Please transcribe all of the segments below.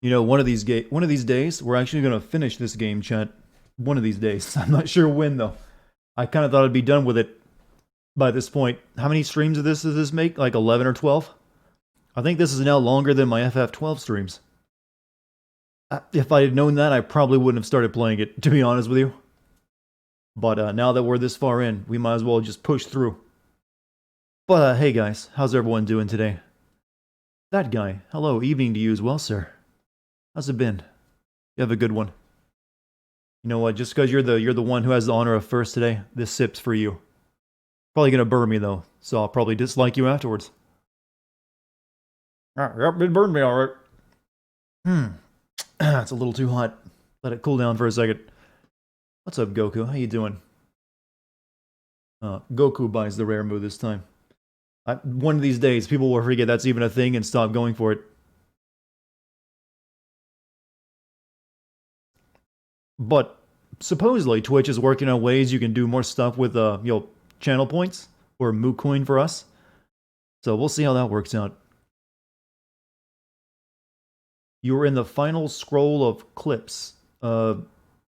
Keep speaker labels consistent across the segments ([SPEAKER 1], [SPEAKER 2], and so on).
[SPEAKER 1] You know, one of these days, we're actually gonna finish this game, chat. One of these days. I'm not sure when though. I kind of thought I'd be done with it by this point. How many streams of this does this make? Like 11 or 12? I think this is now longer than my FF12 streams. If I had known that, I probably wouldn't have started playing it, to be honest with you. But now that we're this far in, we might as well just push through. But hey guys, how's everyone doing today? That guy, hello, evening to you as well, sir. How's it been? You have a good one. You know what? Just because you're the one who has the honor of first today, this sip's for you. Probably gonna burn me though, so I'll probably dislike you afterwards. Yep, it burned me alright. It's a little too hot. Let it cool down for a second. What's up, Goku? How you doing? Goku buys the rare move this time. One of these days, people will forget that's even a thing and stop going for it. But supposedly, Twitch is working on ways you can do more stuff with, channel points or Moo Coin for us. So we'll see how that works out. You were in the final scroll of clips. You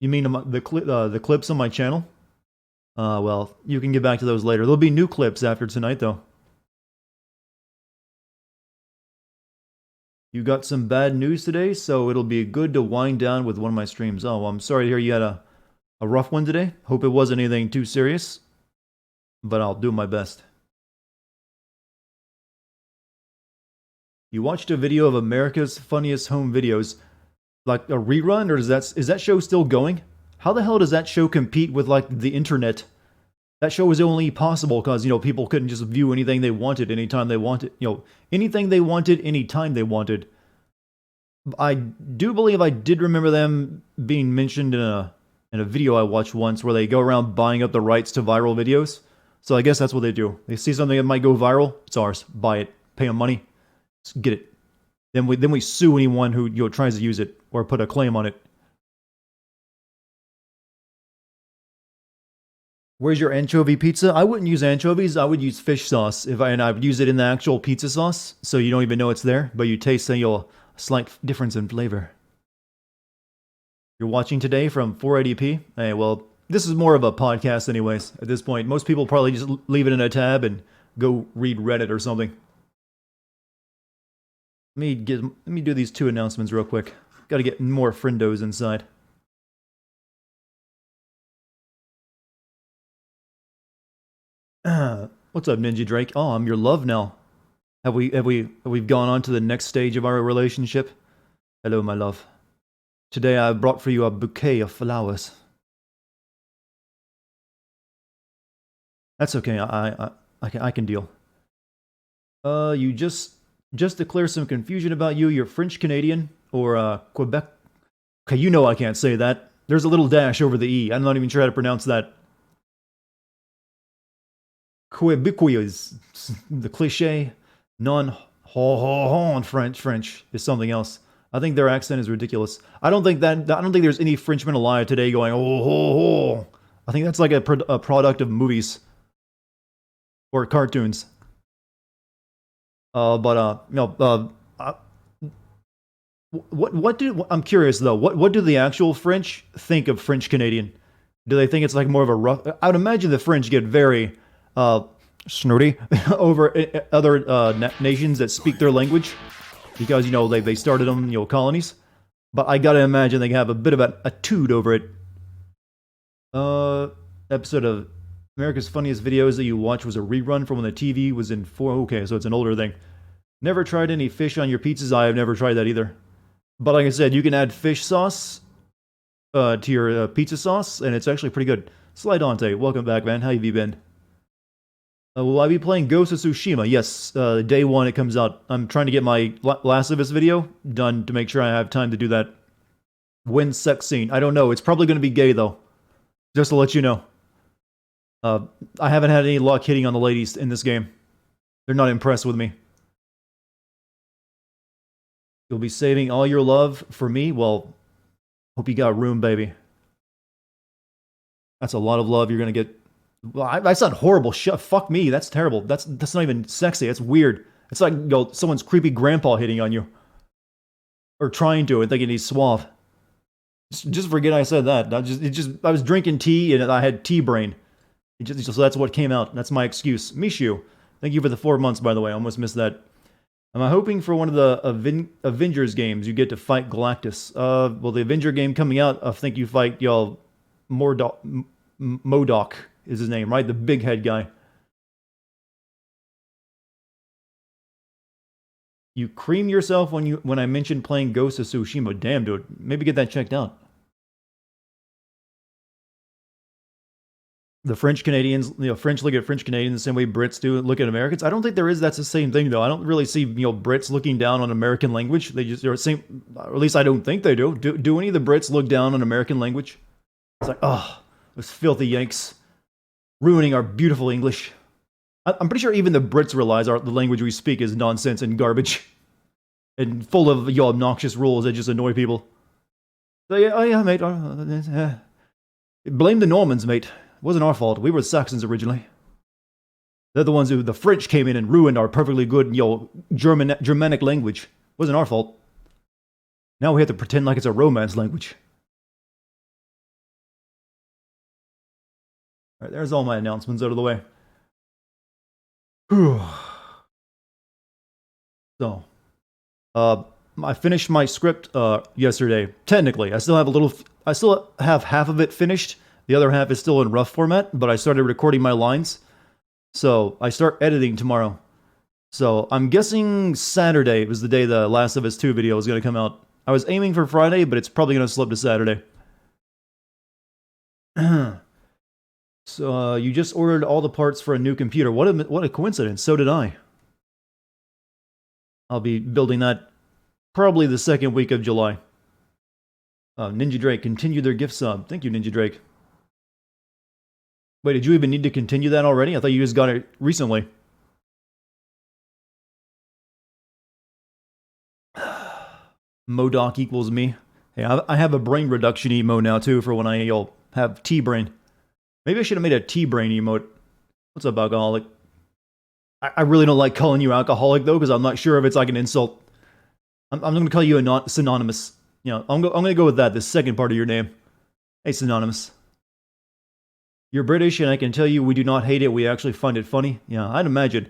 [SPEAKER 1] mean the clips on my channel? Well, you can get back to those later. There'll be new clips after tonight, though. You got some bad news today, so it'll be good to wind down with one of my streams. Oh, well, I'm sorry to hear you had a rough one today. Hope it wasn't anything too serious, but I'll do my best. You watched a video of America's Funniest Home Videos, like a rerun, or is that show still going? How the hell does that show compete with like the internet? That show was only possible because, people couldn't just view anything they wanted anytime they wanted. Anything they wanted anytime they wanted. I do believe I did remember them being mentioned in a video I watched once where they go around buying up the rights to viral videos. So I guess that's what they do. They see something that might go viral, it's ours. Buy it, pay them money, get it. Then we sue anyone who tries to use it or put a claim on it. Where's your anchovy pizza? I wouldn't use anchovies. I would use fish sauce and I would use it in the actual pizza sauce, so you don't even know it's there, but you taste a slight difference in flavor. You're watching today from 480p? Hey, well, this is more of a podcast anyways, at this point. Most people probably just leave it in a tab and go read Reddit or something. Let me do these two announcements real quick. Gotta get more friendos inside. What's up, Ninja Drake? Oh, I'm your love now. Have we gone on to the next stage of our relationship? Hello, my love. Today I brought for you a bouquet of flowers. That's okay. I can deal. You just to clear some confusion about you, you're French Canadian or Quebec. Okay, you know I can't say that. There's a little dash over the E. I'm not even sure how to pronounce that. Quebecois is the cliche. Non French is something else. I think their accent is ridiculous. I don't think there's any Frenchman alive today going oh ho ho. I think that's like a product of movies or cartoons. I'm curious though. What do the actual French think of French Canadian? Do they think it's like more of a rough? I would imagine the French get very snooty over other nations that speak their language because they started them colonies. But I gotta imagine they have a bit of a toot over it. Episode of America's Funniest Videos that you watched was a rerun from when the TV was in 4. Okay, so it's an older thing. Never tried any fish on your pizzas. I have never tried that either. But like I said, you can add fish sauce to your pizza sauce, and it's actually pretty good. Slidante, welcome back, man. How have you been? Will I be playing Ghost of Tsushima? Yes, day 1 it comes out. I'm trying to get my Last of Us video done to make sure I have time to do that. When sex scene? I don't know. It's probably going to be gay, though. Just to let you know. I haven't had any luck hitting on the ladies in this game. They're not impressed with me. You'll be saving all your love for me? Well, hope you got room, baby. That's a lot of love you're going to get. Well, I sound horrible. Fuck me. That's terrible. That's not even sexy. That's weird. It's like someone's creepy grandpa hitting on you. Or trying to and thinking he's suave. Just forget I said that. I was drinking tea and I had tea brain. So that's what came out. That's my excuse. Mishu, thank you for the 4 months, by the way. I almost missed that. Am I hoping for one of the Avengers games? You get to fight Galactus. Well, the Avenger game coming out, I think you fight, y'all, Modok is his name, right? The big head guy. You cream yourself when I mentioned playing Ghost of Tsushima. Damn, dude. Maybe get that checked out. The French Canadians, French look at French Canadians the same way Brits do look at Americans. I don't think there is. That's the same thing, though. I don't really see, Brits looking down on American language. They're the same, or at least I don't think they do. Do any of the Brits look down on American language? It's like, oh, those filthy Yanks ruining our beautiful English. I'm pretty sure even the Brits realize the language we speak is nonsense and garbage, and full of obnoxious rules that just annoy people. So yeah, mate. Blame the Normans, mate. It wasn't our fault. We were Saxons originally. They're the ones the French came in and ruined our perfectly good, Germanic language. It wasn't our fault. Now we have to pretend like it's a Romance language. All right, there's all my announcements out of the way. Whew. So, I finished my script yesterday. Technically, I still have half of it finished. The other half is still in rough format, but I started recording my lines. So I start editing tomorrow. So I'm guessing Saturday was the day the Last of Us 2 video was going to come out. I was aiming for Friday, but it's probably going to slip to Saturday. So you just ordered all the parts for a new computer. What a coincidence. So did I. I'll be building that probably the second week of July. Ninja Drake continued their gift sub. Thank you, Ninja Drake. Wait, did you even need to continue that already? I thought you just got it recently. Modok equals me. Hey, I have a brain reduction emote now too for when I have T-brain. Maybe I should have made a T-brain emote. What's up, alcoholic? I really don't like calling you alcoholic though, because I'm not sure if it's like an insult. I'm going to call you a synonymous. I'm going to go with that. The second part of your name. Hey, synonymous. You're British, and I can tell you we do not hate it. We actually find it funny. Yeah, I'd imagine.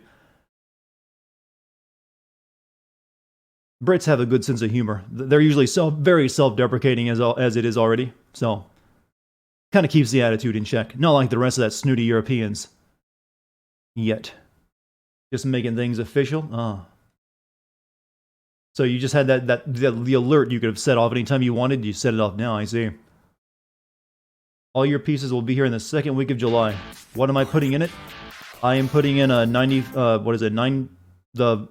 [SPEAKER 1] Brits have a good sense of humor. They're usually very self-deprecating as it is already. So, kind of keeps the attitude in check. Not like the rest of that snooty Europeans. Yet. Just making things official. Oh. So you just had the alert you could have set off anytime you wanted. You set it off now, I see. All your pieces will be here in the second week of July. What am I putting in it? I am putting in a 90, the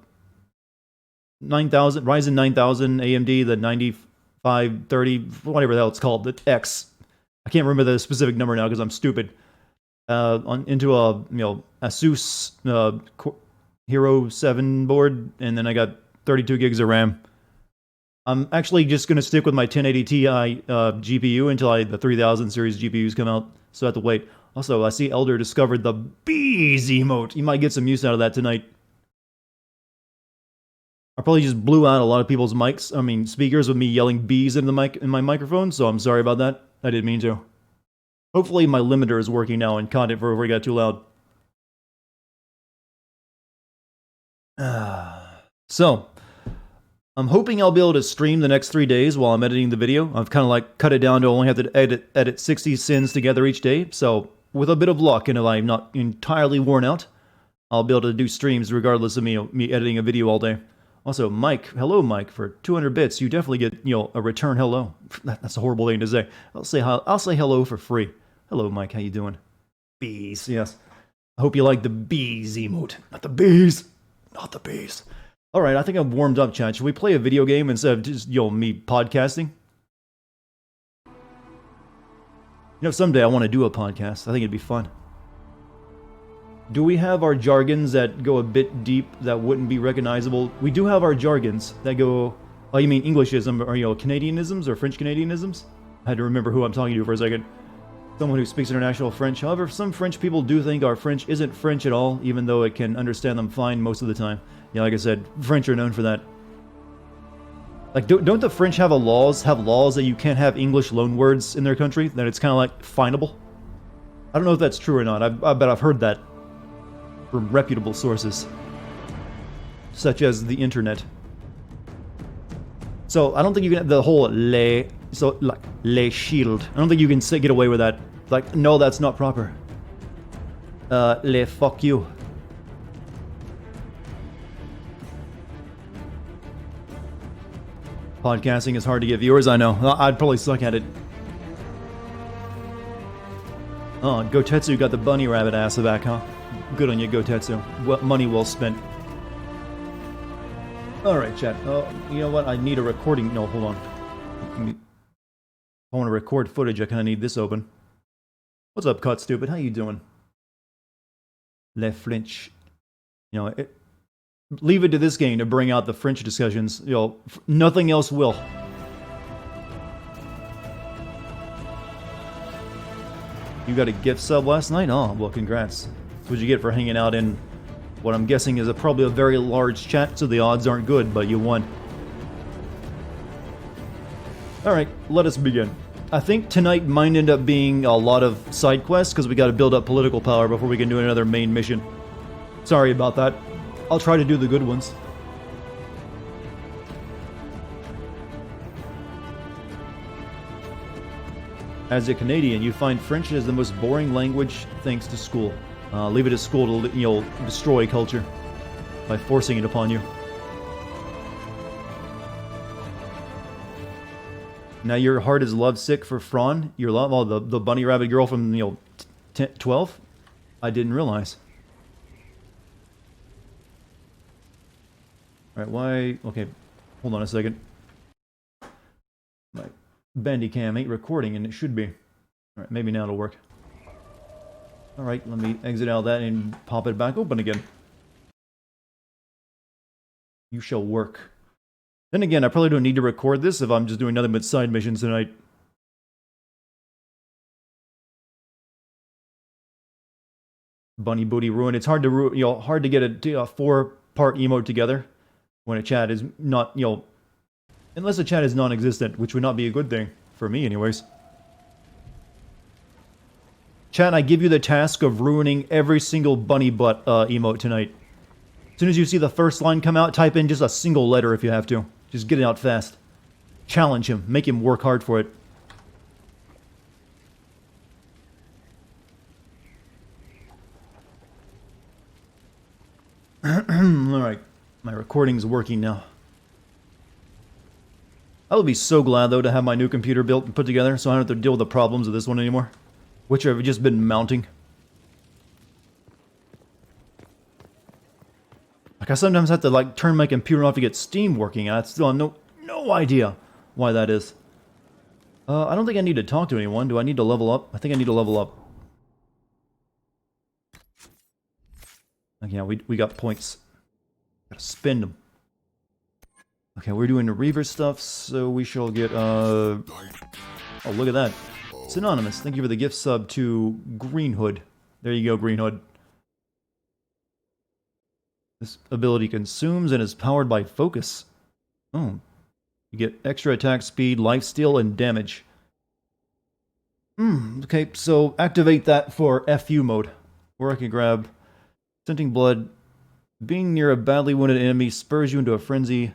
[SPEAKER 1] 9000, Ryzen 9000 AMD, the 9530, whatever the hell it's called, the X. I can't remember the specific number now because I'm stupid. Into a, Asus Hero 7 board, and then I got 32 gigs of RAM. I'm actually just going to stick with my 1080 Ti GPU until the 3000 series GPUs come out, so I have to wait. Also, I see Elder discovered the bees emote. You might get some use out of that tonight. I probably just blew out a lot of people's speakers with me yelling bees in my microphone, so I'm sorry about that. I didn't mean to. Hopefully my limiter is working now and caught it before it got too loud. So, I'm hoping I'll be able to stream the next 3 days while I'm editing the video. I've kind of cut it down to only have to edit 60 sins together each day. So with a bit of luck, and if I'm not entirely worn out, I'll be able to do streams regardless of me editing a video all day. Also, Mike, hello Mike, for 200 bits. You definitely get a return hello. That's a horrible thing to say. I'll say hello for free. Hello Mike, how you doing? Bees, yes. I hope you like the bees emote, not the bees, not the bees. All right, I think I'm warmed up, chat. Should we play a video game instead of just, me podcasting? Someday I want to do a podcast. I think it'd be fun. Do we have our jargons that go a bit deep that wouldn't be recognizable? We do have our jargons that go... Oh, you mean Englishism, or, Canadianisms, or French Canadianisms? I had to remember who I'm talking to for a second. Someone who speaks international French. However, some French people do think our French isn't French at all, even though it can understand them fine most of the time. Yeah, like I said, French are known for that. Like, don't the French have laws that you can't have English loanwords in their country? That it's kind of like finable? I don't know if that's true or not. I bet I've heard that from reputable sources, such as the internet. So I don't think you can have the whole les shield. I don't think you can get away with that. Like, no, that's not proper. Les fuck you. Podcasting is hard to get viewers, I know. I'd probably suck at it. Oh, Gotetsu got the bunny rabbit ass back, huh? Good on you, Gotetsu. Money well spent. Alright, chat. You know what? I need a recording. No, hold on. If I want to record footage, I kind of need this open. What's up, Cut Stupid? How you doing? Le flinch. You know, leave it to this game to bring out the French discussions. You know, nothing else will. You got a gift sub last night? Oh, well, congrats. That's what you get for hanging out in what I'm guessing is probably a very large chat, so the odds aren't good, but you won. Alright, let us begin. I think tonight might end up being a lot of side quests, because we got to build up political power before we can do another main mission. Sorry about that. I'll try to do the good ones. As a Canadian, you find French is the most boring language thanks to school. Leave it to school to, you know, destroy culture by forcing it upon you. Now your heart is lovesick for Fran. Your love, well, the bunny rabbit girl from, you know, 12? I didn't realize. Alright, why... Okay, hold on a second. My Bandicam ain't recording, and it should be. Alright, maybe now it'll work. Alright, let me exit out of that and pop it back open again. You shall work. Then again, I probably don't need to record this if I'm just doing nothing but side missions tonight. Bunny Booty Ruin. It's hard to, you know, hard to get a 4-part emote together when a chat is not, you know, unless a chat is non-existent, which would not be a good thing for me anyways. Chat, I give you the task of ruining every single bunny butt emote tonight. As soon as you see the first line come out, type in just a single letter if you have to. Just get it out fast. Challenge him. Make him work hard for it. Alright. My recording's working now. I would be so glad, though, to have my new computer built and put together so I don't have to deal with the problems of this one anymore. Which have just been mounting. Like, I sometimes have to, like, turn my computer off to get Steam working, and I still have no idea why that is. I don't think I need to talk to anyone. Do I need to level up? I think I need to level up. Okay, yeah, we got points. Gotta spend them. Okay, we're doing the Reaver stuff, so we shall get, oh, look at that. Synonymous, thank you for the gift sub to Greenhood. There you go, Greenhood. This ability consumes and is powered by focus. Oh. You get extra attack speed, lifesteal, and damage. Okay, so activate that for FU mode. Or I can grab Scenting Blood. Being near a badly wounded enemy spurs you into a frenzy,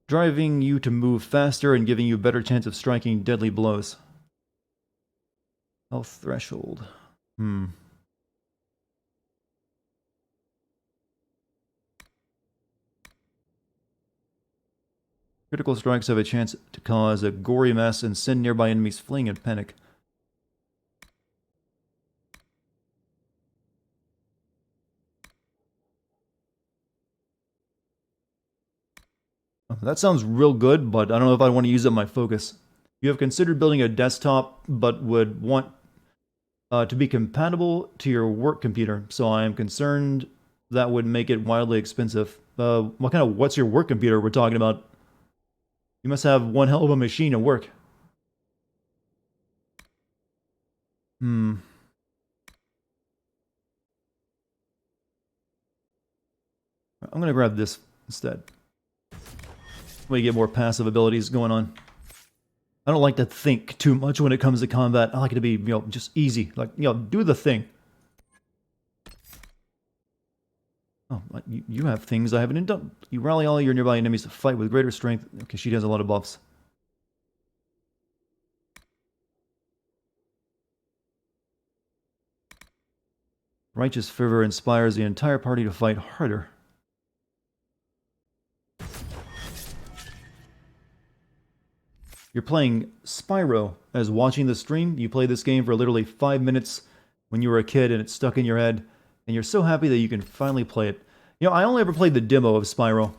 [SPEAKER 1] driving you to move faster and giving you a better chance of striking deadly blows. Health threshold. Critical strikes have a chance to cause a gory mess and send nearby enemies fleeing in panic. That sounds real good, but I don't know if I want to use up my focus. You have considered building a desktop, but would want to be compatible to your work computer, so I am concerned that would make it wildly expensive. What's your work computer we're talking about? You must have one hell of a machine at work. I'm gonna grab this instead. way you get more passive abilities going on. I don't like to think too much when it comes to combat. I like it to be, just easy. Like, do the thing. Oh, you have things I haven't done. You rally all your nearby enemies to fight with greater strength. Okay, she has a lot of buffs. Righteous fervor inspires the entire party to fight harder. You're playing Spyro as watching the stream. You play this game for literally 5 minutes when you were a kid and it's stuck in your head. And you're so happy that you can finally play it. I only ever played the demo of Spyro.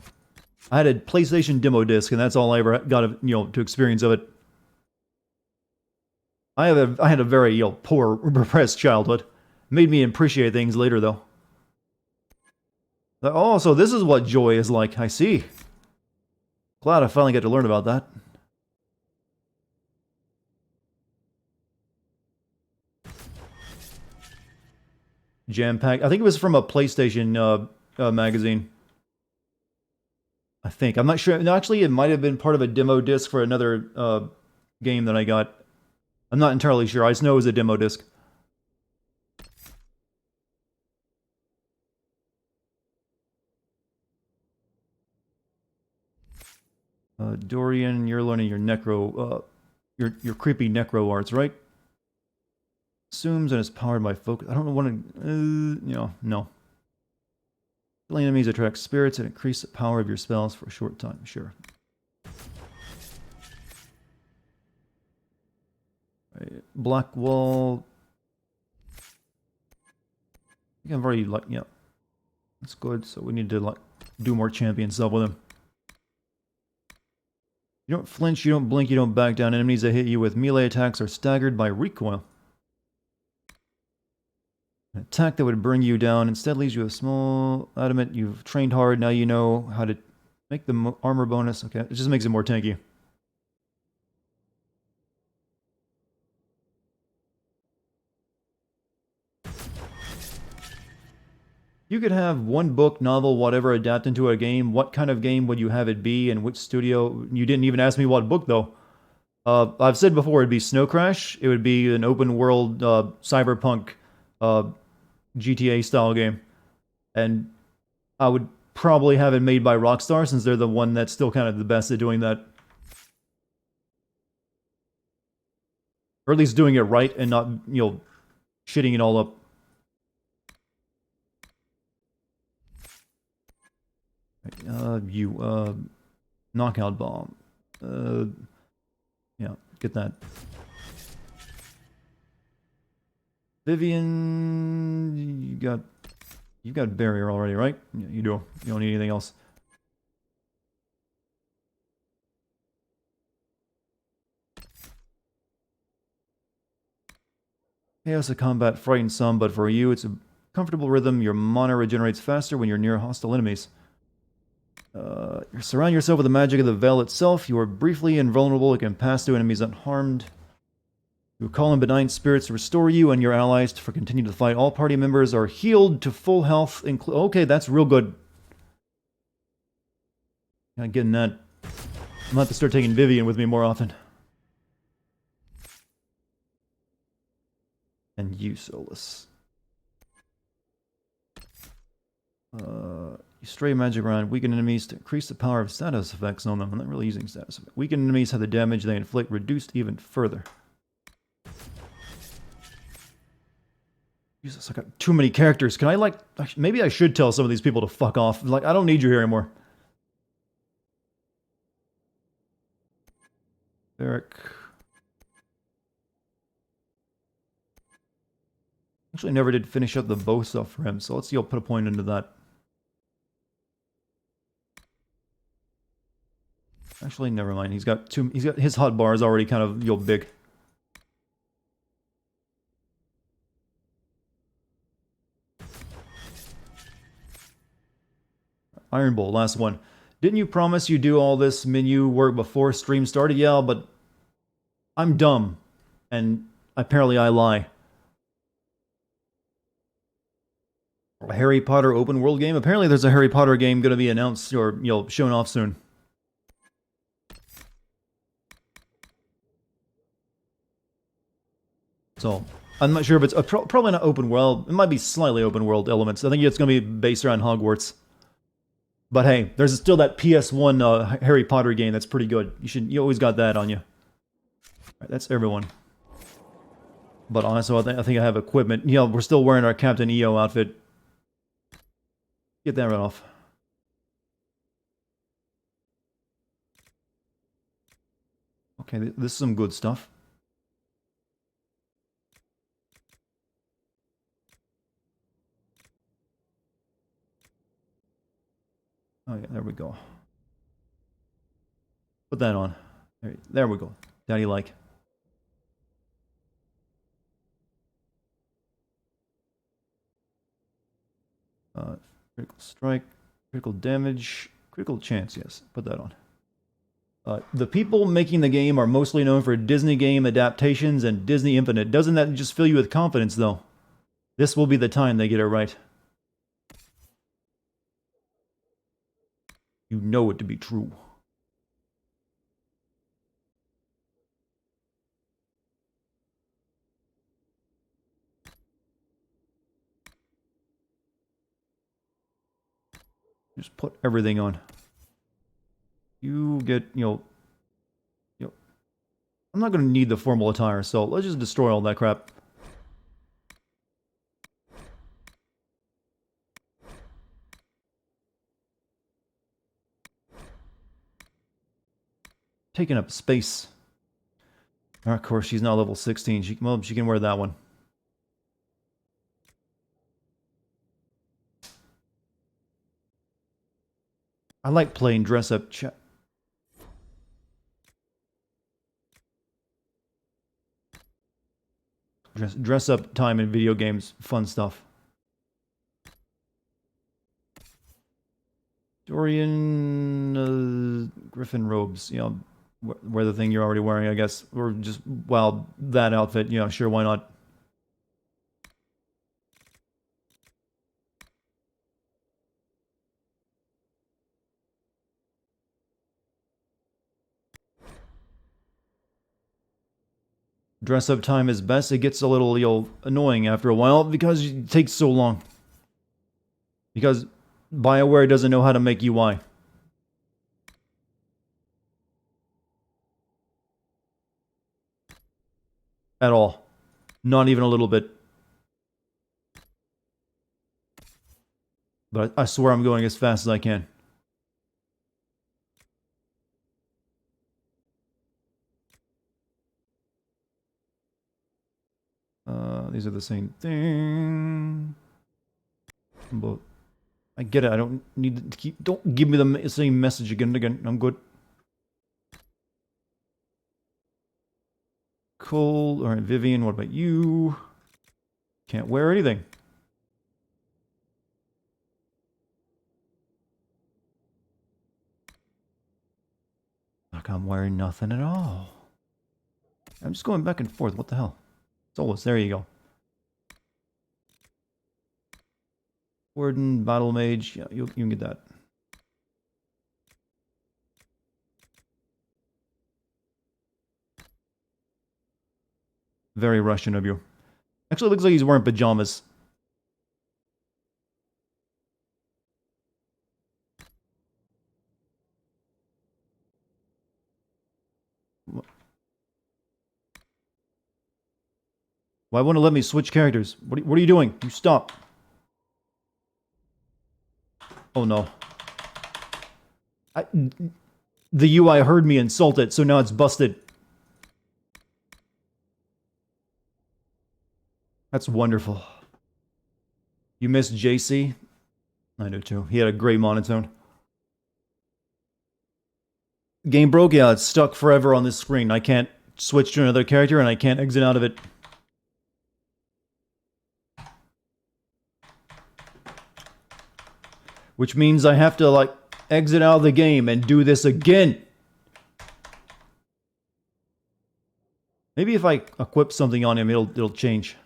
[SPEAKER 1] I had a PlayStation demo disc and that's all I ever got, to experience of it. I had a very, poor, repressed childhood. Made me appreciate things later, though. Oh, so this is what joy is like. I see. Glad I finally got to learn about that. Jam-packed. I think it was from a PlayStation magazine. I think. I'm not sure. No, actually, it might have been part of a demo disc for another game that I got. I'm not entirely sure. I just know it was a demo disc. Dorian, you're learning your necro, your creepy necro arts, right? Assumes and is powered by focus. I don't want to, no. Killing enemies attracts spirits and increase the power of your spells for a short time. Sure. Right. Black wall. I think I've already that's good. So we need to do more champion stuff with him. You don't flinch, you don't blink, you don't back down. Enemies that hit you with melee attacks are staggered by recoil. An attack that would bring you down instead leaves you a small adamant. You've trained hard, now you know how to make the armor bonus. Okay, it just makes it more tanky. You could have one book, novel, whatever, adapt into a game. What kind of game would you have it be, and which studio? You didn't even ask me what book, though. I've said before, it'd be Snow Crash. It would be an open-world, cyberpunk, GTA-style game. And I would probably have it made by Rockstar, since they're the one that's still kind of the best at doing that. Or at least doing it right, and not, shitting it all up. Knockout bomb. Yeah, get that. Vivian, you've got barrier already, right? Yeah, you do. You don't need anything else. Chaos of combat frightens some, but for you, it's a comfortable rhythm. Your mana regenerates faster when you're near hostile enemies. You surround yourself with the magic of the veil itself. You are briefly invulnerable. It can pass through enemies unharmed. You call on benign spirits to restore you and your allies to continue to fight. All party members are healed to full health. Okay, that's real good. Not getting that. I'm gonna have to start taking Vivian with me more often. And you, Solus. You stray magic around weaken enemies to increase the power of status effects on them. I'm not really using status effects. Weakened enemies have the damage they inflict reduced even further. Jesus, I got too many characters. Can I, maybe I should tell some of these people to fuck off. I don't need you here anymore. Eric. Actually, never did finish up the bow stuff for him, so let's see. I'll put a point into that. Actually, never mind. He's got his hot bar is already kind of big. Iron Bowl, last one. Didn't you promise you do all this menu work before stream started? Yeah, but I'm dumb, and apparently I lie. A Harry Potter open world game? Apparently there's a Harry Potter game going to be announced or, shown off soon. So I'm not sure if it's probably not open world. It might be slightly open world elements. I think it's going to be based around Hogwarts. But hey, there's still that PS1 Harry Potter game that's pretty good. You always got that on you. Alright, that's everyone. But honestly, I think I have equipment. You know, we're still wearing our Captain EO outfit. Get that right off. Okay, this is some good stuff. Oh yeah, there we go. Put that on. There we go. Daddy like. Critical strike, critical damage, critical chance, yes. Put that on. The people making the game are mostly known for Disney game adaptations and Disney Infinite. Doesn't that just fill you with confidence, though? This will be the time they get it right. You know it to be true. Just put everything on. You get, I'm not going to need the formal attire, so let's just destroy all that crap. Taking up space. Of course, she's now level 16. She can wear that one. I like playing dress-up dress-up time in video games. Fun stuff. Dorian Griffin robes. You know, wear the thing you're already wearing, I guess. Or just, well, that outfit. You know, sure, why not? Dress-up time is best. It gets a little, annoying after a while because it takes so long. Because BioWare doesn't know how to make UI. At all. Not even a little bit. But I swear I'm going as fast as I can. These are the same thing. But I get it. I don't need to keep... Don't give me the same message again and again. I'm good. Cool. Alright, Vivian, what about you? Can't wear anything. Like I'm wearing nothing at all. I'm just going back and forth. What the hell? Solus, there you go. Warden, Battle Mage. Yeah, you can get that. Very Russian of you. Actually, it looks like he's wearing pajamas. Why won't it let me switch characters? What are you doing? You stop. Oh no. The UI heard me insult it, so now it's busted. That's wonderful. You miss JC? I do too. He had a great monotone. Game broke? Yeah, it's stuck forever on this screen. I can't switch to another character and I can't exit out of it. Which means I have to, like, exit out of the game and do this again. Maybe if I equip something on him, it'll change.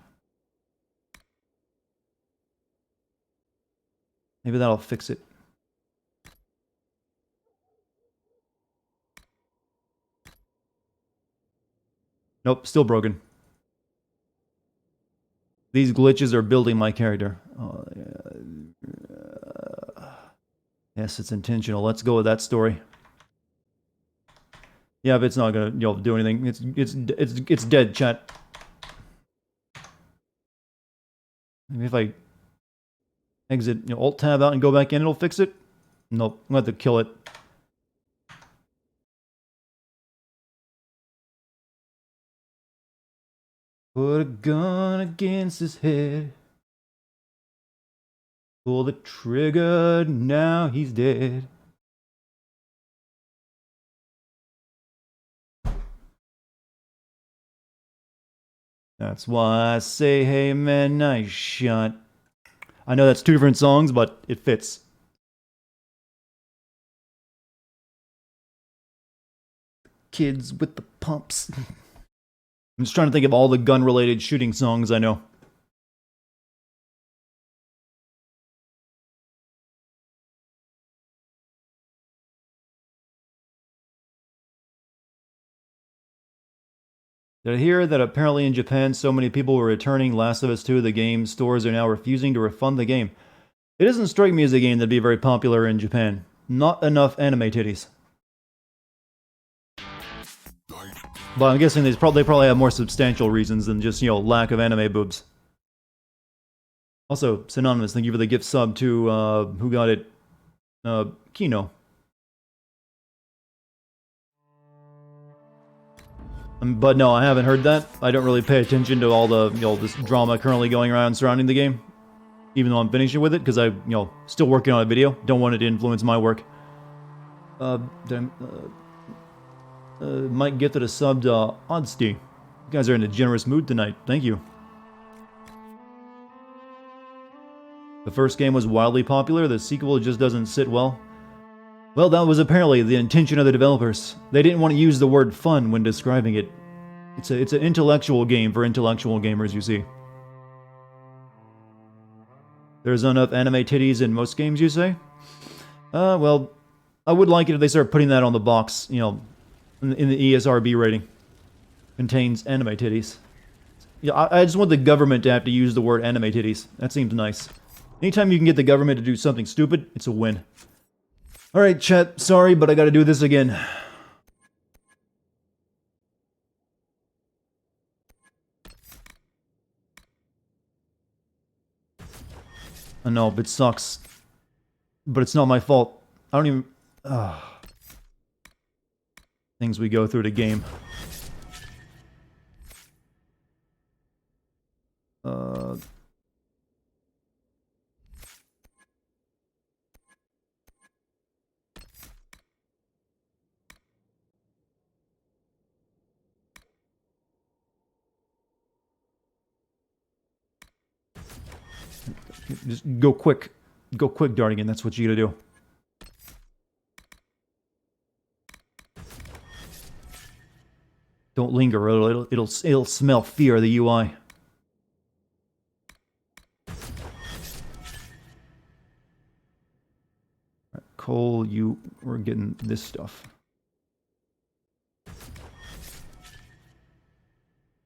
[SPEAKER 1] Maybe that'll fix it. Nope, still broken. These glitches are building my character. Yes, it's intentional. Let's go with that story. Yeah, but it's not gonna do anything. It's dead, chat. Maybe if I exit, Alt tab out and go back in, it'll fix it. Nope, I'm gonna have to kill it. Put a gun against his head. Pull the trigger, now he's dead. That's why I say, hey man, nice shot. I know that's two different songs, but it fits. Kids with the pumps. I'm just trying to think of all the gun-related shooting songs I know. Did I hear that apparently in Japan so many people were returning Last of Us 2 the game, stores are now refusing to refund the game? It doesn't strike me as a game that'd be very popular in Japan. Not enough anime titties. But I'm guessing they probably have more substantial reasons than just, lack of anime boobs. Also, Synonymous, thank you for the gift sub to, who got it? Kino. But no, I haven't heard that. I don't really pay attention to all the, this drama currently going around surrounding the game. Even though I'm finishing with it, because I'm, still working on a video. Don't want it to influence my work. Mike gifted a sub to Oddsty. You guys are in a generous mood tonight. Thank you. The first game was wildly popular. The sequel just doesn't sit well. Well, that was apparently the intention of the developers. They didn't want to use the word fun when describing it. It's an intellectual game for intellectual gamers, you see. There's enough anime titties in most games, you say? Well, I would like it if they start putting that on the box, in the ESRB rating. Contains anime titties. Yeah, I just want the government to have to use the word anime titties. That seems nice. Anytime you can get the government to do something stupid, it's a win. Alright, chat, sorry, but I gotta do this again. I know, it sucks. But it's not my fault. I don't even... Things we go through to game. Just go quick. Go quick, Dartigan. That's what you gotta do. Don't linger, or it'll smell fear of the UI. Right, Cole, we're getting this stuff.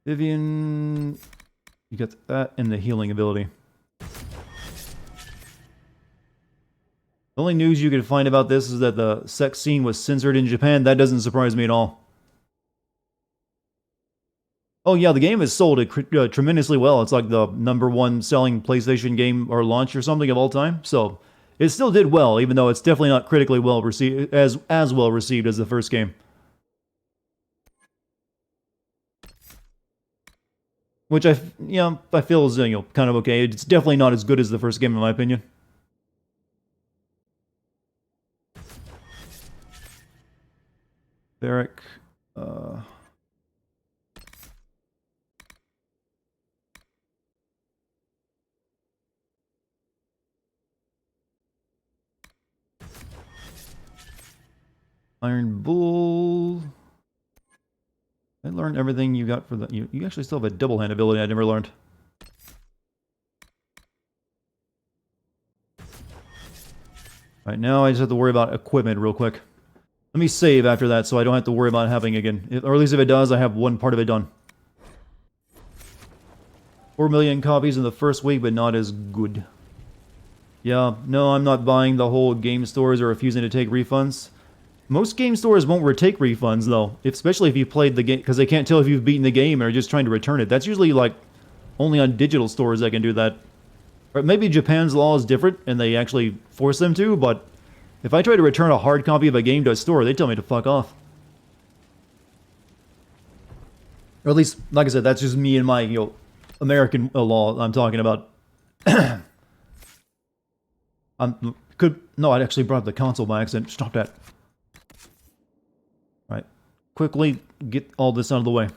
[SPEAKER 1] Vivian, you got that and the healing ability. The only news you could find about this is that the sex scene was censored in Japan. That doesn't surprise me at all. Oh yeah, the game has sold tremendously well. It's like the #1 selling PlayStation game or launch or something of all time. So it still did well, even though it's definitely not critically well received as well received as the first game. Which I feel is kind of okay. It's definitely not as good as the first game in my opinion. Barrick, Iron Bull. I learned everything you got for the... You actually still have a double hand ability I never learned. Right now I just have to worry about equipment real quick. Let me save after that so I don't have to worry about having again. Or at least if it does, I have one part of it done. 4 million copies in the first week, but not as good. Yeah, no, I'm not buying the whole game stores or refusing to take refunds. Most game stores won't take refunds, though, especially if you played the game, because they can't tell if you've beaten the game or are just trying to return it. That's usually, like, only on digital stores that can do that. Or maybe Japan's law is different, and they actually force them to, but if I try to return a hard copy of a game to a store, they tell me to fuck off. Or at least, like I said, that's just me and my, American law I'm talking about. No, I actually brought up the console by accident. Stop that. Right. Quickly get all this out of the way.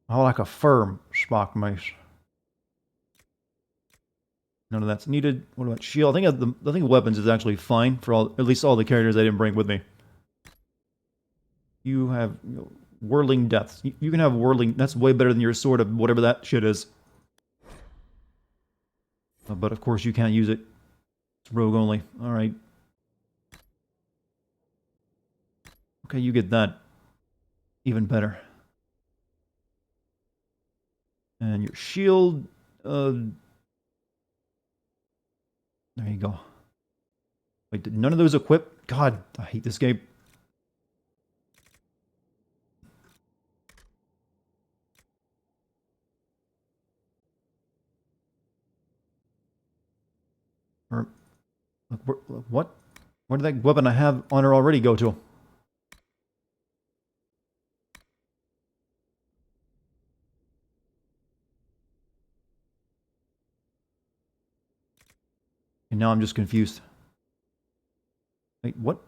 [SPEAKER 1] I like a firm Spock mace. None of that's needed. What about shield? I think weapons is actually fine for at least all the characters I didn't bring with me. You have whirling deaths. You can have whirling. That's way better than your sword of whatever that shit is. But of course you can't use it. It's rogue only. All right. Okay, you get that. Even better. And your shield. There you go. Wait, did none of those equip? God, I hate this game. Or, what? Where did that weapon I have on her already go to? And now I'm just confused. Wait, what?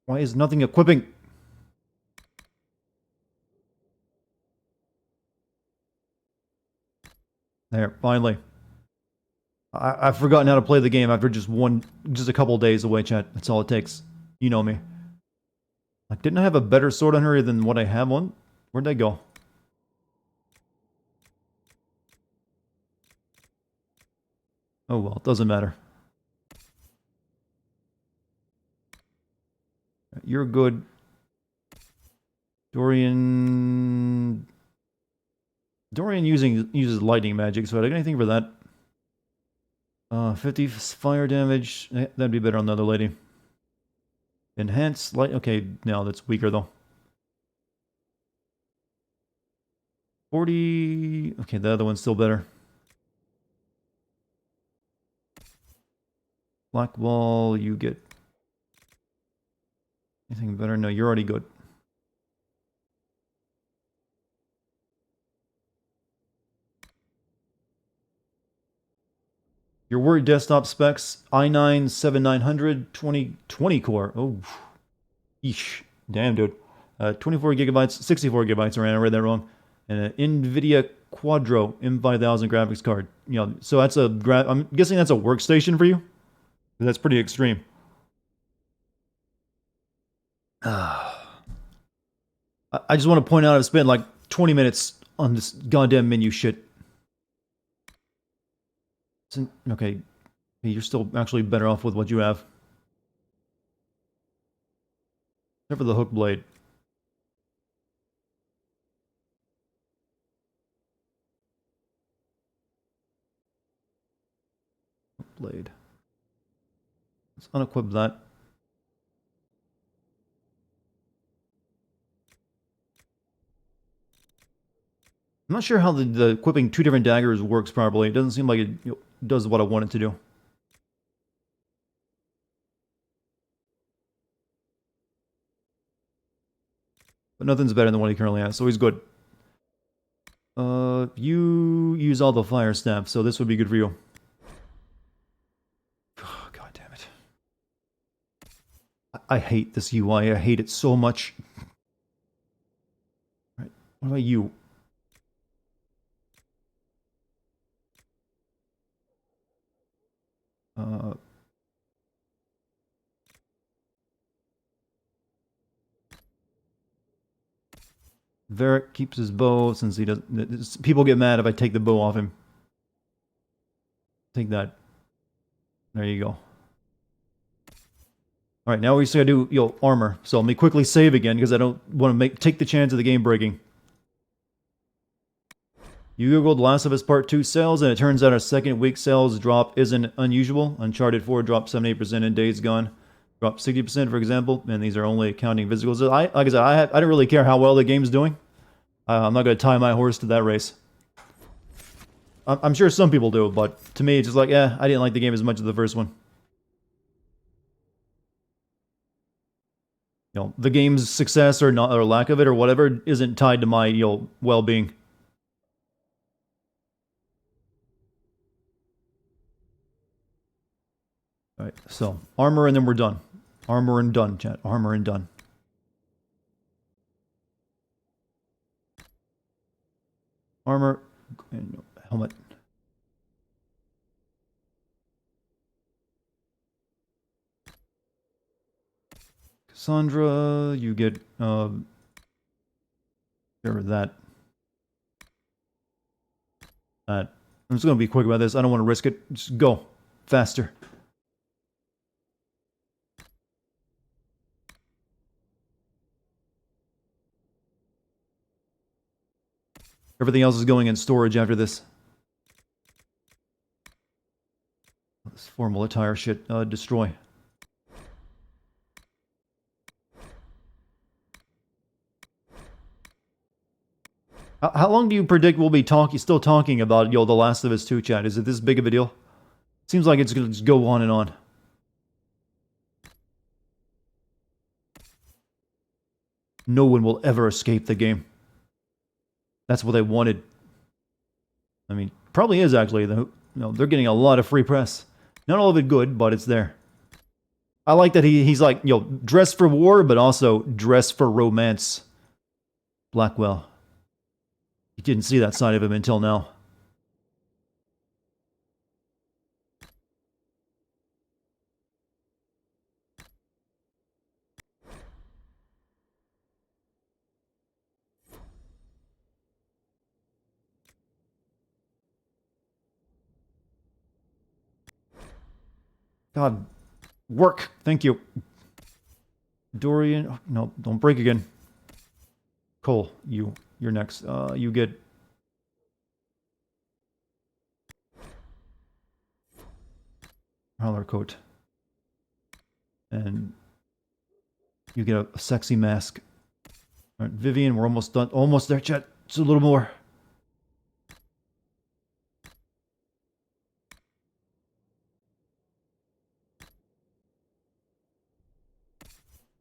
[SPEAKER 1] Why is nothing equipping? There, finally. I've forgotten how to play the game after just a couple days away, chat. That's all it takes. You know me. Like, didn't I have a better sword on her than what I have on? Where'd they go? Oh well, it doesn't matter. You're good. Dorian uses lightning magic, so I got anything for that? 50 fire damage. That'd be better on the other lady. Enhanced light. Okay, no, that's weaker though. 40. Okay, the other one's still better. Black wall, you get anything better? No, you're already good. Your word desktop specs, i9 7900, 20 core. Oh, eesh. Damn, dude. 24 gigabytes, 64 gigabytes, I read that wrong. And an NVIDIA Quadro M5000 graphics card. So that's I'm guessing that's a workstation for you? That's pretty extreme. I just want to point out I've spent like 20 minutes on this goddamn menu shit. Okay, you're still actually better off with what you have. Except for the hook blade. Hook blade. Let's unequip that. I'm not sure how the equipping two different daggers works properly. It doesn't seem like it does what I want it to do. But nothing's better than what he currently has, so he's good. You use all the fire staff, so this would be good for you. Oh, God damn it. I hate this UI. I hate it so much. All right, what about you? Varric keeps his bow since he doesn't. People get mad if I take the bow off him. Take that. There you go. Alright, now we just gotta do armor. So let me quickly save again because I don't want to take the chance of the game breaking. You googled Last of Us Part 2 sales, and it turns out our second week sales drop isn't unusual. Uncharted 4 dropped 78% in Days Gone. Dropped 60%, for example, and these are only counting physicals. Like I said, I don't really care how well the game's doing. I'm not going to tie my horse to that race. I'm sure some people do, but to me, it's just like, I didn't like the game as much as the first one. You know, the game's success or not, or lack of it, or whatever, isn't tied to my, well-being. Alright, so, armor and then we're done. Armor and done, chat. Armor and done. Armor, and helmet. Cassandra, you get, that. I'm just gonna be quick about this. I don't want to risk it. Just go. Faster. Everything else is going in storage after this. This formal attire shit. Destroy. How long do you predict we'll be still talking about, The Last of Us 2, chat? Is it this big of a deal? Seems like it's gonna just go on and on. No one will ever escape the game. That's what they wanted. I mean, probably is actually. They're getting a lot of free press. Not all of it good, but it's there. I like that he's like, dress for war, but also dress for romance. Blackwell. You didn't see that side of him until now. God. Work. Thank you. Dorian. Oh, no, don't break again. Cole, you're next. You get... Howler coat. And you get a sexy mask. All right, Vivian, we're almost done. Almost there, chat. Just a little more.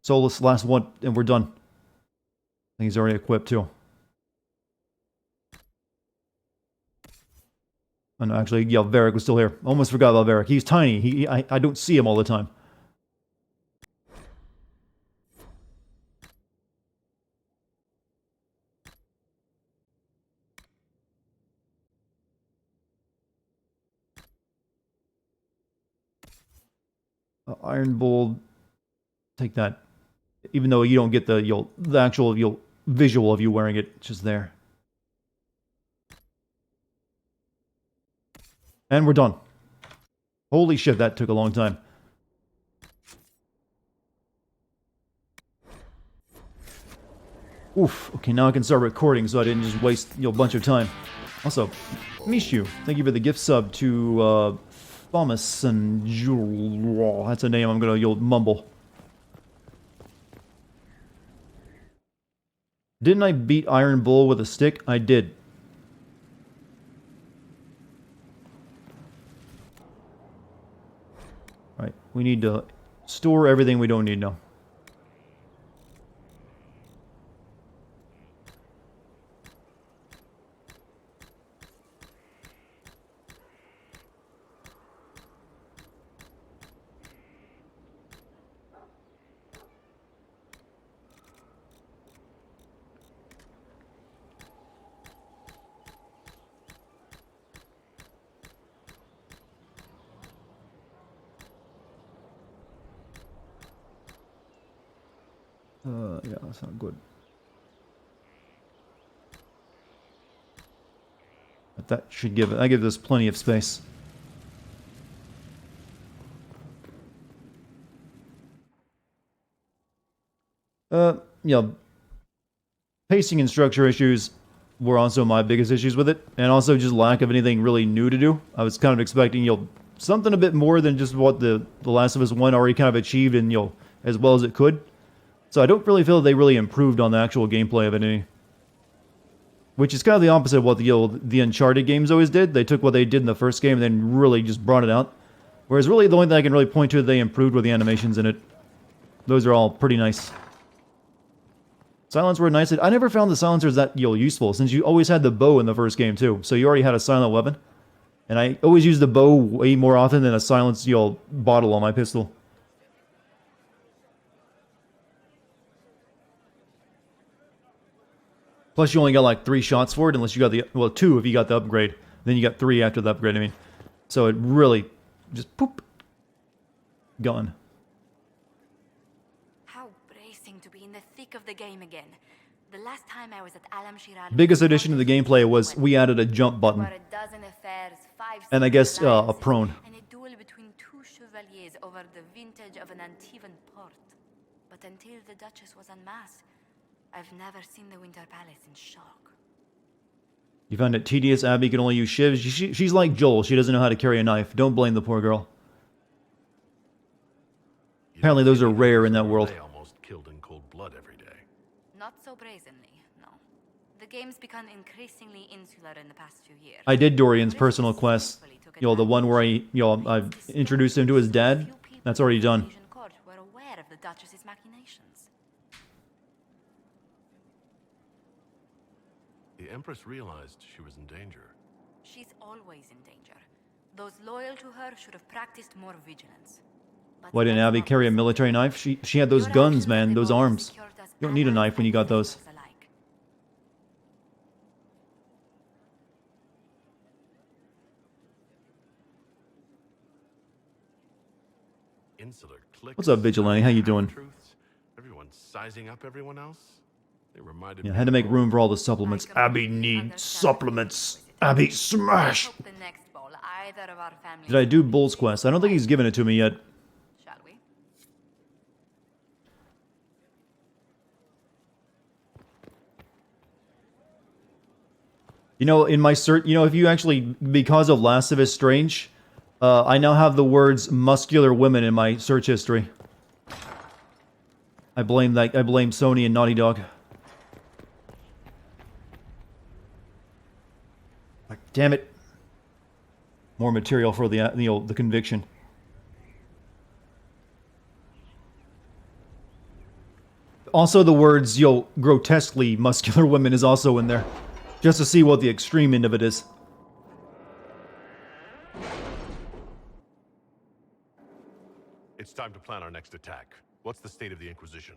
[SPEAKER 1] Solus, last one, and we're done. I think he's already equipped too. Oh, no, actually, Varric was still here. Almost forgot about Varric. He's tiny. I don't see him all the time. Iron Bull, take that. Even though you don't get the actual visual of you wearing it, it's just there. And we're done. Holy shit, that took a long time. Oof. Okay, now I can start recording so I didn't just waste a bunch of time. Also, Mishu, thank you for the gift sub to Thomas and Jewel. That's a name I'm gonna mumble. Didn't I beat Iron Bull with a stick? I did. Alright, we need to store everything we don't need now. Yeah, that's not good. But that should give this plenty of space. Pacing and structure issues were also my biggest issues with it, and also just lack of anything really new to do. I was kind of expecting, something a bit more than just what the Last of Us 1 already kind of achieved, and, as well as it could. So I don't really feel they really improved on the actual gameplay of it, which is kind of the opposite of what the Uncharted games always did. They took what they did in the first game and then really just brought it out. Whereas really the only thing I can really point to that they improved were the animations in it. Those are all pretty nice. Silence were nice. I never found the silencers that useful, since you always had the bow in the first game too. So you already had a silent weapon. And I always used the bow way more often than a silenced bottle on my pistol. Plus you only got like 3 shots for it, unless you got the... Well, 2 if you got the upgrade. Then you got 3 after the upgrade, I mean. So it really... just poop. Gone.
[SPEAKER 2] To be in the thick of the game again. The last time I was at Alam Shiral,
[SPEAKER 1] biggest addition to the gameplay was we added a jump button. And I guess a prone.
[SPEAKER 2] And a duel between 2 chevaliers over the vintage of an Antivan port. But until the Duchess was unmasked, I've never seen the Winter Palace in shock.
[SPEAKER 1] You found it tedious. Abby can only use shivs. She's like Joel. She doesn't know how to carry a knife. Don't blame the poor girl. Apparently those are rare in that world.
[SPEAKER 3] Killed in cold blood every day.
[SPEAKER 2] Not so brazenly, no. The game's become increasingly insular in the past few years.
[SPEAKER 1] I did Dorian's personal quest. The one where I introduced him to his dad. That's already done.
[SPEAKER 2] Were aware of the Duchess's machinations.
[SPEAKER 3] The Empress realized she was in danger.
[SPEAKER 2] She's always in danger. Those loyal to her should have practiced more vigilance.
[SPEAKER 1] Why didn't Abby carry a military knife? She had those guns, man, those arms. You don't need a knife when you got those.
[SPEAKER 3] Insular clicks.
[SPEAKER 1] What's up, Vigilante? How you doing?
[SPEAKER 3] Everyone's sizing up everyone else. They reminded
[SPEAKER 1] me. I had to make room for all the supplements. Abby needs supplements. Abby, smash! Did I do Bull's quest? I don't think he's given it to me yet. In my search, if you actually, because of Last of Us Strange, I now have the words muscular women in my search history. I blame Sony and Naughty Dog. Damn it. More material for the conviction. Also the words, grotesquely muscular women is also in there. Just to see what the extreme end of it is.
[SPEAKER 3] It's time to plan our next attack. What's the state of the Inquisition?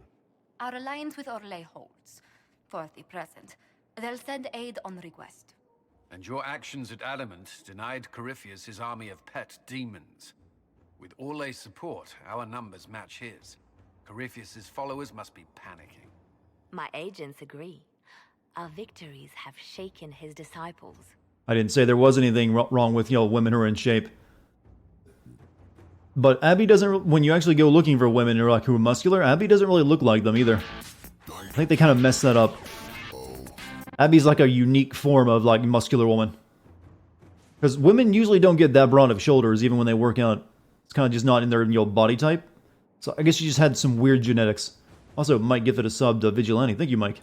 [SPEAKER 2] Our alliance with Orlais holds. For the present. They'll send aid on request.
[SPEAKER 4] And your actions at Adamant denied Corypheus his army of pet demons. With Orlais' support, our numbers match his. Corypheus' followers must be panicking.
[SPEAKER 5] My agents agree. Our victories have shaken his disciples.
[SPEAKER 1] I didn't say there was anything wrong with, women who are in shape. But Abby doesn't, when you actually go looking for women who are muscular, Abby doesn't really look like them either. I think they kind of messed that up. Abby's like a unique form of, muscular woman. Because women usually don't get that broad of shoulders even when they work out. It's kind of just not in their, body type. So I guess she just had some weird genetics. Also, Mike gifted a sub to Vigilante. Thank you, Mike.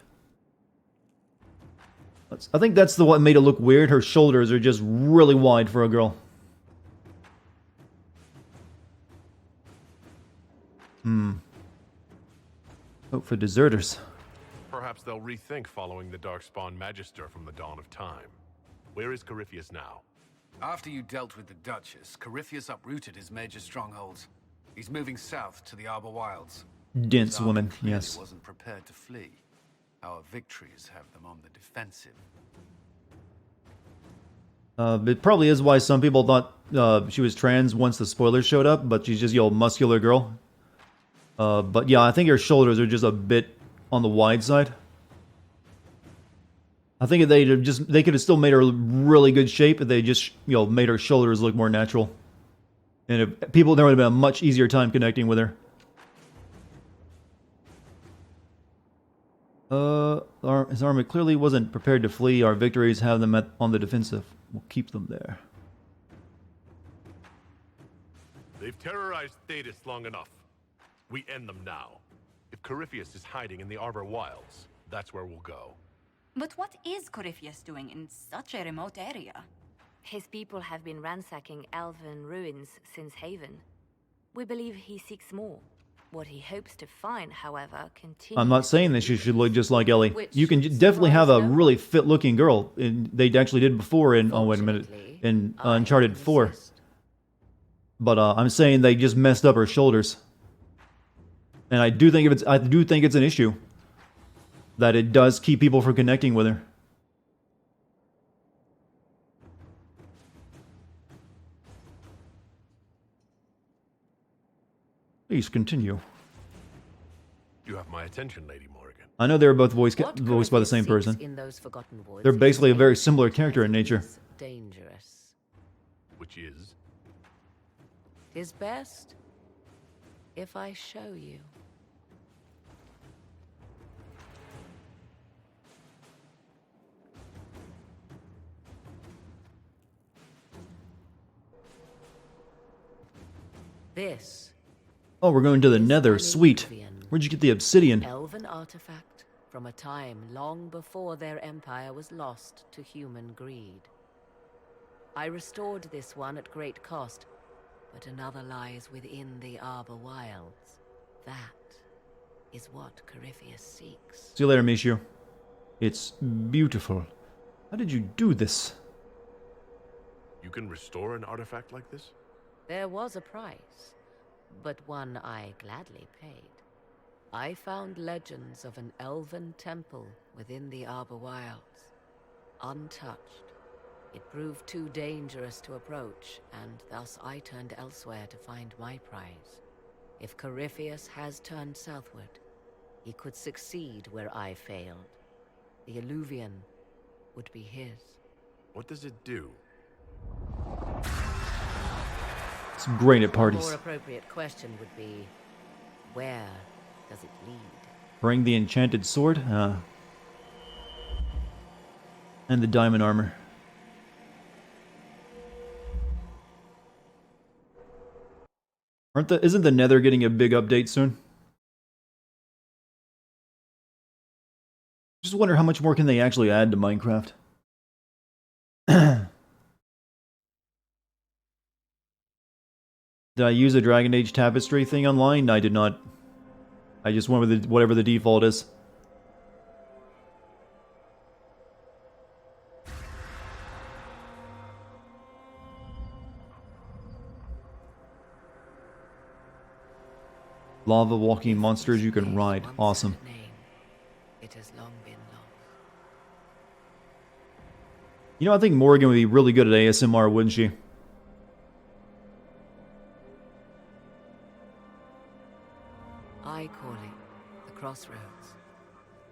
[SPEAKER 1] I think that's what made it look weird. Her shoulders are just really wide for a girl. Hope for deserters.
[SPEAKER 3] Perhaps they'll rethink following the Darkspawn Magister from the dawn of time. Where is Corypheus now?
[SPEAKER 4] After you dealt with the Duchess, Corypheus uprooted his major strongholds. He's moving south to the Arbor Wilds.
[SPEAKER 1] Dense woman, yes.
[SPEAKER 4] He wasn't prepared to flee. Our victories have them on the defensive.
[SPEAKER 1] It probably is why some people thought she was trans once the spoilers showed up, but she's just, muscular girl. But yeah, I think her shoulders are just a bit on the wide side. I think if they could have still made her really good shape if they just, made her shoulders look more natural. And if there would have been a much easier time connecting with her. His army clearly wasn't prepared to flee. Our victories have them on the defensive. We'll keep them there.
[SPEAKER 3] They've terrorized Thetis long enough. We end them now. If Corypheus is hiding in the Arbor Wilds, that's where we'll go.
[SPEAKER 2] But what is Corypheus doing in such a remote area?
[SPEAKER 5] His people have been ransacking elven ruins since Haven. We believe he seeks more. What he hopes to find, however, continues.
[SPEAKER 1] I'm not saying that she should look just like Ellie.
[SPEAKER 5] Which
[SPEAKER 1] You can definitely have a
[SPEAKER 5] surprised no
[SPEAKER 1] really
[SPEAKER 5] one.
[SPEAKER 1] fit-looking girl. And they actually did before in, oh wait a minute,
[SPEAKER 5] Fortunately,
[SPEAKER 1] in
[SPEAKER 5] I
[SPEAKER 1] Uncharted 4.
[SPEAKER 5] insist.
[SPEAKER 1] But I'm saying they just messed up her shoulders. And I do think it's an issue. That it does keep people from connecting with her. Please continue.
[SPEAKER 3] You have my attention, Lady Morrigan.
[SPEAKER 1] I know they were both voiced
[SPEAKER 6] What
[SPEAKER 1] by the same
[SPEAKER 6] Corypheus
[SPEAKER 1] person.
[SPEAKER 6] seeks in those forgotten woods
[SPEAKER 1] They're
[SPEAKER 6] is
[SPEAKER 1] basically a very
[SPEAKER 6] ancient
[SPEAKER 1] similar character in nature.
[SPEAKER 6] is dangerous.
[SPEAKER 3] Which is?
[SPEAKER 6] Is best if I show you. This
[SPEAKER 1] Oh, we're going to the
[SPEAKER 6] is
[SPEAKER 1] Nether.
[SPEAKER 6] an
[SPEAKER 1] Sweet.
[SPEAKER 6] Illuvian,
[SPEAKER 1] Where'd you get the obsidian?
[SPEAKER 6] elven artifact from a time long before their empire was lost to human greed. I restored this one at great cost, but another lies within the Arbor Wilds. That is what Corypheus seeks.
[SPEAKER 1] See you later, Mishu. It's beautiful. How did you do this?
[SPEAKER 3] You can restore an artifact like this?
[SPEAKER 6] There was a price, but one I gladly paid. I found legends of an elven temple within the Arbor Wilds, untouched. It proved too dangerous to approach, and thus I turned elsewhere to find my prize. If Corypheus has turned southward, he could succeed where I failed. The Illuvian would be his.
[SPEAKER 3] What does it do?
[SPEAKER 1] It's great at
[SPEAKER 6] A
[SPEAKER 1] parties.
[SPEAKER 6] more appropriate question would be, where does it lead?
[SPEAKER 1] Bring the enchanted sword? And the diamond armor. Isn't the Nether getting a big update soon? Just wonder how much more can they actually add to Minecraft. Did I use a Dragon Age tapestry thing online? I did not. I just went with whatever the default is. Lava walking monsters you can ride.
[SPEAKER 6] Once
[SPEAKER 1] Awesome.
[SPEAKER 6] had a name, it has long been lost.
[SPEAKER 1] You know, I think Morgan would be really good at ASMR, wouldn't she?
[SPEAKER 6] I call it the Crossroads,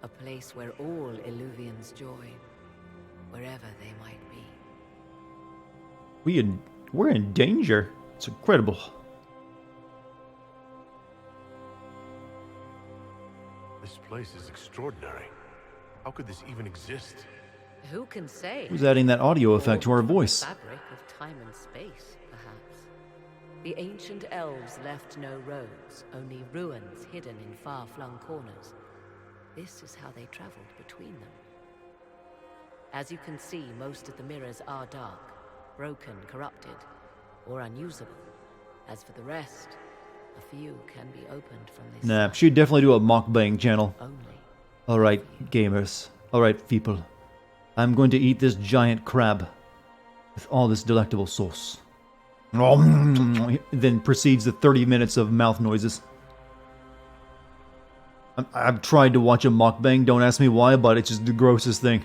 [SPEAKER 6] a place where all Illuvians join, wherever they might be.
[SPEAKER 1] We're in danger. It's incredible.
[SPEAKER 3] This place is extraordinary. How could this even exist?
[SPEAKER 6] Who can say?
[SPEAKER 1] Who's adding that audio effect to our
[SPEAKER 6] Formed from the
[SPEAKER 1] voice?
[SPEAKER 6] Fabric of time and space, perhaps. The ancient elves left no roads, only ruins hidden in far-flung corners. This is how they traveled between them. As you can see, most of the mirrors are dark, broken, corrupted, or unusable. As for the rest, a few can be opened from this
[SPEAKER 1] Nah,
[SPEAKER 6] side
[SPEAKER 1] she'd definitely do a mukbang channel.
[SPEAKER 6] only.
[SPEAKER 1] Alright, gamers. Alright, people. I'm going to eat this giant crab with all this delectable sauce. Then proceeds the 30 minutes of mouth noises. I've tried to watch a mukbang, don't ask me why, but it's just the grossest thing.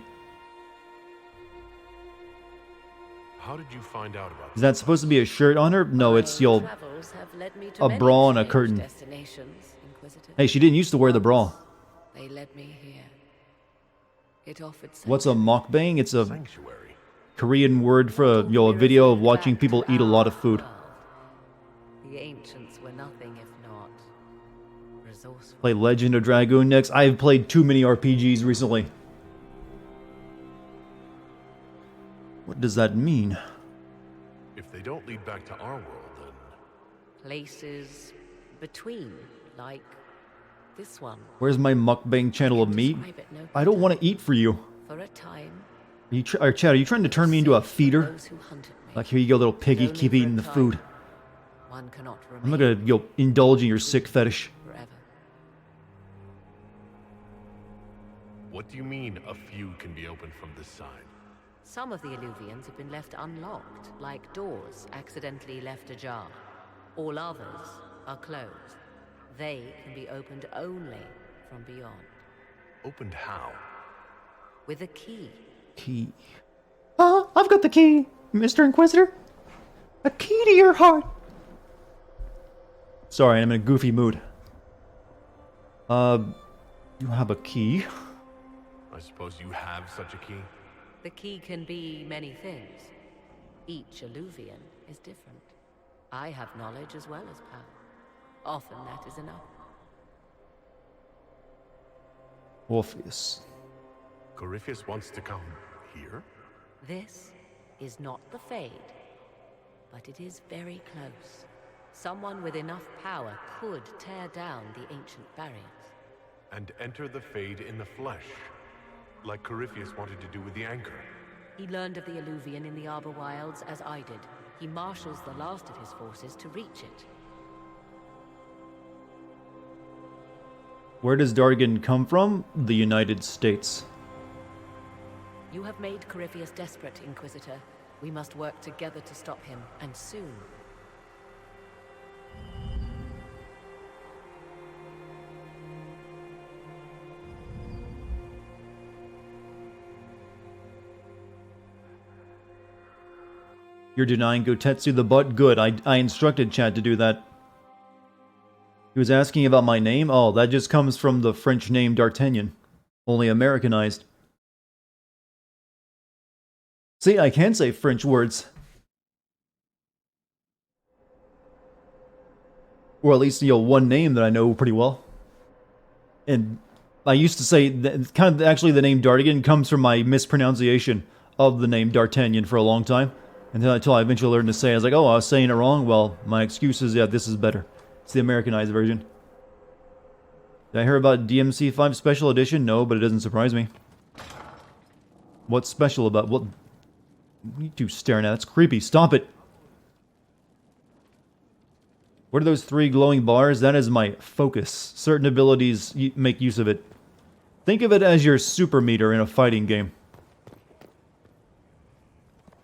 [SPEAKER 3] How did you find out about
[SPEAKER 1] Is that supposed to be a shirt on her? No, it's
[SPEAKER 6] My
[SPEAKER 1] yo.
[SPEAKER 6] travels have led me to
[SPEAKER 1] a
[SPEAKER 6] many
[SPEAKER 1] bra and a
[SPEAKER 6] strange
[SPEAKER 1] curtain.
[SPEAKER 6] destinations, Inquisitor.
[SPEAKER 1] Hey, she didn't used to wear the bra.
[SPEAKER 6] They led me here. It offered
[SPEAKER 1] What's a mukbang? It's a
[SPEAKER 3] sanctuary?
[SPEAKER 1] Korean word for a video of watching people eat a lot of food.
[SPEAKER 6] The ancients were nothing if not resourceful.
[SPEAKER 1] Play Legend of Dragoon next. I've played too many RPGs recently. What does that mean?
[SPEAKER 3] If they don't lead back to our world, then
[SPEAKER 6] Places between, like this one.
[SPEAKER 1] Where's my mukbang channel of meat?
[SPEAKER 6] Describe it no
[SPEAKER 1] I don't
[SPEAKER 6] better.
[SPEAKER 1] want to eat for you.
[SPEAKER 6] For a time,
[SPEAKER 1] Or Chad, are you trying to turn me into a feeder?
[SPEAKER 6] those who hunted me.
[SPEAKER 1] Like, here you go, little piggy,
[SPEAKER 6] Only
[SPEAKER 1] keep
[SPEAKER 6] for a
[SPEAKER 1] eating the
[SPEAKER 6] time.
[SPEAKER 1] food.
[SPEAKER 6] One cannot remain
[SPEAKER 1] I'm not gonna indulge in your sick fetish.
[SPEAKER 6] forever.
[SPEAKER 3] what do you mean a few can be opened from this side?
[SPEAKER 6] Some of the Illuvians have been left unlocked, like doors accidentally left ajar. All others are closed. They can be opened only from beyond.
[SPEAKER 3] Opened how?
[SPEAKER 6] With a key.
[SPEAKER 1] Key. I've got the key, Mr. Inquisitor. A key to your heart. Sorry, I'm in a goofy mood. You have a key?
[SPEAKER 3] I suppose you have such a key?
[SPEAKER 6] The key can be many things. Each Illuvian is different. I have knowledge as well as power. Often that is enough.
[SPEAKER 1] Orpheus.
[SPEAKER 3] Corypheus wants to come here?
[SPEAKER 6] This is not the Fade, but it is very close. Someone with enough power could tear down the ancient barriers.
[SPEAKER 3] And enter the Fade in the flesh, like Corypheus wanted to do with the Anchor.
[SPEAKER 6] He learned of the Illuvian in the Arbor Wilds as I did. He marshals the last of his forces to reach it.
[SPEAKER 1] Where does Dartigan come from? The United States.
[SPEAKER 6] You have made Corypheus desperate, Inquisitor. We must work together to stop him, and soon.
[SPEAKER 1] You're denying Gotetsu the butt? Good, I instructed Chad to do that. He was asking about my name? Oh, that just comes from the French name D'Artagnan. Only Americanized. See, I can say French words. Or at least, one name that I know pretty well. And I used to say, that kind of actually the name Dartigan comes from my mispronunciation of the name D'Artagnan for a long time. Until I eventually learned to say, I was like, oh, I was saying it wrong. Well, my excuse is, yeah, this is better. It's the Americanized version. Did I hear about DMC 5 Special Edition? No, but it doesn't surprise me. What's special about... What are you two staring at? That's creepy. Stop it. What are those three glowing bars? That is my focus. Certain abilities make use of it. Think of it as your super meter in a fighting game.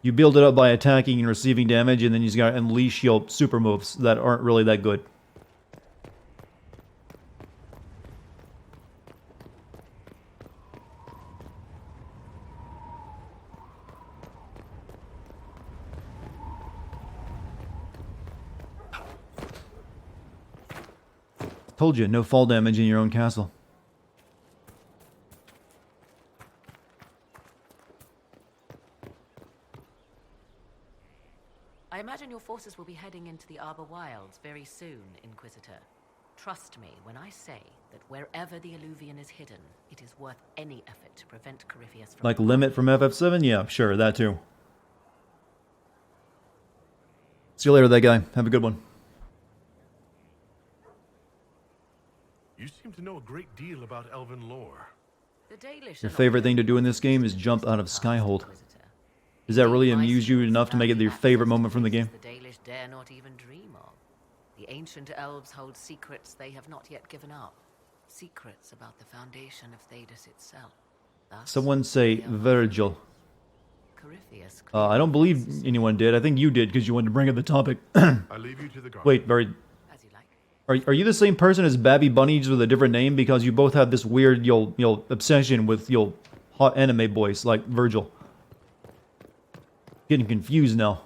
[SPEAKER 1] You build it up by attacking and receiving damage, and then you just gotta unleash your super moves that aren't really that good. Told you, no fall damage in your own castle.
[SPEAKER 6] I imagine your forces will be heading into the Arbor Wilds very soon, Inquisitor. Trust me when I say that wherever the Illuvian is hidden, it is worth any effort to prevent Corypheus from...
[SPEAKER 1] Like Limit from FF7? Yeah, sure, that too. See you later, that guy. Have a good one.
[SPEAKER 3] You seem to know a great deal about elven lore.
[SPEAKER 6] The Dalish
[SPEAKER 1] Your favorite thing to do in this game is jump out of Skyhold.
[SPEAKER 6] Inquisitor.
[SPEAKER 1] Does that really amuse you enough to make it your favorite moment from the game?
[SPEAKER 6] The Dalish dare not even dream of. The ancient elves hold secrets they have not yet given up. Secrets about the foundation of Thedas itself. Thus,
[SPEAKER 1] Someone say
[SPEAKER 6] they are
[SPEAKER 1] Virgil.
[SPEAKER 6] Corypheus
[SPEAKER 1] I don't believe anyone did. I think you did because you wanted to bring up the topic.
[SPEAKER 3] I leave you to the guard.
[SPEAKER 1] Wait, very...
[SPEAKER 6] as you like.
[SPEAKER 1] Are you the same person as Babby Bunnies with a different name? Because you both have this weird, obsession with, hot anime boys like Virgil. Getting confused now.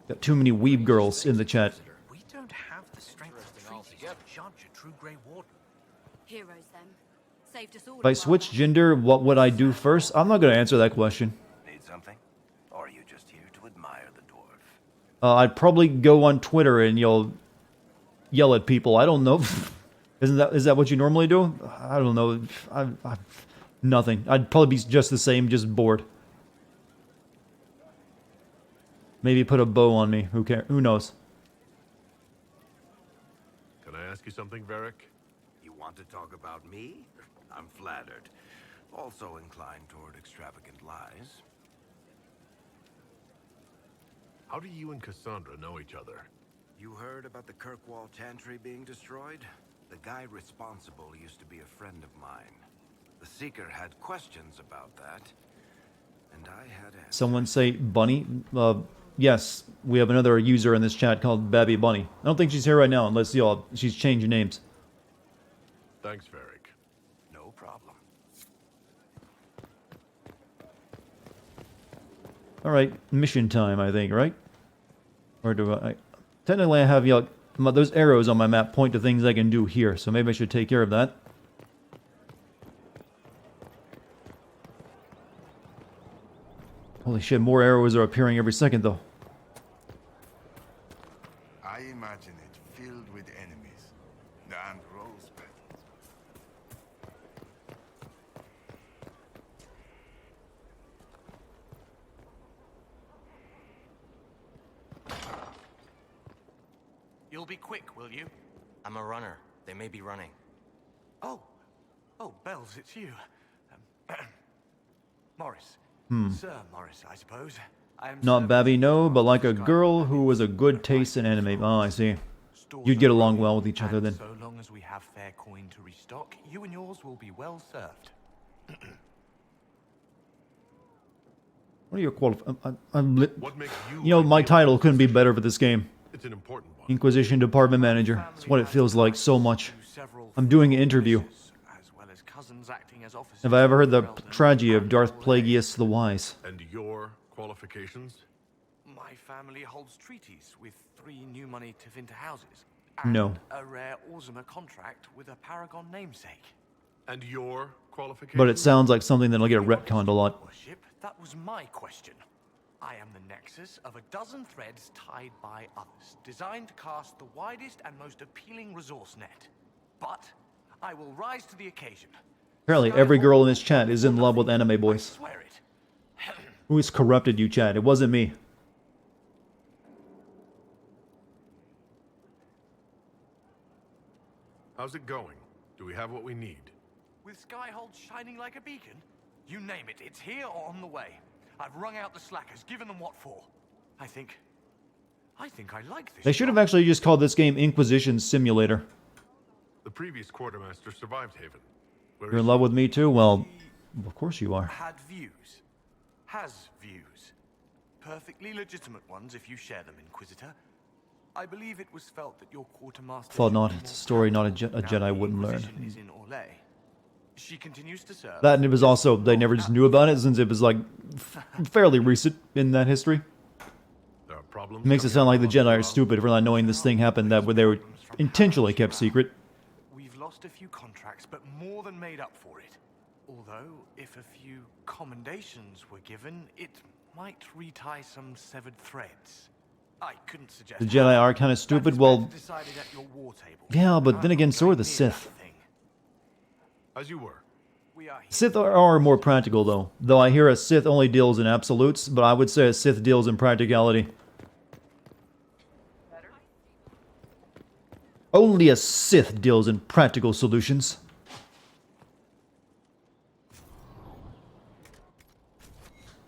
[SPEAKER 1] Got too many weeb girls in the chat.
[SPEAKER 7] We don't have the strength of treaties to judge a true Grey Warden.
[SPEAKER 2] Heroes, them. Saved us all.
[SPEAKER 1] If I switch gender, what would I do first? I'm not going to answer that question.
[SPEAKER 7] Need something?
[SPEAKER 1] I'd probably go on Twitter and yell at people. I don't know. Is that what you normally do? I don't know. Nothing. I'd probably be just the same, just bored. Maybe put a bow on me. Who cares? Who knows?
[SPEAKER 3] Can I ask you something, Varric?
[SPEAKER 8] You want to talk about me? I'm flattered. Also inclined toward extravagant lies.
[SPEAKER 3] How do you and Cassandra know each other?
[SPEAKER 8] You heard about the Kirkwall Chantry being destroyed? The guy responsible used to be a friend of mine. The Seeker had questions about that, and I had answers.
[SPEAKER 1] Someone say Bunny? Yes, we have another user in this chat called Babby Bunny. I don't think she's here right now unless she's changing names.
[SPEAKER 3] Thanks, Varric.
[SPEAKER 8] No problem.
[SPEAKER 1] Alright, mission time, I think, right? Or do I... Technically, I have those arrows on my map point to things I can do here, so maybe I should take care of that. Holy shit, more arrows are appearing every second, though.
[SPEAKER 9] I imagine it filled with enemies and rose petals.
[SPEAKER 7] You'll be quick, will you?
[SPEAKER 10] I'm a runner. They may be running.
[SPEAKER 7] Oh, Bells, it's you. Morris. Sir Morris, I suppose. I am
[SPEAKER 1] Not
[SPEAKER 7] serving
[SPEAKER 1] Babby, no,
[SPEAKER 7] as
[SPEAKER 1] but like a
[SPEAKER 7] Sky
[SPEAKER 1] girl
[SPEAKER 7] Captain.
[SPEAKER 1] who was a good taste in anime. Oh, I see.
[SPEAKER 7] Stores
[SPEAKER 1] You'd get
[SPEAKER 7] are
[SPEAKER 1] along
[SPEAKER 7] running,
[SPEAKER 1] well with each other
[SPEAKER 7] and
[SPEAKER 1] then.
[SPEAKER 7] So long as we have fair coin to restock, you and yours will be well served.
[SPEAKER 1] What are your qualifications?
[SPEAKER 3] What makes you...
[SPEAKER 1] You know, my
[SPEAKER 3] ideal
[SPEAKER 1] title
[SPEAKER 3] for
[SPEAKER 1] couldn't be
[SPEAKER 3] this
[SPEAKER 1] better
[SPEAKER 3] mission?
[SPEAKER 1] for this game.
[SPEAKER 3] It's an important one.
[SPEAKER 1] Inquisition Department Manager. It's what it feels like so much.
[SPEAKER 7] Several
[SPEAKER 1] I'm doing an interview.
[SPEAKER 7] as well as cousins acting as officers
[SPEAKER 1] Have I ever heard the
[SPEAKER 7] for Eldon
[SPEAKER 1] tragedy of
[SPEAKER 7] and
[SPEAKER 1] Darth
[SPEAKER 7] Orlais.
[SPEAKER 1] Plagueis the Wise?
[SPEAKER 3] And your qualifications?
[SPEAKER 7] My family holds treaties with 3 new money Tevinter houses. And
[SPEAKER 1] No.
[SPEAKER 7] a rare Orzuma contract with a Paragon namesake.
[SPEAKER 3] And your qualifications?
[SPEAKER 1] But it sounds like something that'll get retconned a lot.
[SPEAKER 7] Worship, that was my question. I am the nexus of a dozen threads tied by others, designed to cast the widest and most appealing resource net. But I will rise to the occasion.
[SPEAKER 1] Apparently every girl in this chat is in love with anime
[SPEAKER 7] I
[SPEAKER 1] boys.
[SPEAKER 7] swear it.
[SPEAKER 1] Who's corrupted you, chat? It wasn't me.
[SPEAKER 3] How's it going? Do we have what we need?
[SPEAKER 7] With Skyhold shining like a beacon? You name it, it's here or on the way. I've wrung out the slackers, given them what for. I think I like this.
[SPEAKER 1] They should have
[SPEAKER 7] job.
[SPEAKER 1] actually just called this game Inquisition Simulator.
[SPEAKER 3] The previous quartermaster survived Haven. Where
[SPEAKER 1] You're in
[SPEAKER 3] is
[SPEAKER 1] love with me too? Well, of course you are.
[SPEAKER 7] Had views. Has views. Perfectly legitimate ones if you share them, Inquisitor. I believe it was felt that your quartermaster...
[SPEAKER 1] Thought not.
[SPEAKER 7] should be
[SPEAKER 1] It's a
[SPEAKER 7] more
[SPEAKER 1] story not a
[SPEAKER 7] practical.
[SPEAKER 1] Jedi
[SPEAKER 7] Now the
[SPEAKER 1] wouldn't learn.
[SPEAKER 7] Inquisition is in Orlais. She continues to serve.
[SPEAKER 1] That and it was also, they never just knew about it since it was like fairly recent in that history.
[SPEAKER 3] There are problems
[SPEAKER 1] It makes it sound like the Jedi are stupid for not knowing this thing happened that they were intentionally kept secret.
[SPEAKER 7] We've lost a few contracts, but more than made up for it. Although, if a few commendations were given, it might retie some severed threads. I couldn't suggest...
[SPEAKER 1] The Jedi are kind of stupid. Well,
[SPEAKER 7] decided at your war table.
[SPEAKER 1] yeah, but then
[SPEAKER 7] I'm
[SPEAKER 1] again,
[SPEAKER 7] not
[SPEAKER 1] so are
[SPEAKER 7] going
[SPEAKER 1] the
[SPEAKER 7] near
[SPEAKER 1] Sith.
[SPEAKER 7] that thing.
[SPEAKER 3] As you were.
[SPEAKER 7] We are here.
[SPEAKER 1] Sith are more practical, though. Though I hear a Sith only deals in absolutes, but I would say a Sith deals in practicality. Only a Sith deals in practical solutions.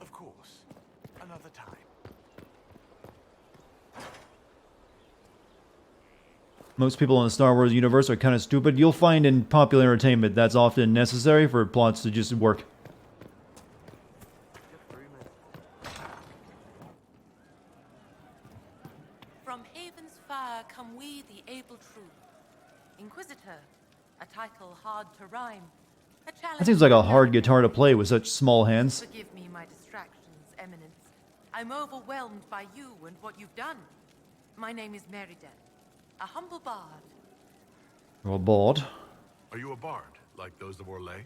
[SPEAKER 7] Of course. Another time.
[SPEAKER 1] Most people in the Star Wars universe are kind of stupid. You'll find in popular entertainment that's often necessary for plots to just work.
[SPEAKER 11] From Haven's fire come we, the able true. Inquisitor, a title hard to rhyme. A challenge
[SPEAKER 1] That seems like a hard
[SPEAKER 11] to
[SPEAKER 1] guitar to play with such small hands.
[SPEAKER 11] Forgive me my distractions, Eminence. I'm overwhelmed by you and what you've done. My name is Meriden, a humble bard.
[SPEAKER 1] Well, bald.
[SPEAKER 3] Are you a bard, like those of Orlais?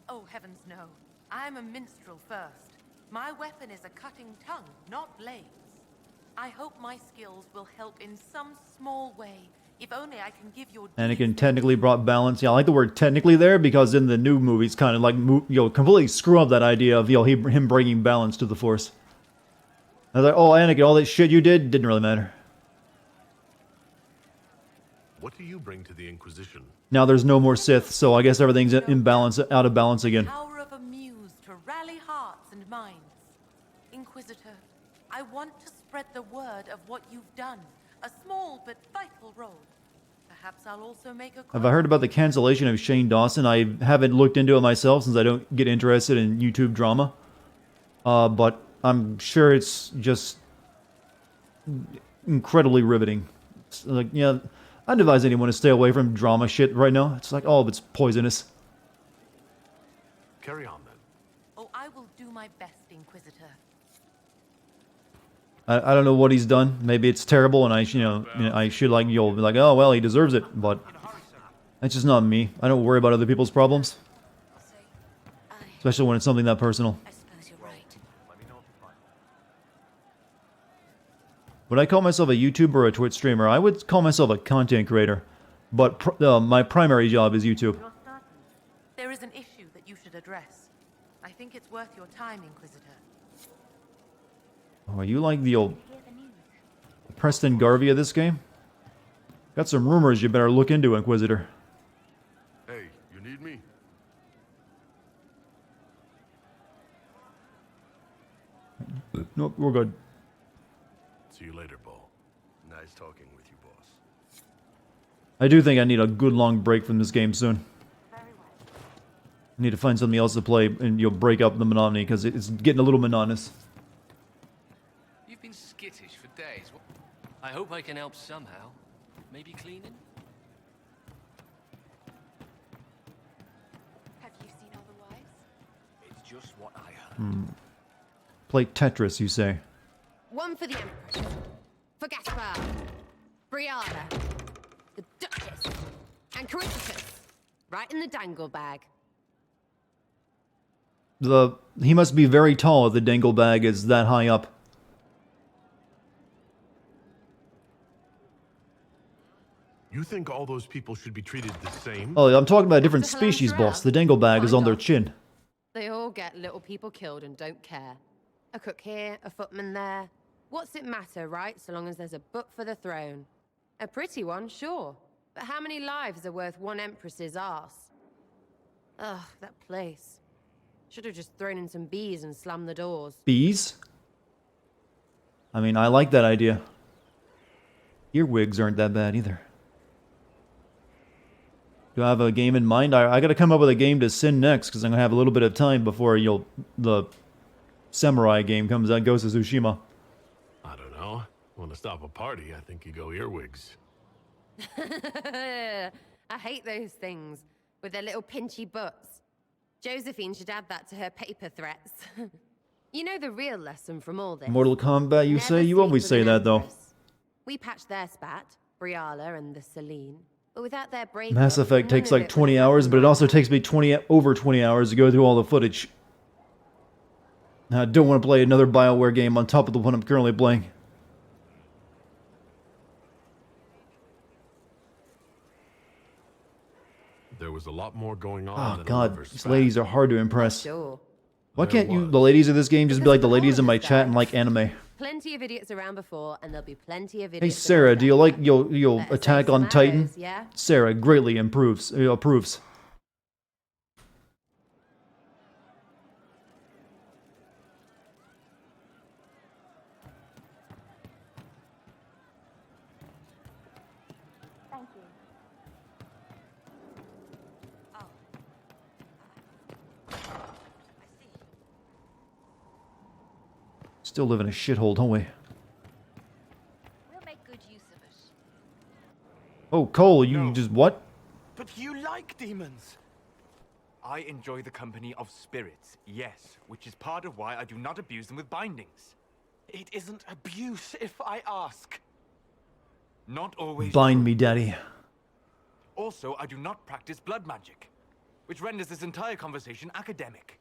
[SPEAKER 11] Oh, heavens no. I'm a minstrel first. My weapon is a cutting tongue, not blades. I hope my skills will help in some small way. If only I can give your
[SPEAKER 1] Anakin technically brought balance. Yeah, I like the word technically there because in the new movies, kind of like completely screw up that idea of him bringing balance to the Force. I was like, oh, Anakin, all that shit you did didn't really matter.
[SPEAKER 3] What do you bring to the Inquisition?
[SPEAKER 1] Now there's no more Sith, so I guess everything's in balance, out of balance again.
[SPEAKER 11] Power of a muse to rally hearts and minds. Inquisitor, I want to spread the word of what you've done. A small but vital role. Perhaps I'll also make a...
[SPEAKER 1] Have I heard about the cancellation of Shane Dawson? I haven't looked into it myself since I don't get interested in YouTube drama. But I'm sure it's just incredibly riveting. It's like, yeah, I'd advise anyone to stay away from drama shit right now. It's like all of it's poisonous.
[SPEAKER 3] Carry on then.
[SPEAKER 11] Oh, I will do my best, Inquisitor.
[SPEAKER 1] I don't know what he's done. Maybe it's terrible, and I should like you'll be like, oh well, he deserves it. But that's just not me. I don't worry about other people's problems, especially when it's something that personal.
[SPEAKER 5] I suppose you're right.
[SPEAKER 1] Would I call myself a YouTuber or a Twitch streamer? I would call myself a content creator, but my primary job is YouTube.
[SPEAKER 11] There is an issue that you should address. I think it's worth your time, Inquisitor.
[SPEAKER 1] Oh, are you like the old Preston Garvey of this game? Got some rumors you better look into, Inquisitor.
[SPEAKER 3] Hey, you need me?
[SPEAKER 1] Nope, we're good.
[SPEAKER 3] See you later, Bo. Nice talking with you, boss.
[SPEAKER 1] I do think I need a good long break from this game soon. I need to find something else to play and you'll break up the monotony because it's getting a little monotonous.
[SPEAKER 12] You've been skittish for days. I hope I can help somehow. Maybe cleaning?
[SPEAKER 11] Have you seen all the wives?
[SPEAKER 12] It's just what I heard.
[SPEAKER 1] Play Tetris, you say?
[SPEAKER 13] One for the Empress. For Gaspar. Brianna. The Duchess. And Corypticus. Right in the dangle bag.
[SPEAKER 1] He must be very tall if the dangle bag is that high up.
[SPEAKER 3] You think all those people should be treated the same?
[SPEAKER 1] Oh, I'm talking about a different species, boss. The dangle bag is on their chin.
[SPEAKER 13] They all get little people killed and don't care. A cook here, a footman there. What's it matter, right? So long as there's a book for the throne. A pretty one, sure. But how many lives are worth one empress's arse? Ugh, that place. Should have just thrown in some bees and slammed the doors.
[SPEAKER 1] Bees? I mean, I like that idea. Earwigs aren't that bad either. Do I have a game in mind? I gotta come up with a game to send next, because I'm gonna have a little bit of time before the samurai game comes out, Ghost of Tsushima.
[SPEAKER 3] I don't know. Want to stop a party, I think you go earwigs.
[SPEAKER 13] I hate those things, with their little pinchy butts. Josephine should add that to her paper threats. You know the real lesson from all this?
[SPEAKER 1] Mortal Kombat, you
[SPEAKER 13] Never
[SPEAKER 1] say? You
[SPEAKER 13] sleep
[SPEAKER 1] always
[SPEAKER 13] with
[SPEAKER 1] say
[SPEAKER 13] an
[SPEAKER 1] that, though.
[SPEAKER 13] empress. We patched their spat, Briala and the Celine. But without their breakup,
[SPEAKER 1] Mass Effect
[SPEAKER 13] none
[SPEAKER 1] takes
[SPEAKER 13] of
[SPEAKER 1] like
[SPEAKER 13] it
[SPEAKER 1] 20
[SPEAKER 13] would have
[SPEAKER 1] hours, but it
[SPEAKER 13] happened.
[SPEAKER 1] also takes me over 20 hours to go through all the footage. I don't want to play another BioWare game on top of the one I'm currently playing.
[SPEAKER 3] There was a lot more going on
[SPEAKER 1] Oh
[SPEAKER 3] than a
[SPEAKER 1] god,
[SPEAKER 3] lover's
[SPEAKER 1] these
[SPEAKER 3] spat.
[SPEAKER 1] ladies are hard to impress.
[SPEAKER 13] Sure.
[SPEAKER 1] Why
[SPEAKER 3] There
[SPEAKER 1] can't you,
[SPEAKER 3] was.
[SPEAKER 1] the ladies of this game, just be
[SPEAKER 13] Because
[SPEAKER 1] like the
[SPEAKER 13] we're all
[SPEAKER 1] ladies in my
[SPEAKER 13] just
[SPEAKER 1] chat and
[SPEAKER 13] guys.
[SPEAKER 1] like anime?
[SPEAKER 13] Plenty of idiots around before, and there'll be plenty of
[SPEAKER 1] Hey
[SPEAKER 13] idiots.
[SPEAKER 1] Sarah,
[SPEAKER 13] around
[SPEAKER 1] do you
[SPEAKER 13] after.
[SPEAKER 1] like your
[SPEAKER 13] Better
[SPEAKER 1] Attack
[SPEAKER 13] save
[SPEAKER 1] on
[SPEAKER 13] some
[SPEAKER 1] Titan?
[SPEAKER 13] arrows, yeah?
[SPEAKER 1] Sarah greatly approves.
[SPEAKER 2] Thank you.
[SPEAKER 1] Still live in a shithole, don't we?
[SPEAKER 2] We'll make good use of it.
[SPEAKER 1] Oh, Cole, you just what?
[SPEAKER 14] But you like demons! I enjoy the company of spirits, yes, which is part of why I do not abuse them with bindings. It isn't abuse, if I ask. Not always.
[SPEAKER 1] Bind me, daddy.
[SPEAKER 14] Also, I do not practice blood magic, which renders this entire conversation academic.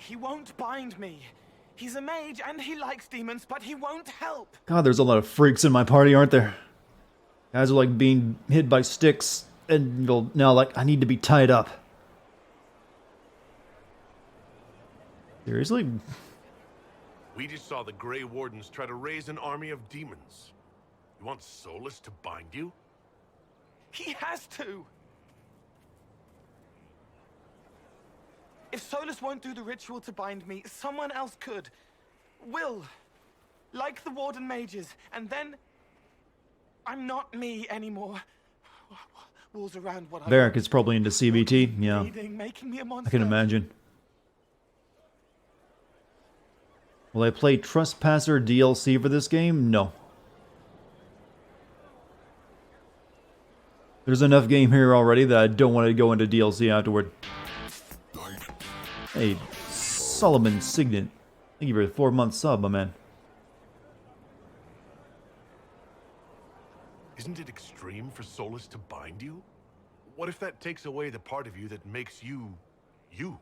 [SPEAKER 14] He won't bind me. He's a mage and he likes demons, but he won't help.
[SPEAKER 1] God, there's a lot of freaks in my party, aren't there? Guys are like being hit by sticks, and now like I need to be tied up. Seriously?
[SPEAKER 3] We just saw the Grey Wardens try to raise an army of demons. You want Solus to bind you?
[SPEAKER 14] He has to. If Solus won't do the ritual to bind me, someone else could. Will. Like the Warden mages. And then I'm not me anymore. Walls around what
[SPEAKER 1] Varric is probably into CBT. Yeah.
[SPEAKER 14] Making me a
[SPEAKER 1] I
[SPEAKER 14] monster.
[SPEAKER 1] can imagine. Will I play Trespasser DLC for this game? No. There's enough game here already that I don't want to go into DLC afterward. Hey, Solomon Signet. Thank you for a 4-month sub, my man.
[SPEAKER 3] Isn't it extreme for Solus to bind you? What if that takes away the part of you that makes you, you?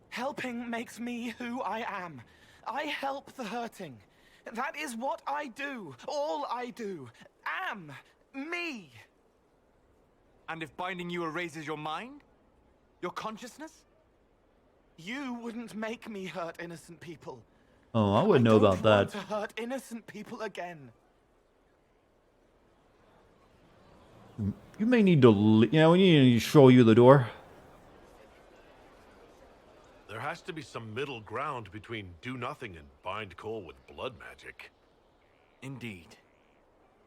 [SPEAKER 14] Helping makes me who I am. I help the hurting. That is what I do. All I do. Am. Me. And if binding you erases your mind? Your consciousness? You wouldn't make me hurt innocent people.
[SPEAKER 1] Oh, I wouldn't know about that.
[SPEAKER 14] To hurt innocent people again.
[SPEAKER 1] You may need to, yeah, we need to show you the door.
[SPEAKER 3] There has to be some middle ground between do nothing and bind Cole with blood magic.
[SPEAKER 14] Indeed.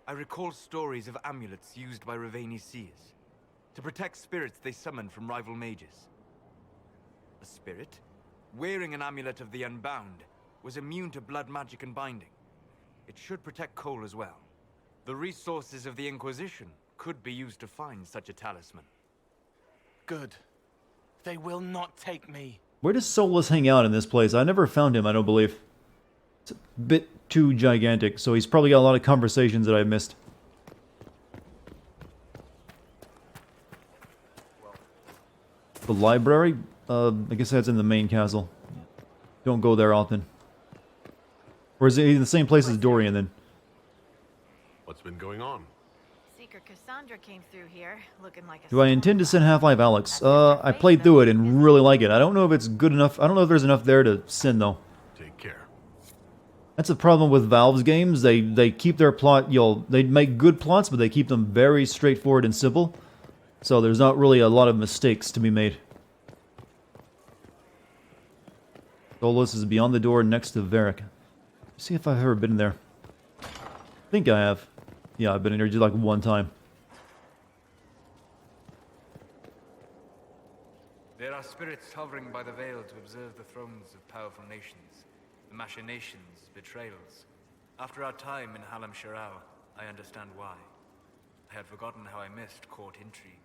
[SPEAKER 14] I recall stories of amulets used by Raveni seers to protect spirits they summoned from rival mages. A spirit, wearing an amulet of the Unbound, was immune to blood magic and binding. It should protect Cole as well. The resources of the Inquisition could be used to find such a talisman. Good. They will not take me.
[SPEAKER 1] Where does Solus hang out in this place? I never found him, I don't believe. It's a bit too gigantic, so he's probably got a lot of conversations that I missed. The library? I guess that's in the main castle. Don't go there often. Or is it in the same place as Dorian then?
[SPEAKER 3] What's been going on?
[SPEAKER 15] Seeker Cassandra came through here, looking like a...
[SPEAKER 1] Do I intend to send Half-Life Alex? I played through it and really like it. I don't know if it's good enough. I don't know if there's enough there to send though.
[SPEAKER 3] Take care.
[SPEAKER 1] That's a problem with Valve's games. They keep their plot, they make good plots, but they keep them very straightforward and simple. So there's not really a lot of mistakes to be made. Solus is beyond the door next to Varric. See if I've ever been there. I think I have. Yeah, I've been in here just like one time.
[SPEAKER 4] There are spirits hovering by the veil to observe the thrones of powerful nations, the machinations, betrayals. After our time in Halam Sharau, I understand why. I had forgotten how I missed court intrigue.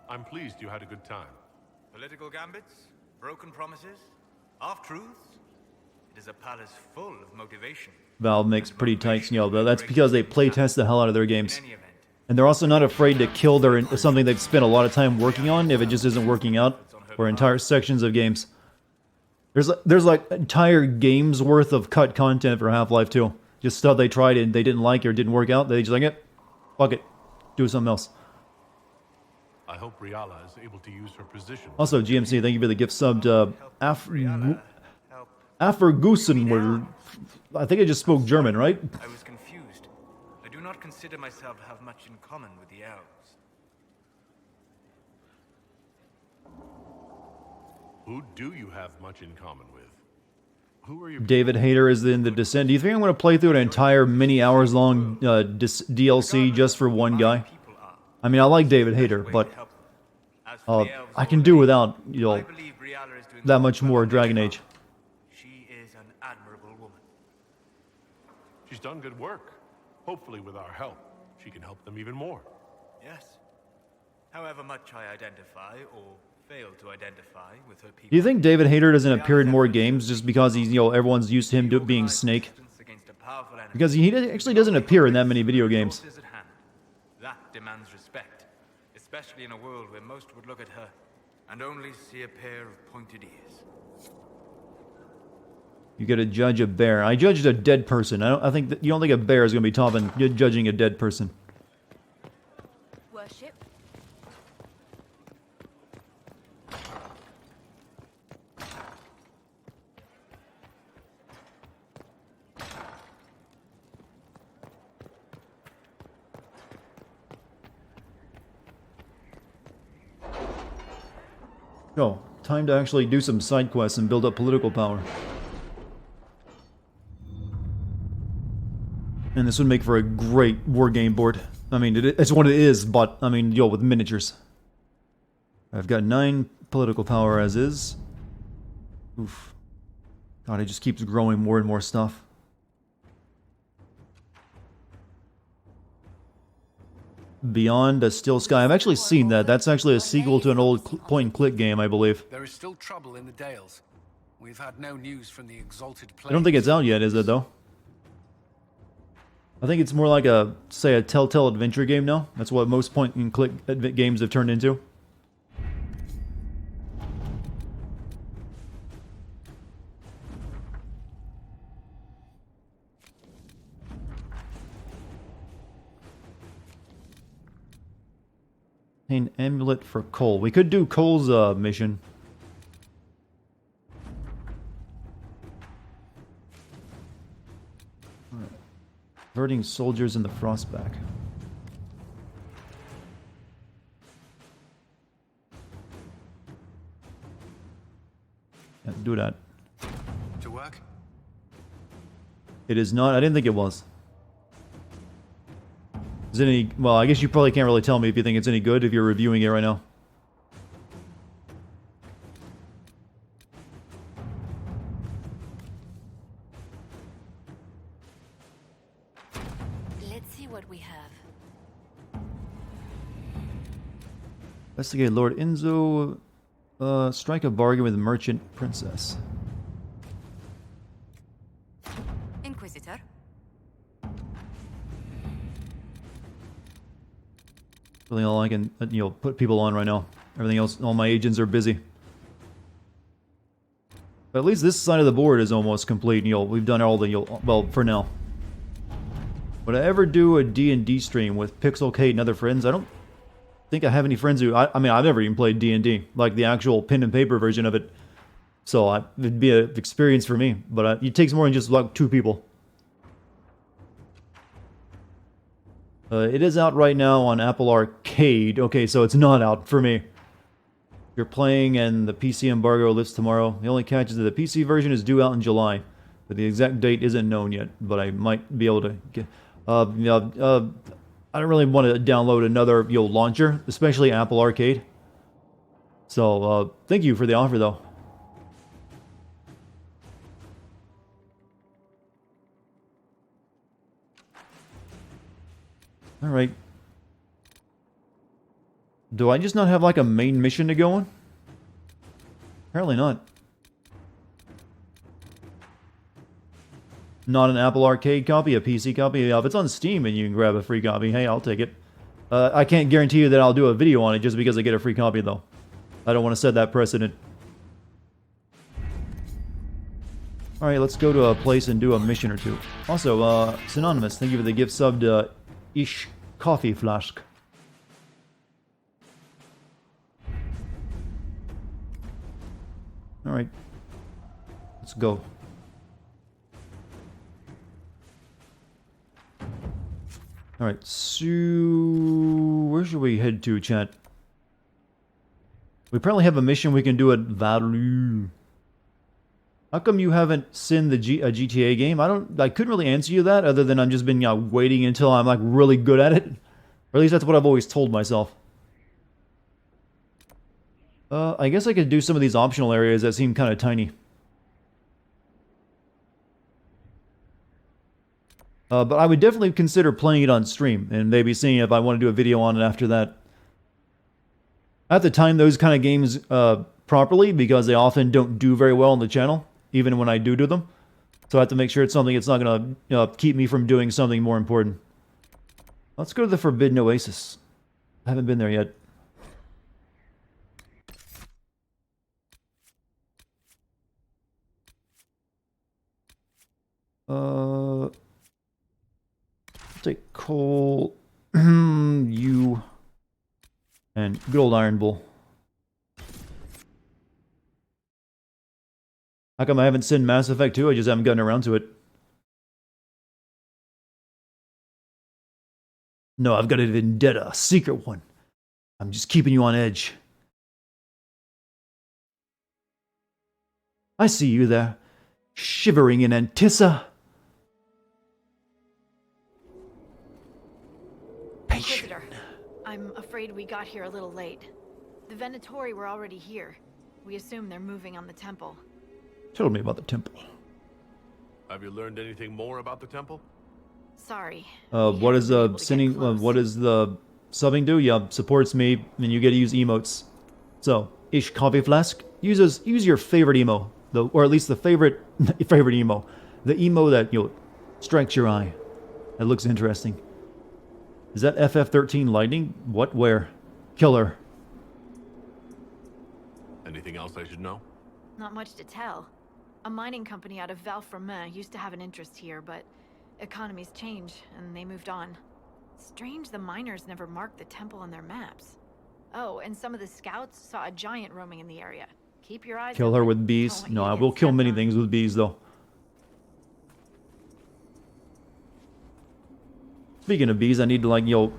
[SPEAKER 3] I'm pleased you had a good time.
[SPEAKER 4] Political gambits? Broken promises? Half-truths? It is a palace full of motivation.
[SPEAKER 1] Valve makes pretty tight, but that's because they playtest the hell out of their games. And they're also not afraid to kill something they've spent a lot of time working on if it just isn't working out, or entire sections of games. There's like entire games worth of cut content for Half-Life 2. Just stuff they tried and they didn't like or didn't work out. They just like it. Fuck it. Do something else.
[SPEAKER 3] I hope Riala is able to use her position.
[SPEAKER 1] Also, GMC, thank you for the gift sub to Afergusen. I think I just spoke German, right?
[SPEAKER 4] I was confused. I do not consider myself to have much in common with the elves.
[SPEAKER 3] Who do you have much in common with? Who are you?
[SPEAKER 1] David Hayter is in the Descent. Do you think I'm going to play through an entire many hours long DLC just for one guy? I mean, I like David Hayter, but I can do without, that much more Dragon Age.
[SPEAKER 4] She is an admirable woman.
[SPEAKER 3] She's done good work. Hopefully with our help, she can help them even more.
[SPEAKER 4] Yes. However much I identify or fail to identify with her people.
[SPEAKER 1] Do you think David Hayter doesn't appear in more games just because he's, everyone's used to him being Snake? Because he actually doesn't appear in that many video games.
[SPEAKER 4] That demands respect, especially in a world where most would look at her and only see a pair of pointed ears.
[SPEAKER 1] You gotta judge a bear. I judged a dead person. I think that, you don't think a bear is gonna be topping judging a dead person.
[SPEAKER 5] Worship.
[SPEAKER 1] Oh, time to actually do some side quests and build up political power. And this would make for a great war game board. I mean, it's what it is, but, I mean, yo, with miniatures. I've got 9 political power as is. Oof. God, it just keeps growing more and more stuff. Beyond a Still Sky. I've actually seen that. That's actually a sequel to an old point-and-click game, I believe.
[SPEAKER 12] There is still trouble in the Dales. We've had no news from the Exalted Plains.
[SPEAKER 1] I don't think it's out yet, is it, though? I think it's more like a, say, a Telltale adventure game now. That's what most point-and-click games have turned into. An amulet for Cole. We could do Cole's mission. Right. Averting soldiers in the Frostback. Yeah, do that.
[SPEAKER 7] To work?
[SPEAKER 1] It is not. I didn't think it was. Is it any... Well, I guess you probably can't really tell me if you think it's any good if you're reviewing it right now.
[SPEAKER 5] Let's see what we have.
[SPEAKER 1] Investigate Lord Enzo. Strike a bargain with Merchant Princess.
[SPEAKER 2] Inquisitor.
[SPEAKER 1] Really all I can, put people on right now. Everything else, all my agents are busy. But at least this side of the board is almost complete. We've done all the, well, for now. Would I ever do a D&D stream with Pixel Kate and other friends? I don't think I have any friends who, I mean, I've never even played D&D, like the actual pen and paper version of it. So it'd be an experience for me, but it takes more than just like 2 people. It is out right now on Apple Arcade. Okay, so it's not out for me. You're playing and the PC embargo lifts tomorrow. The only catch is that the PC version is due out in July, but the exact date isn't known yet. But I might be able to get. I don't really want to download another launcher, especially Apple Arcade. So thank you for the offer, though. Alright. Do I just not have like a main mission to go on? Apparently not. Not an Apple Arcade copy, a PC copy. If it's on Steam and you can grab a free copy, hey, I'll take it. I can't guarantee you that I'll do a video on it just because I get a free copy, though. I don't want to set that precedent. Alright, let's go to a place and do a mission or two. Also, Synonymous, thank you for the gift sub to Ish Coffee Flask. Alright. Let's go. Alright, so... where should we head to, chat? We apparently have a mission we can do at Valu. How come you haven't seen a GTA game? I couldn't really answer you that, other than I've just been waiting until I'm like really good at it. Or at least that's what I've always told myself. I guess I could do some of these optional areas that seem kind of tiny. But I would definitely consider playing it on stream, and maybe seeing if I want to do a video on it after that. I have to time those kind of games properly, because they often don't do very well on the channel, even when I do them. So I have to make sure it's something that's not going to keep me from doing something more important. Let's go to the Forbidden Oasis. I haven't been there yet. Take coal, you, and good old Iron Bull. How come I haven't seen Mass Effect 2? I just haven't gotten around to it. No, I've got a vendetta, a secret one. I'm just keeping you on edge. I see you there, shivering in Antissa.
[SPEAKER 15] Inquisitor, I'm afraid we got here a little late. The Venatori were already here. We assume they're moving on the temple.
[SPEAKER 1] Tell me about the temple.
[SPEAKER 3] Have you learned anything more about the temple?
[SPEAKER 15] Sorry.
[SPEAKER 1] What is sending? What does the subbing do? Yeah, supports me, and you get to use emotes. So, Ish Coffee Flask use your favorite emo, or at least the favorite emo, the emo that strikes your eye. That looks interesting. Is that FF13 lightning? What? Where? Killer.
[SPEAKER 3] Anything else I should know?
[SPEAKER 15] Not much to tell. A mining company out of Val-Fermin used to have an interest here, but economies change, and they moved on. Strange the miners never marked the temple on their maps. Oh, and some of the scouts saw a giant roaming in the area. Keep your eyes
[SPEAKER 1] Kill her with bees? No, I will kill many things with bees, though. Speaking of bees, I need to,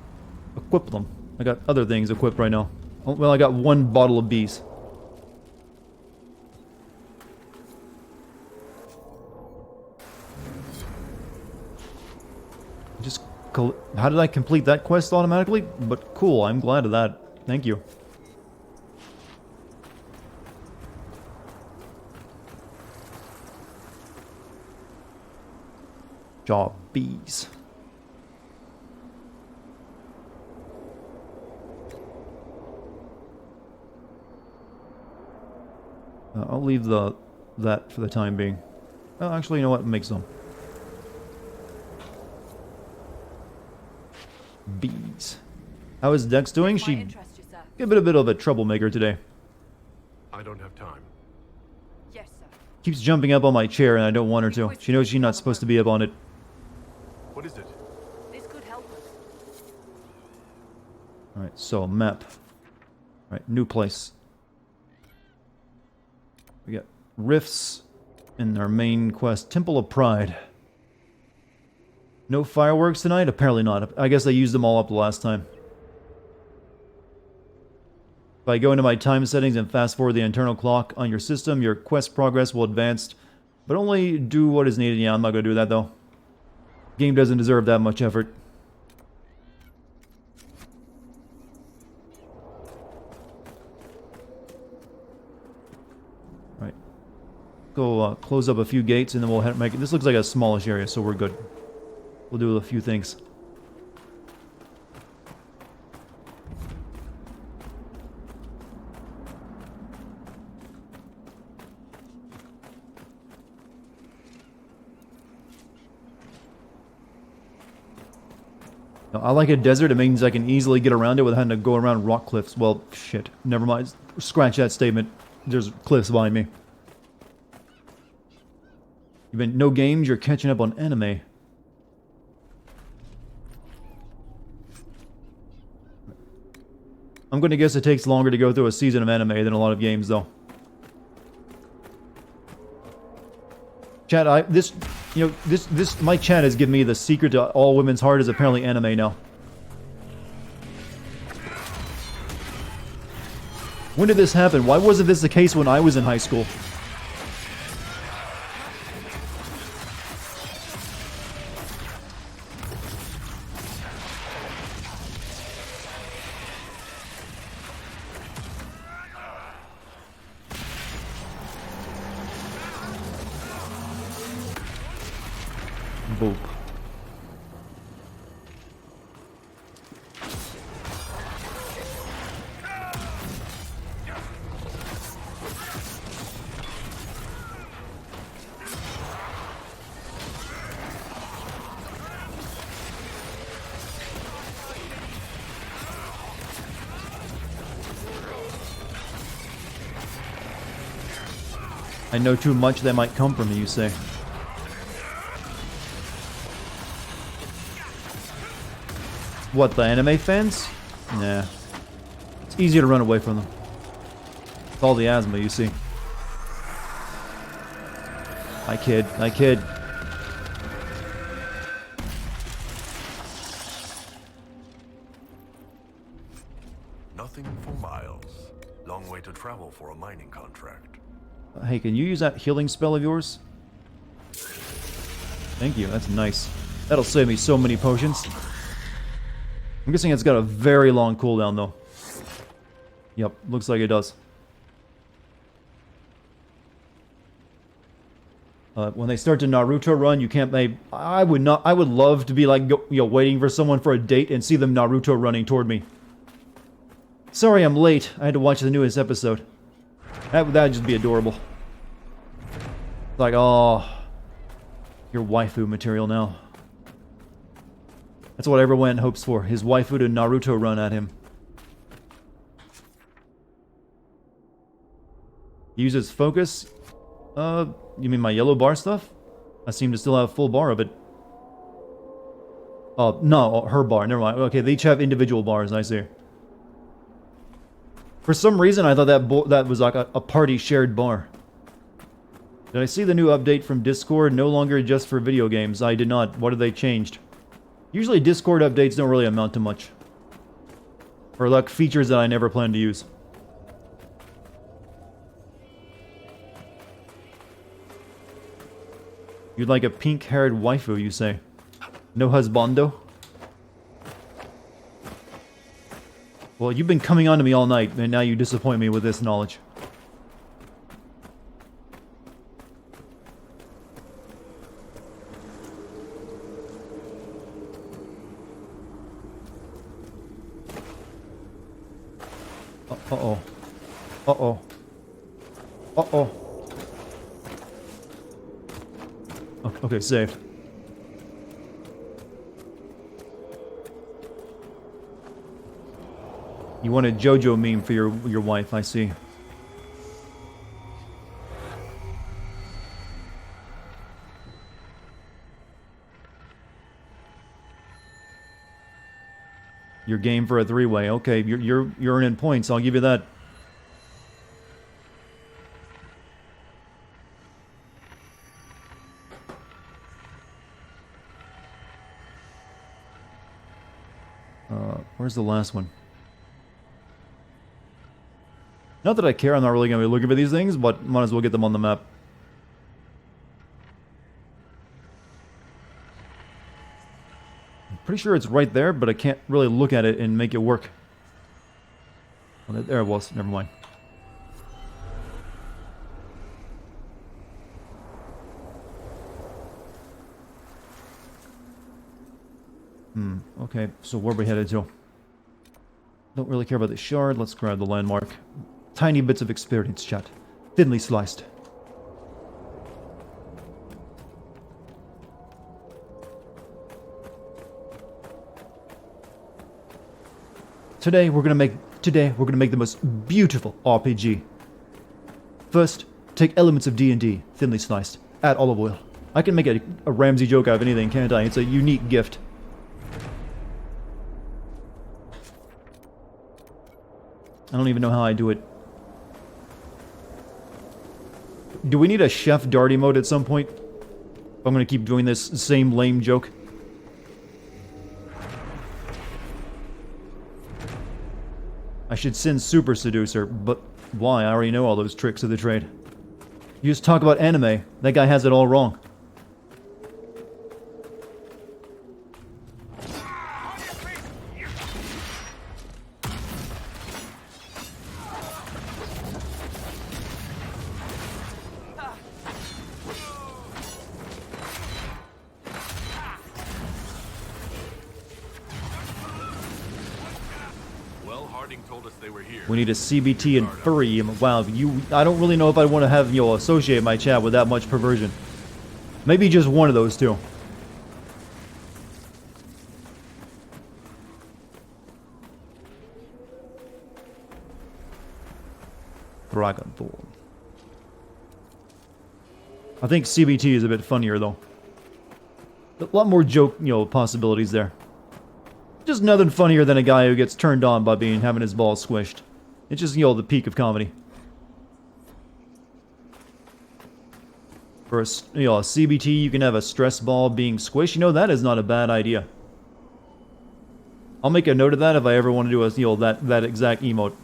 [SPEAKER 1] equip them. I got other things equipped right now. Well, I got one bottle of bees. How did I complete that quest automatically? But cool, I'm glad of that. Thank you. Job bees. I'll leave that for the time being. Oh, actually, you know what? Make some. Bees. How is Dex doing? She a bit of a troublemaker today.
[SPEAKER 3] I don't have time.
[SPEAKER 15] Yes, sir.
[SPEAKER 1] Keeps jumping up on my chair and I don't want her to. She knows she's not supposed to be up on it.
[SPEAKER 3] What is it?
[SPEAKER 15] This could help us.
[SPEAKER 1] Alright, so map. Alright, new place. We got rifts in our main quest. Temple of Pride. No fireworks tonight? Apparently not. I guess I used them all up the last time. If I go into my time settings and fast forward the internal clock on your system, your quest progress will advance, but only do what is needed. Yeah, I'm not going to do that though. Game doesn't deserve that much effort. Right. Go close up a few gates and then we'll make it. This looks like a smallish area, so we're good. We'll do a few things. Now, I like a desert. It means I can easily get around it without having to go around rock cliffs. Well, shit. Never mind. Scratch that statement. There's cliffs behind me. You've been no games. You're catching up on anime. I'm going to guess it takes longer to go through a season of anime than a lot of games, though. Chat, my chat has given me the secret to all women's heart is apparently anime now. When did this happen? Why wasn't this the case when I was in high school? Boop. I know too much that might come from me, you say. What, the anime fans? Nah. It's easier to run away from them. It's all the asthma, you see. I kid. I kid.
[SPEAKER 3] Nothing for miles. Long way to travel for a mining contract.
[SPEAKER 1] Hey, can you use that healing spell of yours? Thank you, that's nice. That'll save me so many potions. I'm guessing it's got a very long cooldown, though. Yep, looks like it does. When they start to Naruto run, you can't make... I would love to be like, waiting for someone for a date and see them Naruto running toward me. Sorry I'm late. I had to watch the newest episode. That'd just be adorable. Like, oh... Your waifu material now. That's what everyone hopes for. His waifu to Naruto run at him. Uses focus. You mean my yellow bar stuff? I seem to still have a full bar of it. Oh, no, her bar. Never mind. Okay, they each have individual bars, I see. For some reason, I thought that was like a party shared bar. Did I see the new update from Discord? No longer just for video games. I did not. What have they changed? Usually Discord updates don't really amount to much. Or like features that I never plan to use. You'd like a pink-haired waifu, you say? No husbando? Well, you've been coming on to me all night, and now you disappoint me with this knowledge. Uh-oh. Uh-oh. Uh-oh. Okay, saved. You want a JoJo meme for your wife, I see. You're game for a three-way. Okay, you're earning points. I'll give you that. Where's the last one? Not that I care. I'm not really going to be looking for these things, but might as well get them on the map. Pretty sure it's right there, but I can't really look at it and make it work. Oh, there it was. Never mind. Okay, so where are we headed to? Don't really care about the shard. Let's grab the landmark. Tiny bits of experience, chat. Thinly sliced. Today we're gonna make the most beautiful RPG. First, take elements of D&D, thinly sliced. Add olive oil. I can make a Ramsey joke out of anything, can't I? It's a unique gift. I don't even know how I do it. Do we need a Chef Darty mode at some point? If I'm gonna keep doing this same lame joke. I should send Super Seducer, but why? I already know all those tricks of the trade. You just talk about anime. That guy has it all wrong. We need a CBT and furry. Wow, I don't really know if I want to have, associate my chat with that much perversion. Maybe just one of those two. Dragonthorn. I think CBT is a bit funnier, though. A lot more joke, possibilities there. just nothing funnier than a guy who gets turned on by having his balls squished. It's just, you know, the peak of comedy. For a CBT, you can have a stress ball being squished. You know, that is not a bad idea. I'll make a note of that if I ever want to do a, you know, that exact emote.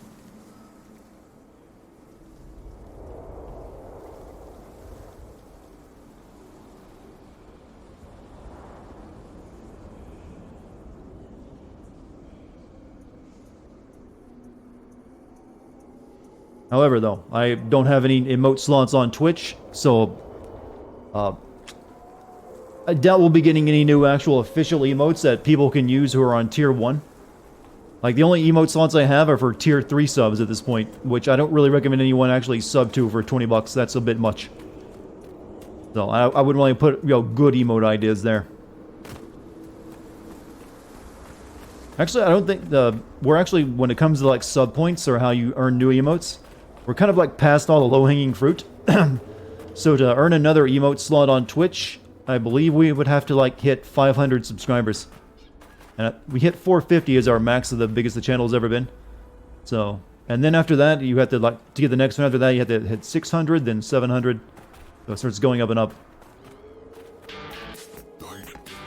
[SPEAKER 1] However, though, I don't have any emote slots on Twitch, so I doubt we'll be getting any new actual official emotes that people can use who are on tier 1. Like, the only emote slots I have are for tier 3 subs at this point, which I don't really recommend anyone actually sub to for 20 bucks. That's a bit much. So, I wouldn't really put, you know, good emote ideas there. Actually, I don't think we're actually, when it comes to, like, sub points or how you earn new emotes, we're kind of, like, past all the low-hanging fruit. So to earn another emote slot on Twitch, I believe we would have to, like, hit 500 subscribers. And we hit 450 as our max of the biggest the channel's ever been. So, and then after that, you have to, like, to get the next one after that, you have to hit 600, then 700. So it starts going up and up.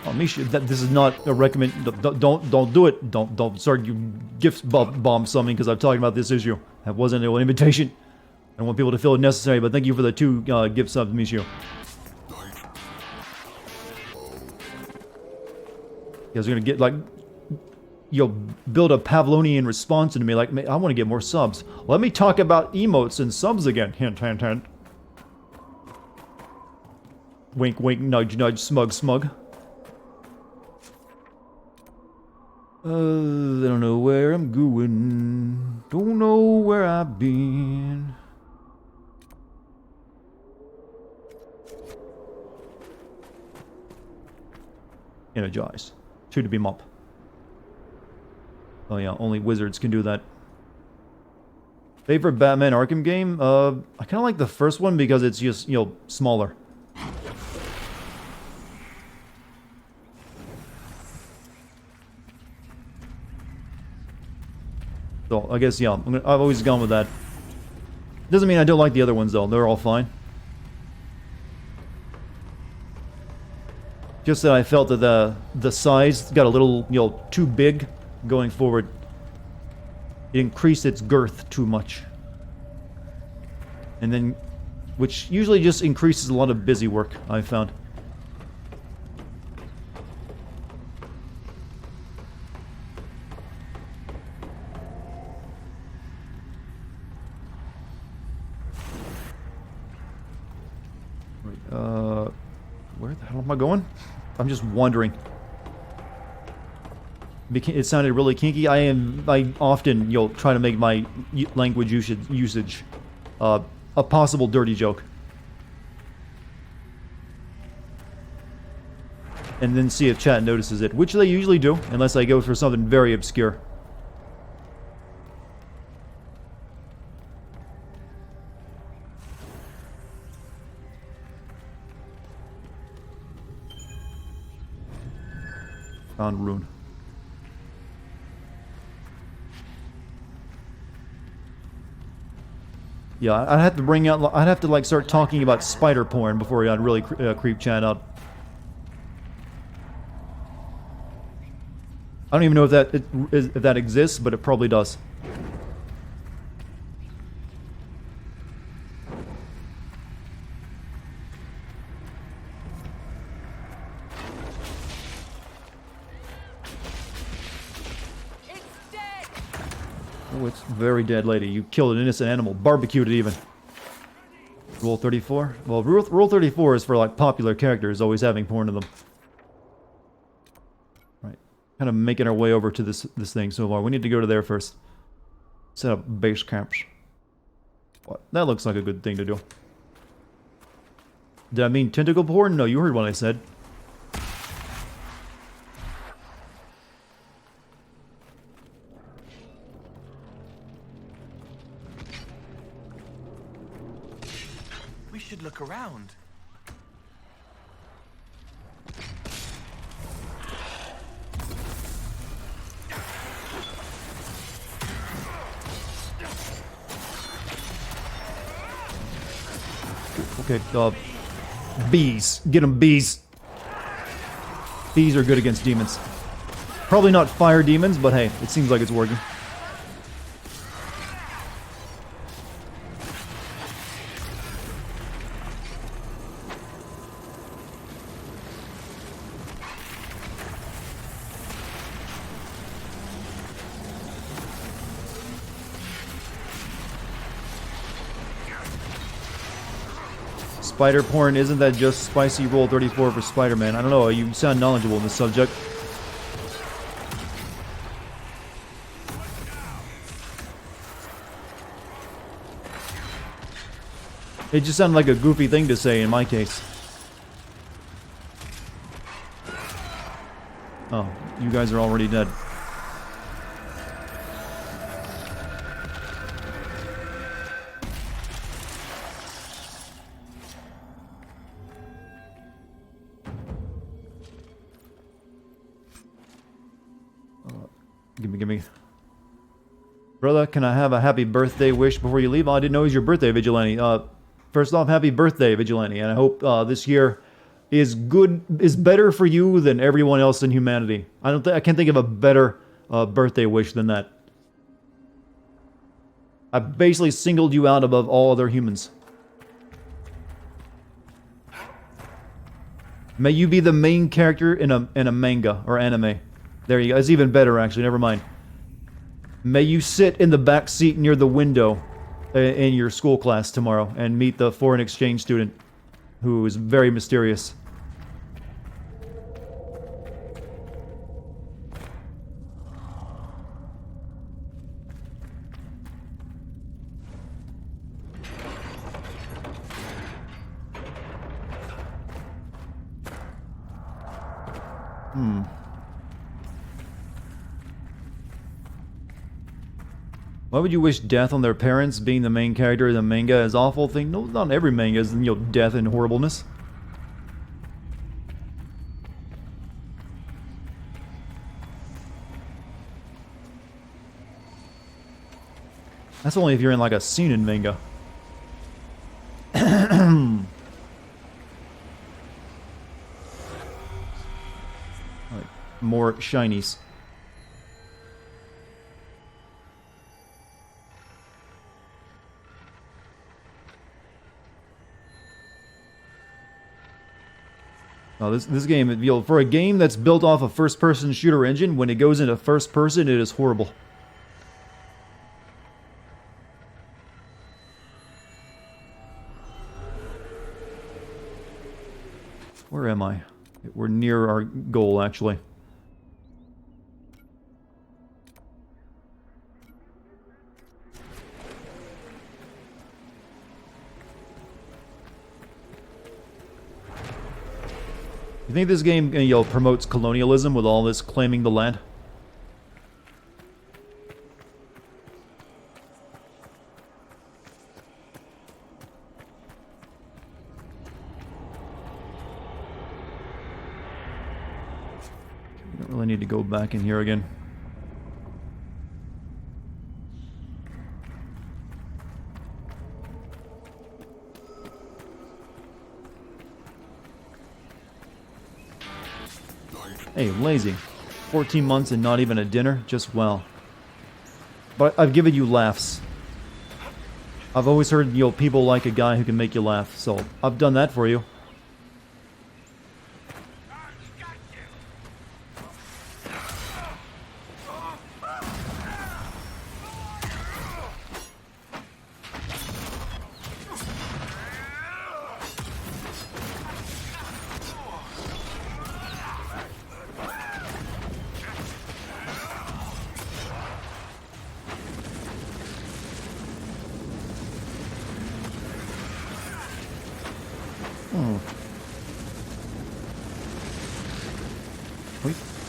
[SPEAKER 1] Oh, Misha, this is not a recommend. Don't do it. Don't start you gift bomb something because I'm talking about this issue. That wasn't an invitation. I don't want people to feel it necessary, but thank you for the 2 gift subs, Michio. You guys are gonna get, like, you'll build a Pavlonian response into me, like, I want to get more subs. Let me talk about emotes and subs again. Hint, hint, hint. Wink, wink, nudge, nudge, smug, smug. I don't know where I'm going. Don't know where I've been. Energize. 2 to beam up. Oh yeah, only wizards can do that. Favorite Batman Arkham game? I kind of like the first one because it's just, you know, smaller. So, I guess, yeah, I've always gone with that. Doesn't mean I don't like the other ones, though. They're all fine. Just that I felt that the size got a little, you know, too big going forward. It increased its girth too much. And then, which usually just increases a lot of busy work, I've found. Where the hell am I going? I'm just wondering. It sounded really kinky. I often, you know, try to make my language usage a possible dirty joke. And then see if chat notices it, which they usually do, unless I go for something very obscure. Found rune. Yeah, I'd have to bring out. I'd have to like start talking about spider porn before I'd really creep chat out. I don't even know if that exists, but it probably does. Oh, it's very dead, lady. You killed an innocent animal. Barbecued it even. Rule 34? Well, rule 34 is for, like, popular characters always having porn in them. Right. Kind of making our way over to this thing so far. We need to go to there first. Set up base camps. What? That looks like a good thing to do. Did I mean tentacle porn? No, you heard what I said.
[SPEAKER 7] Look around.
[SPEAKER 1] Okay, bees. Get them, bees. Bees are good against demons. Probably not fire demons, but hey, it seems like it's working. Spider porn, isn't that just spicy roll 34 for Spider-Man? I don't know, you sound knowledgeable in this subject. It just sounded like a goofy thing to say in my case. Oh, you guys are already dead. Gimme. Brother, can I have a happy birthday wish before you leave? Oh, I didn't know it was your birthday, Vigilante. First off, happy birthday, Vigilante, and I hope this year is better for you than everyone else in humanity. I can't think of a better birthday wish than that. I basically singled you out above all other humans. May you be the main character in a manga or anime. There you go. It's even better, actually. Never mind. May you sit in the back seat near the window in your school class tomorrow and meet the foreign exchange student who is very mysterious. Why would you wish death on their parents? Being the main character in the manga is an awful thing. No, not every manga is, death and horribleness. That's only if you're in like a seinen manga. Like, more shinies. Oh, this game, for a game that's built off a first-person shooter engine, when it goes into first-person, it is horrible. Where am I? We're near our goal, actually. You think this game, promotes colonialism with all this claiming the land? We don't really need to go back in here again. Hey, lazy. 14 months and not even a dinner? Just well. But I've given you laughs. I've always heard, people like a guy who can make you laugh, so I've done that for you.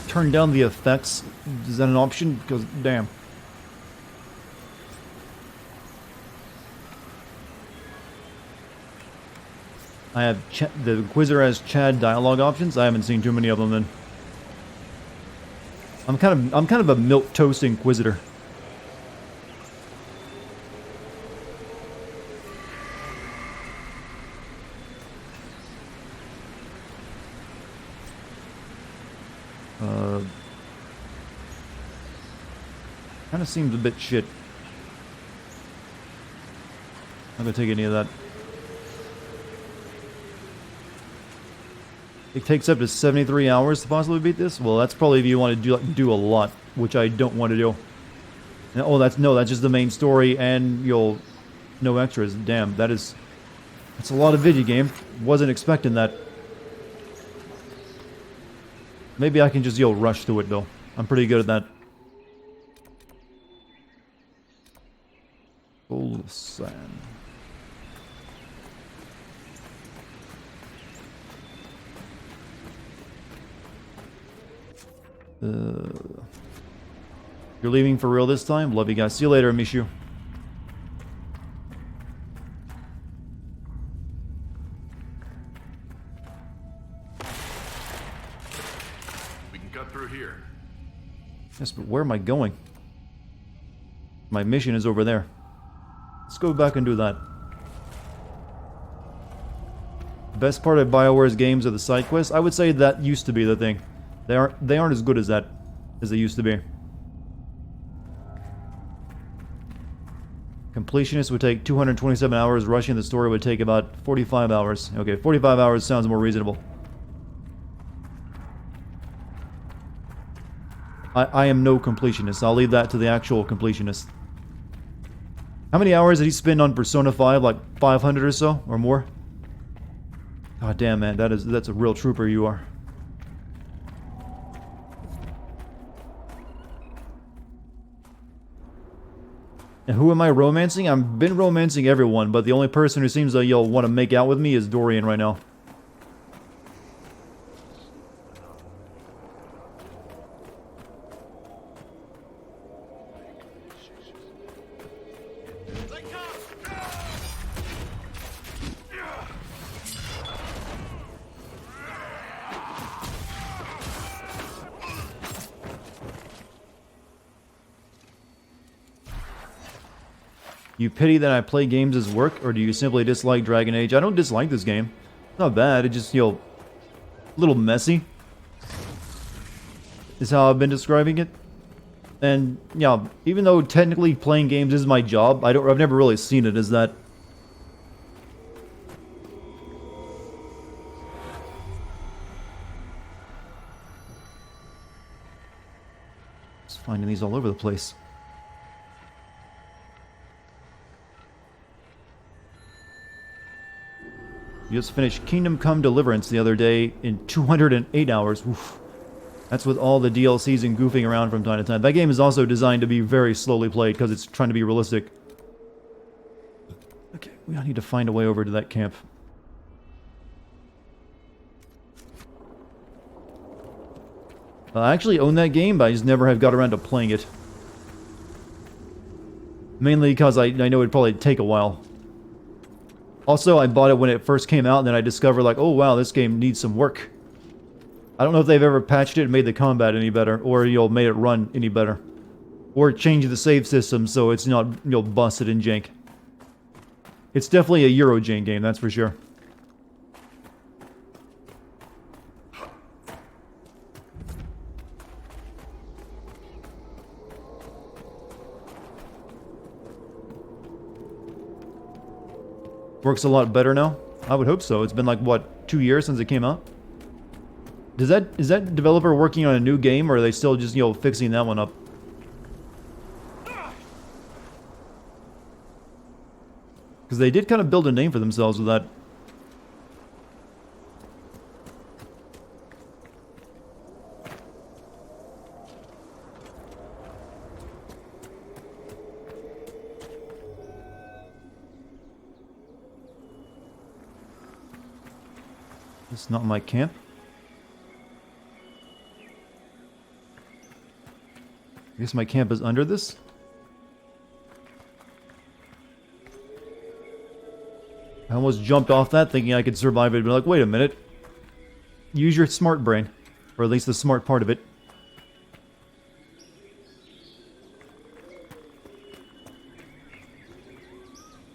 [SPEAKER 1] Turn down the effects. Is that an option? Because, damn. I have the Inquisitor has Chad dialogue options. I haven't seen too many of them then. I'm kind of a milquetoast Inquisitor. Kind of seems a bit shit. I'm gonna take any of that. It takes up to 73 hours to possibly beat this? Well, that's probably if you want to do a lot, which I don't want to do. Oh, that's just the main story, and no extras. Damn, that's a lot of video game. Wasn't expecting that. Maybe I can just rush through it though. I'm pretty good at that. Full sand. You're leaving for real this time? Love you guys. See you later, Mishu.
[SPEAKER 3] We can cut through here.
[SPEAKER 1] Yes, but where am I going? My mission is over there. Let's go back and do that. Best part of BioWare's games are the side quests. I would say that used to be the thing. They aren't as good as they used to be. Completionist would take 227 hours. Rushing the story would take about 45 hours. Okay, 45 hours sounds more reasonable. I am no completionist. I'll leave that to the actual completionist. How many hours did he spend on Persona 5? Like 500 or so? Or more? God damn, man. That's a real trooper you are. And who am I romancing? I've been romancing everyone, but the only person who seems like you'll want to make out with me is Dorian right now. You pity that I play games as work, or do you simply dislike Dragon Age? I don't dislike this game. It's not bad, it just, a little messy. Is how I've been describing it. And, yeah, even though technically playing games is my job, I've never really seen it as that. Just finding these all over the place. You just finished Kingdom Come Deliverance the other day in 208 hours. Oof. That's with all the DLCs and goofing around from time to time. That game is also designed to be very slowly played because it's trying to be realistic. Okay, we need to find a way over to that camp. I actually own that game, but I just never have got around to playing it. Mainly because I know it'd probably take a while. Also, I bought it when it first came out, and then I discovered, like, oh wow, this game needs some work. I don't know if they've ever patched it and made the combat any better, or, made it run any better. Or changed the save system so it's not, busted and jank. It's definitely a Eurojank game, that's for sure. Works a lot better now? I would hope so. It's been like, what, 2 years since it came out? Is that developer working on a new game, or are they still just, fixing that one up? Because they did kind of build a name for themselves with that. It's not my camp. I guess my camp is under this. I almost jumped off that thinking I could survive it, but like, wait a minute. Use your smart brain. Or at least the smart part of it.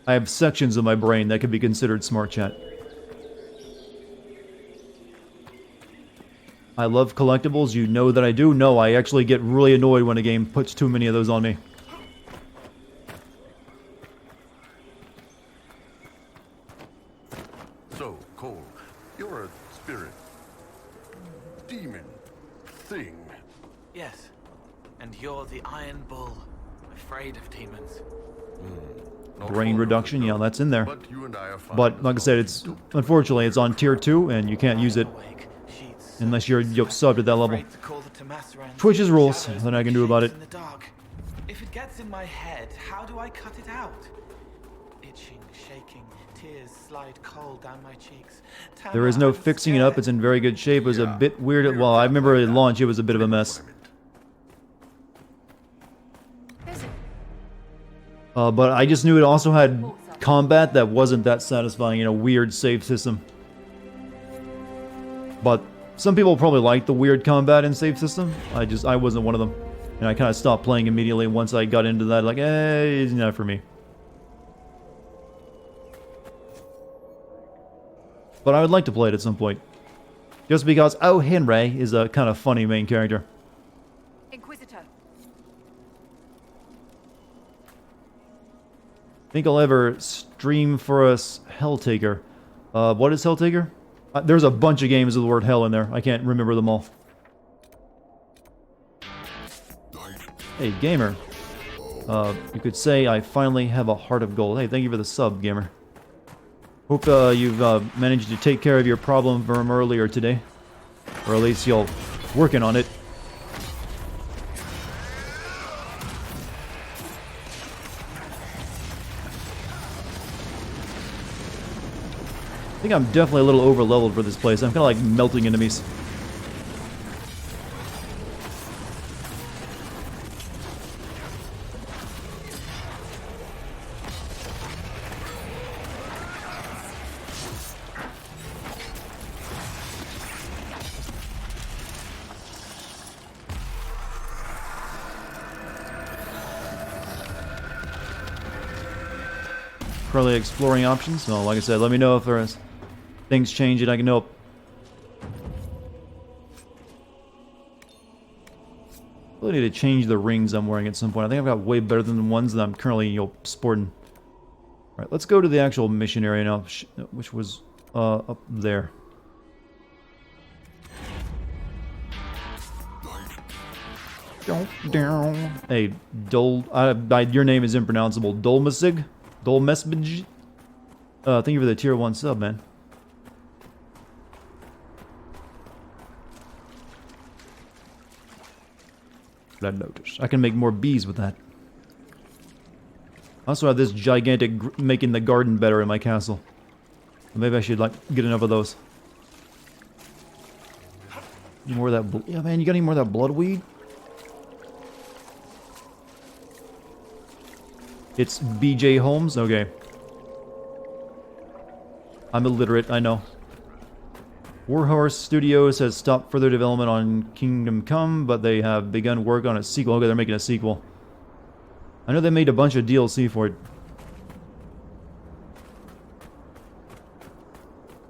[SPEAKER 1] I have sections of my brain that could be considered smart, chat. I love collectibles, you know that I do. No, I actually get really annoyed when a game puts too many of those on me.
[SPEAKER 9] So, Cole, you're a spirit. Demon. Thing.
[SPEAKER 16] Yes. And you're the Iron Bull. Afraid of demons.
[SPEAKER 1] Brain reduction, yeah, that's in there.
[SPEAKER 9] But you and I are fine.
[SPEAKER 1] But like I said, it's unfortunately it's on tier 2 and you can't use it unless you're subbed at that level. Twitch's rules. Nothing I can do about it.
[SPEAKER 16] If it gets in my head, how do I cut it out? Itching, shaking, tears slide cold down my cheeks.
[SPEAKER 1] There is no fixing it up. It's in very good shape. It was a bit weird. Well, I remember at launch it was a bit of a mess. But I just knew it also had combat that wasn't that satisfying in a weird save system. But some people probably like the weird combat and save system. I wasn't one of them. And I kind of stopped playing immediately once I got into that. Like, hey, it's not for me. But I would like to play it at some point. Just because, oh, Henry is a kind of funny main character.
[SPEAKER 2] Inquisitor.
[SPEAKER 1] Think I'll ever stream for us Helltaker. What is Helltaker? There's a bunch of games with the word hell in there. I can't remember them all. Hey, gamer. You could say I finally have a heart of gold. Hey, thank you for the sub, gamer. Hope you've managed to take care of your problem from earlier today. Or at least you're working on it. I think I'm definitely a little over-leveled for this place. I'm kind of like melting enemies. Currently exploring options. So, like I said, let me know if there's things change and I can help. Really need to change the rings I'm wearing at some point. I think I've got way better than the ones that I'm currently, sporting. Alright, let's go to the actual mission area now, which was up there. Hey, your name is impronounceable. Dolmasig? Dolmesbij? Thank you for the tier 1 sub, man. I noticed. I can make more bees with that. I also have this gigantic making the garden better in my castle. Maybe I should get enough of those. More of that. Yeah, man, you got any more of that bloodweed? It's BJ Holmes? Okay. I'm illiterate, I know. Warhorse Studios has stopped further development on Kingdom Come, but they have begun work on a sequel. Okay, they're making a sequel. I know they made a bunch of DLC for it.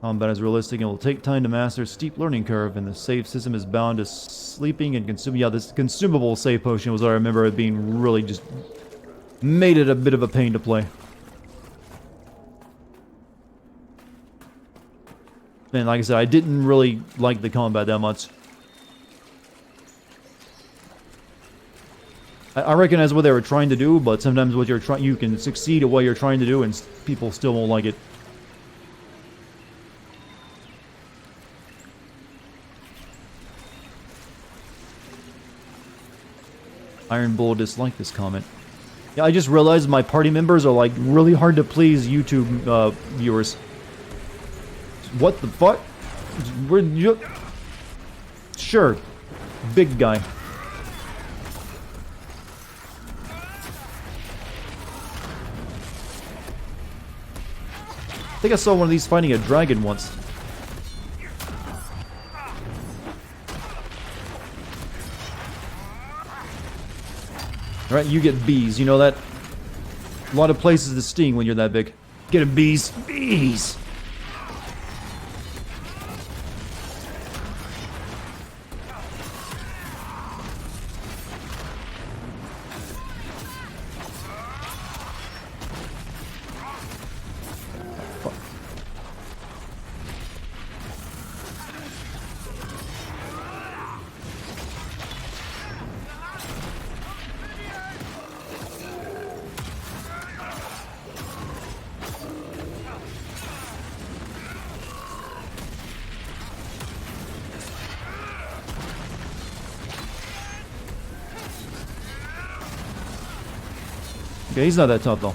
[SPEAKER 1] Combat is realistic and will take time to master. Steep learning curve, and the save system is bound to sleeping and consuming. Yeah, this consumable save potion was what I remember it being really just made it a bit of a pain to play. And like I said, I didn't really like the combat that much. I recognize what they were trying to do, but sometimes what you're trying, you can succeed at what you're trying to do, and people still won't like it. Iron Bull disliked this comment. Yeah, I just realized my party members are like really hard to please YouTube viewers. What the fuck? Where you? Sure, big guy. I think I saw one of these fighting a dragon once. Alright, you get bees, you know that? A lot of places to sting when you're that big. Get him, bees! Bees! Okay, he's not that tough though.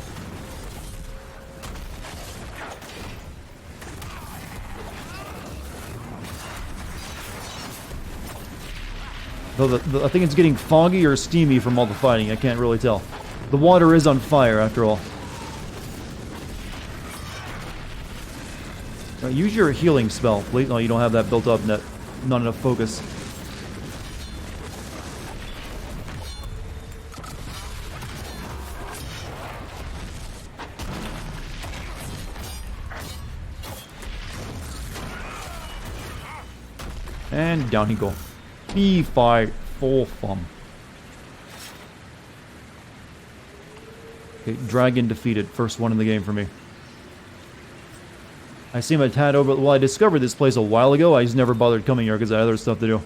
[SPEAKER 1] Though I think it's getting foggy or steamy from all the fighting. I can't really tell. The water is on fire after all. Use your healing spell, please. No, you don't have that built up. Not enough focus. And down he go. P5 4 fum. Okay, dragon defeated. First one in the game for me. I seem a tad over. Well, I discovered this place a while ago. I just never bothered coming here because I had other stuff to do.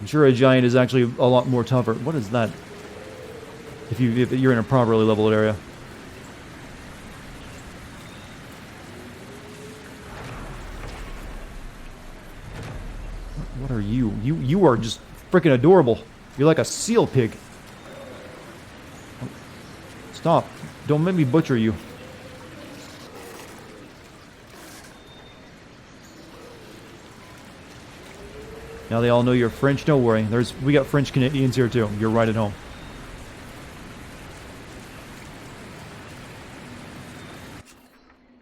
[SPEAKER 1] I'm sure a giant is actually a lot more tougher. What is that? If you're in a properly leveled area. What are you? You are just freaking adorable. You're like a seal pig. Stop. Don't make me butcher you. Now they all know you're French. Don't worry. We got French Canadians here too. You're right at home.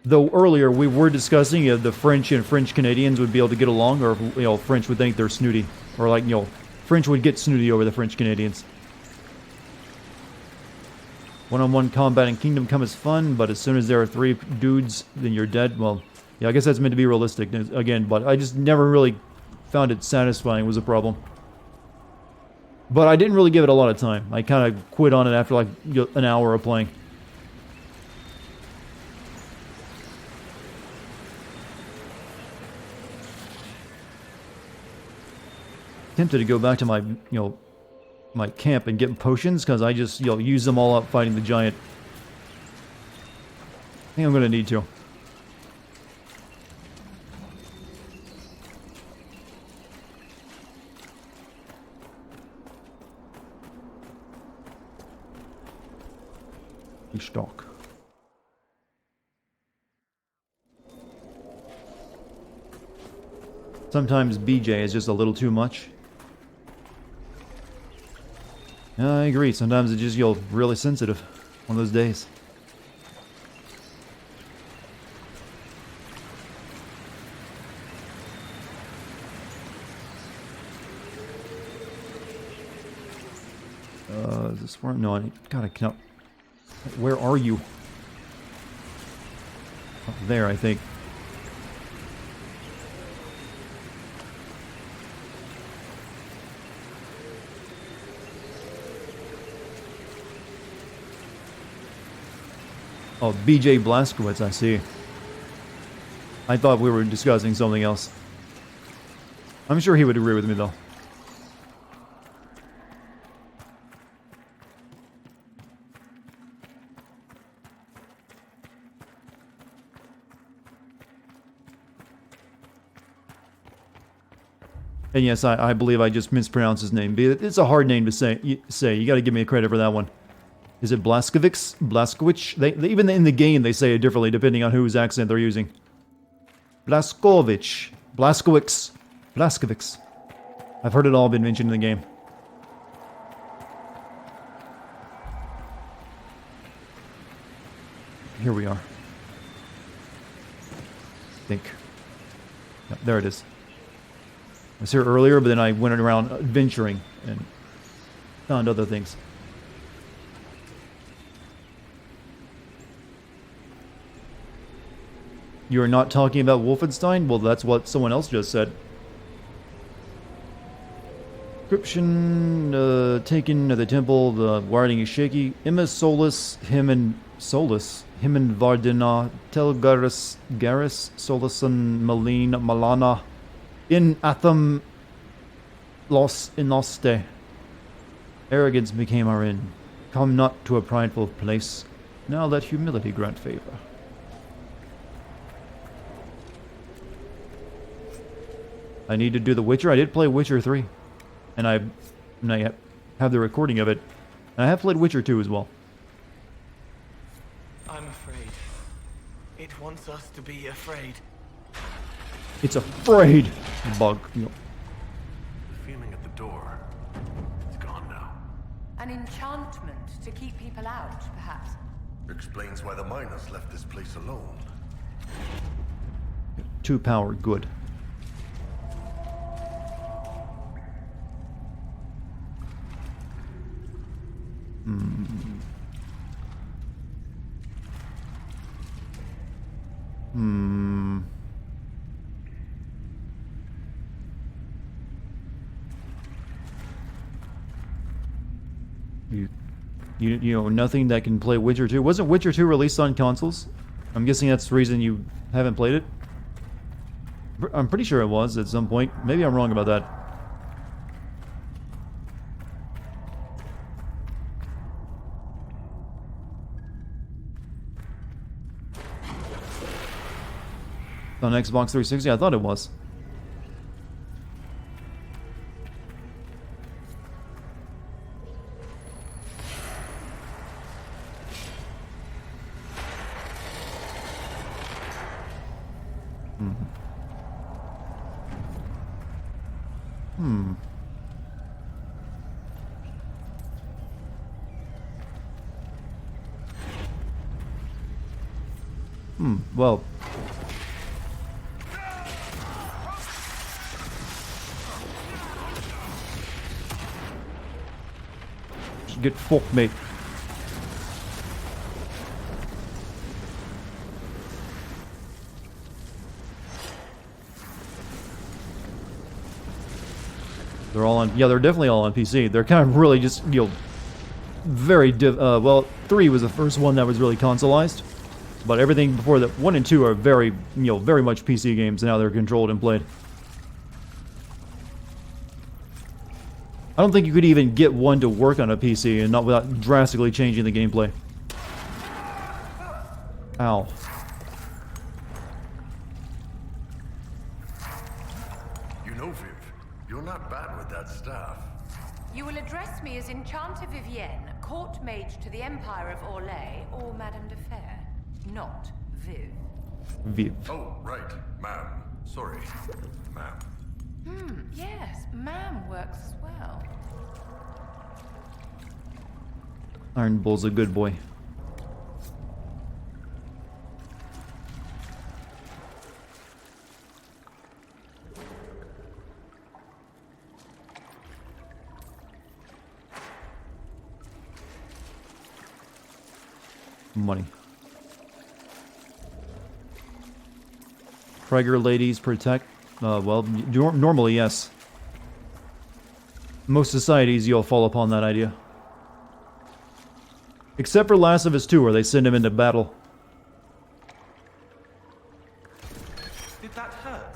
[SPEAKER 1] Though earlier we were discussing if the French and French Canadians would be able to get along, or if, French would think they're snooty, or like French would get snooty over the French Canadians. One-on-one combat in Kingdom Come is fun, but as soon as there are 3 dudes, then you're dead. Well, yeah, I guess that's meant to be realistic again, but I just never really found it satisfying was a problem. But I didn't really give it a lot of time. I kind of quit on it after like an hour of playing. Tempted to go back to my, my camp and get potions, because I just, use them all up fighting the giant. I think I'm going to need to. Stock. Sometimes BJ is just a little too much. Yeah, I agree. Sometimes it's just, really sensitive. One of those days. Is this where? No, I gotta count. Where are you? Up there, I think. Oh, BJ Blazkowicz, I see. I thought we were discussing something else. I'm sure he would agree with me, though. And yes, I believe I just mispronounced his name. It's a hard name to say. You got to give me a credit for that one. Is it Blazkowicz? Blazkowicz? They even in the game they say it differently depending on whose accent they're using. Blazkowicz. Blazkowicz. Blazkowicz. I've heard it all been mentioned in the game. Here we are. I think. Yep, there it is. I was here earlier, but then I went around adventuring and found other things. You're not talking about Wolfenstein? Well, that's what someone else just said. Encryption, taken at the temple, the wiring is shaky. Imma Solus, him and Vardina, Telgaris, Garis, Solusan, Malene, Malana, in Atham, Los Inoste. Arrogance became our end. Come not to a prideful place. Now let humility grant favor. I need to do The Witcher. I did play Witcher 3. And I And I have the recording of it. And I have played Witcher 2 as well.
[SPEAKER 16] I'm afraid. It wants us to be afraid.
[SPEAKER 1] It's afraid. Bug.
[SPEAKER 3] The feeling at the door. It's gone now.
[SPEAKER 11] An enchantment to keep people out, perhaps.
[SPEAKER 17] Explains why the miners left this place alone.
[SPEAKER 1] 2 power, good. You know, nothing that can play Witcher 2. Wasn't Witcher 2 released on consoles? I'm guessing that's the reason you haven't played it. I'm pretty sure it was at some point. Maybe I'm wrong about that. On Xbox 360, I thought it was. Well. Just get fucked, mate. They're all on, yeah, they're definitely all on PC. They're kind of really just, you know, very well, 3 was the first one that was really consoleized. But everything before that, 1 and 2 are very, you know, very much PC games, and now they're controlled and played. I don't think you could even get 1 to work on a PC and not without drastically changing the gameplay. Ow.
[SPEAKER 17] You know, Viv, you're not bad with that staff.
[SPEAKER 11] You will address me as Enchanter Vivienne, court mage to the Empire of Orlais, or Madame de Fer, not Viv.
[SPEAKER 1] Viv.
[SPEAKER 17] Oh, right. Ma'am. Sorry. Ma'am.
[SPEAKER 11] Yes, ma'am works as well.
[SPEAKER 1] Iron Bull's a good boy. Money. Prager ladies protect. Well, normally, yes. Most societies, you'll fall upon that idea. Except for Last of Us 2, where they send him into battle.
[SPEAKER 16] Did that hurt?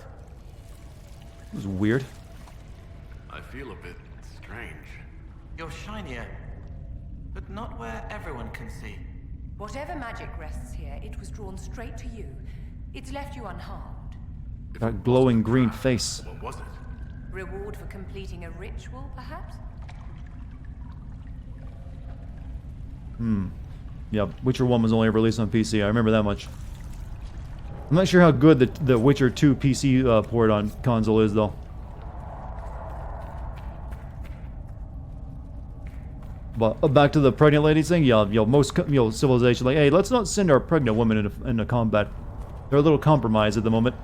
[SPEAKER 1] It was weird.
[SPEAKER 3] I feel a bit strange.
[SPEAKER 16] You're shinier, but not where everyone can see.
[SPEAKER 11] Whatever magic rests here, it was drawn straight to you. It's left you unharmed.
[SPEAKER 1] That glowing green face.
[SPEAKER 3] What was it?
[SPEAKER 11] Reward for completing a ritual, perhaps?
[SPEAKER 1] Yeah, Witcher 1 was only released on PC, I remember that much. I'm not sure how good the Witcher 2 PC port on console is, though. But back to the pregnant ladies thing, yeah, you know, most civilizations like, hey, let's not send our pregnant women into combat. They're a little compromised at the moment.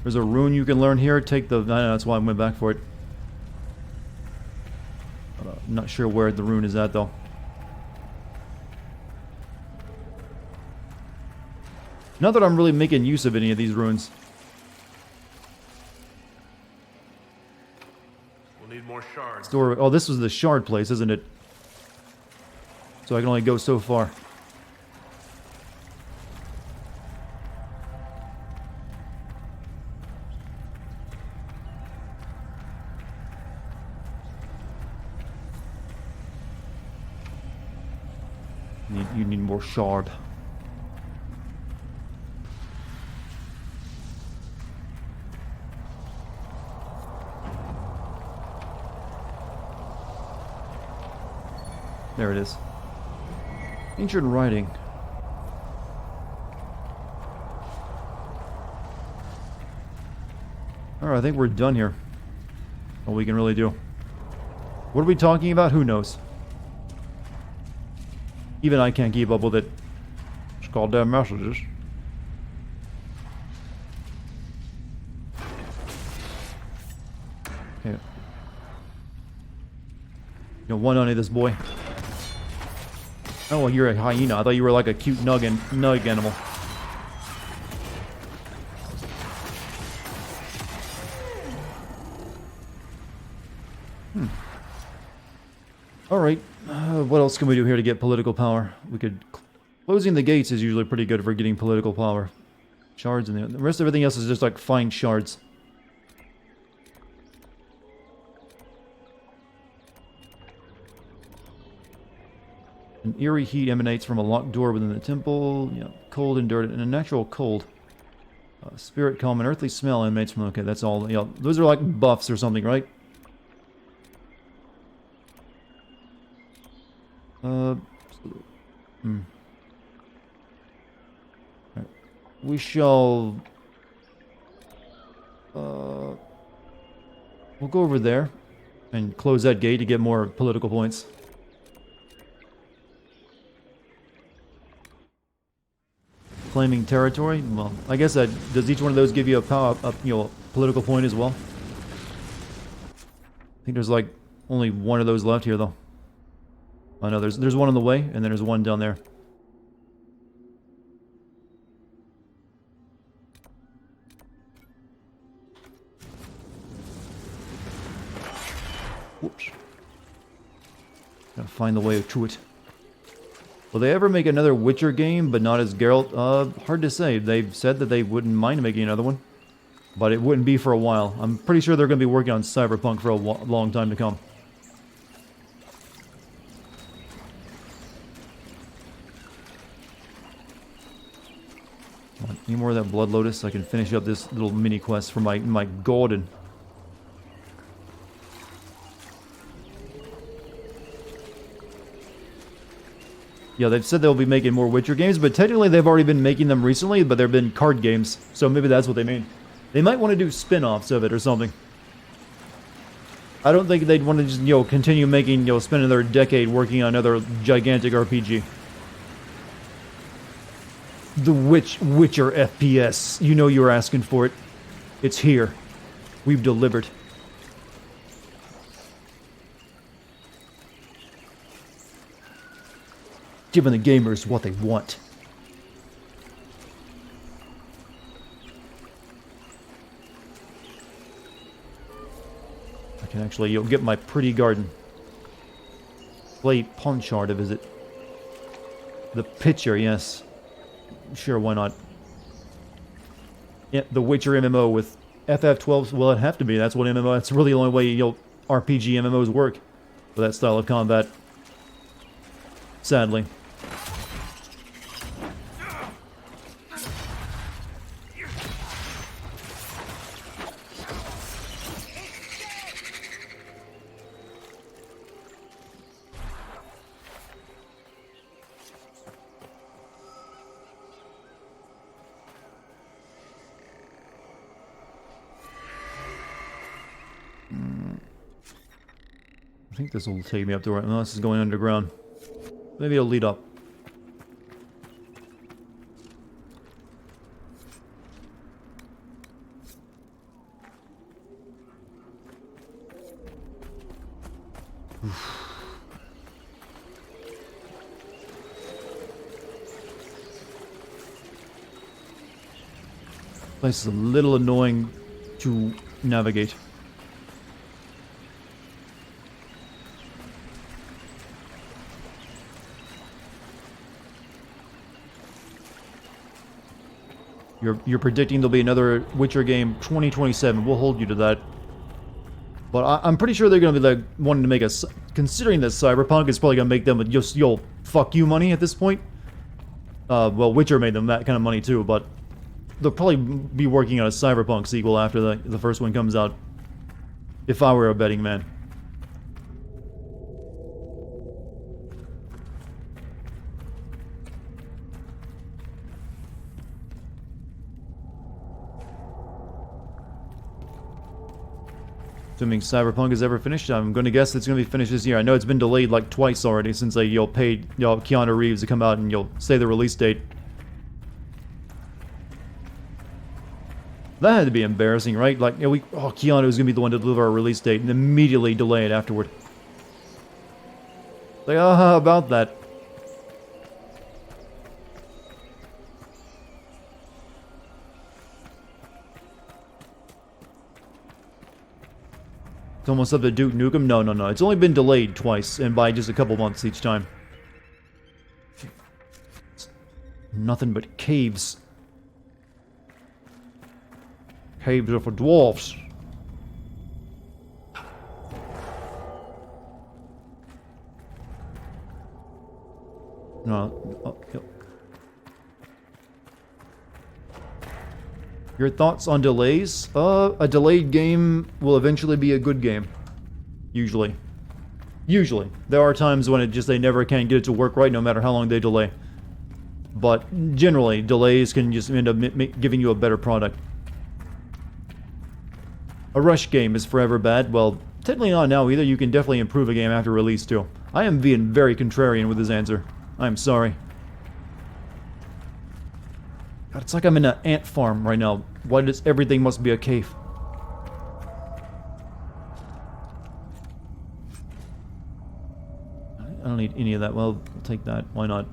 [SPEAKER 1] There's a rune you can learn here. Take the... that's why I went back for it. I'm not sure where the rune is at, though. Not that I'm really making use of any of these runes.
[SPEAKER 3] We'll need more shards.
[SPEAKER 1] Store... Oh, this was the shard place, isn't it? So I can only go so far. You need more shard. There it is. Ancient writing. Alright, I think we're done here. All we can really do. What are we talking about? Who knows? Even I can't keep up with it. It's called damn messages. Okay. You know, one on this boy. Oh, well, you're a hyena. I thought you were like a cute nug animal. Alright, what else can we do here to get political power? We could... Closing the gates is usually pretty good for getting political power. Shards and the rest of everything else is just like find shards. An eerie heat emanates from a locked door within the temple. Yeah, cold and dirt, and a natural cold. Spirit calm, an earthly smell emanates from... Okay, that's all. Yeah, those are like buffs or something, right? We shall... we'll go over there and close that gate to get more political points. Claiming territory? Well, I guess that... Does each one of those give you a power, political point as well? I think there's like only one of those left here, though. I know there's one on the way, and then there's one down there. Whoops. Gotta find the way to it. Will they ever make another Witcher game, but not as Geralt? Hard to say. They've said that they wouldn't mind making another one, but it wouldn't be for a while. I'm pretty sure they're going to be working on Cyberpunk for a long time to come. Any more of that Blood Lotus so I can finish up this little mini quest for my Gordon. Yeah, they've said they'll be making more Witcher games, but technically they've already been making them recently, but they've been card games, so maybe that's what they mean. They might want to do spin-offs of it or something. I don't think they'd want to just, continue making, spend another decade working on another gigantic RPG. The Witcher FPS. You know you were asking for it. It's here. We've delivered. Giving the gamers what they want. I can actually get my pretty garden. Play Ponchar to visit. The picture, yes. Sure, why not? Yeah, the Witcher MMO with FF12. Well, it'd have to be. That's what MMO. That's really the only way RPG MMOs work for that style of combat. Sadly. I think this will take me up to where... No, this is going underground. Maybe it'll lead up. This place is a little annoying to navigate. You're predicting there'll be another Witcher game 2027. We'll hold you to that. But I'm pretty sure they're going to be like wanting to make us, considering that Cyberpunk is probably going to make them just fuck you money at this point. Well, Witcher made them that kind of money too, but they'll probably be working on a Cyberpunk sequel after the first one comes out. If I were a betting man. Assuming Cyberpunk is ever finished, I'm going to guess it's going to be finished this year. I know it's been delayed like twice already since they paid Keanu Reeves to come out and say the release date. That had to be embarrassing, right? Like, Keanu is going to be the one to deliver our release date and immediately delay it afterward. Like, how about that? It's almost up to Duke Nukem? No. It's only been delayed twice, and by just a couple months each time. It's nothing but caves. Caves are for dwarfs. No. Oh, yep. Your thoughts on delays? A delayed game will eventually be a good game. Usually. Usually. There are times when they never can get it to work right no matter how long they delay. But generally, delays can just end up giving you a better product. A rush game is forever bad. Well, technically not now either. You can definitely improve a game after release too. I am being very contrarian with this answer. I'm sorry. God, it's like I'm in an ant farm right now. Why does everything must be a cave? I don't need any of that. Well, I'll take that. Why not?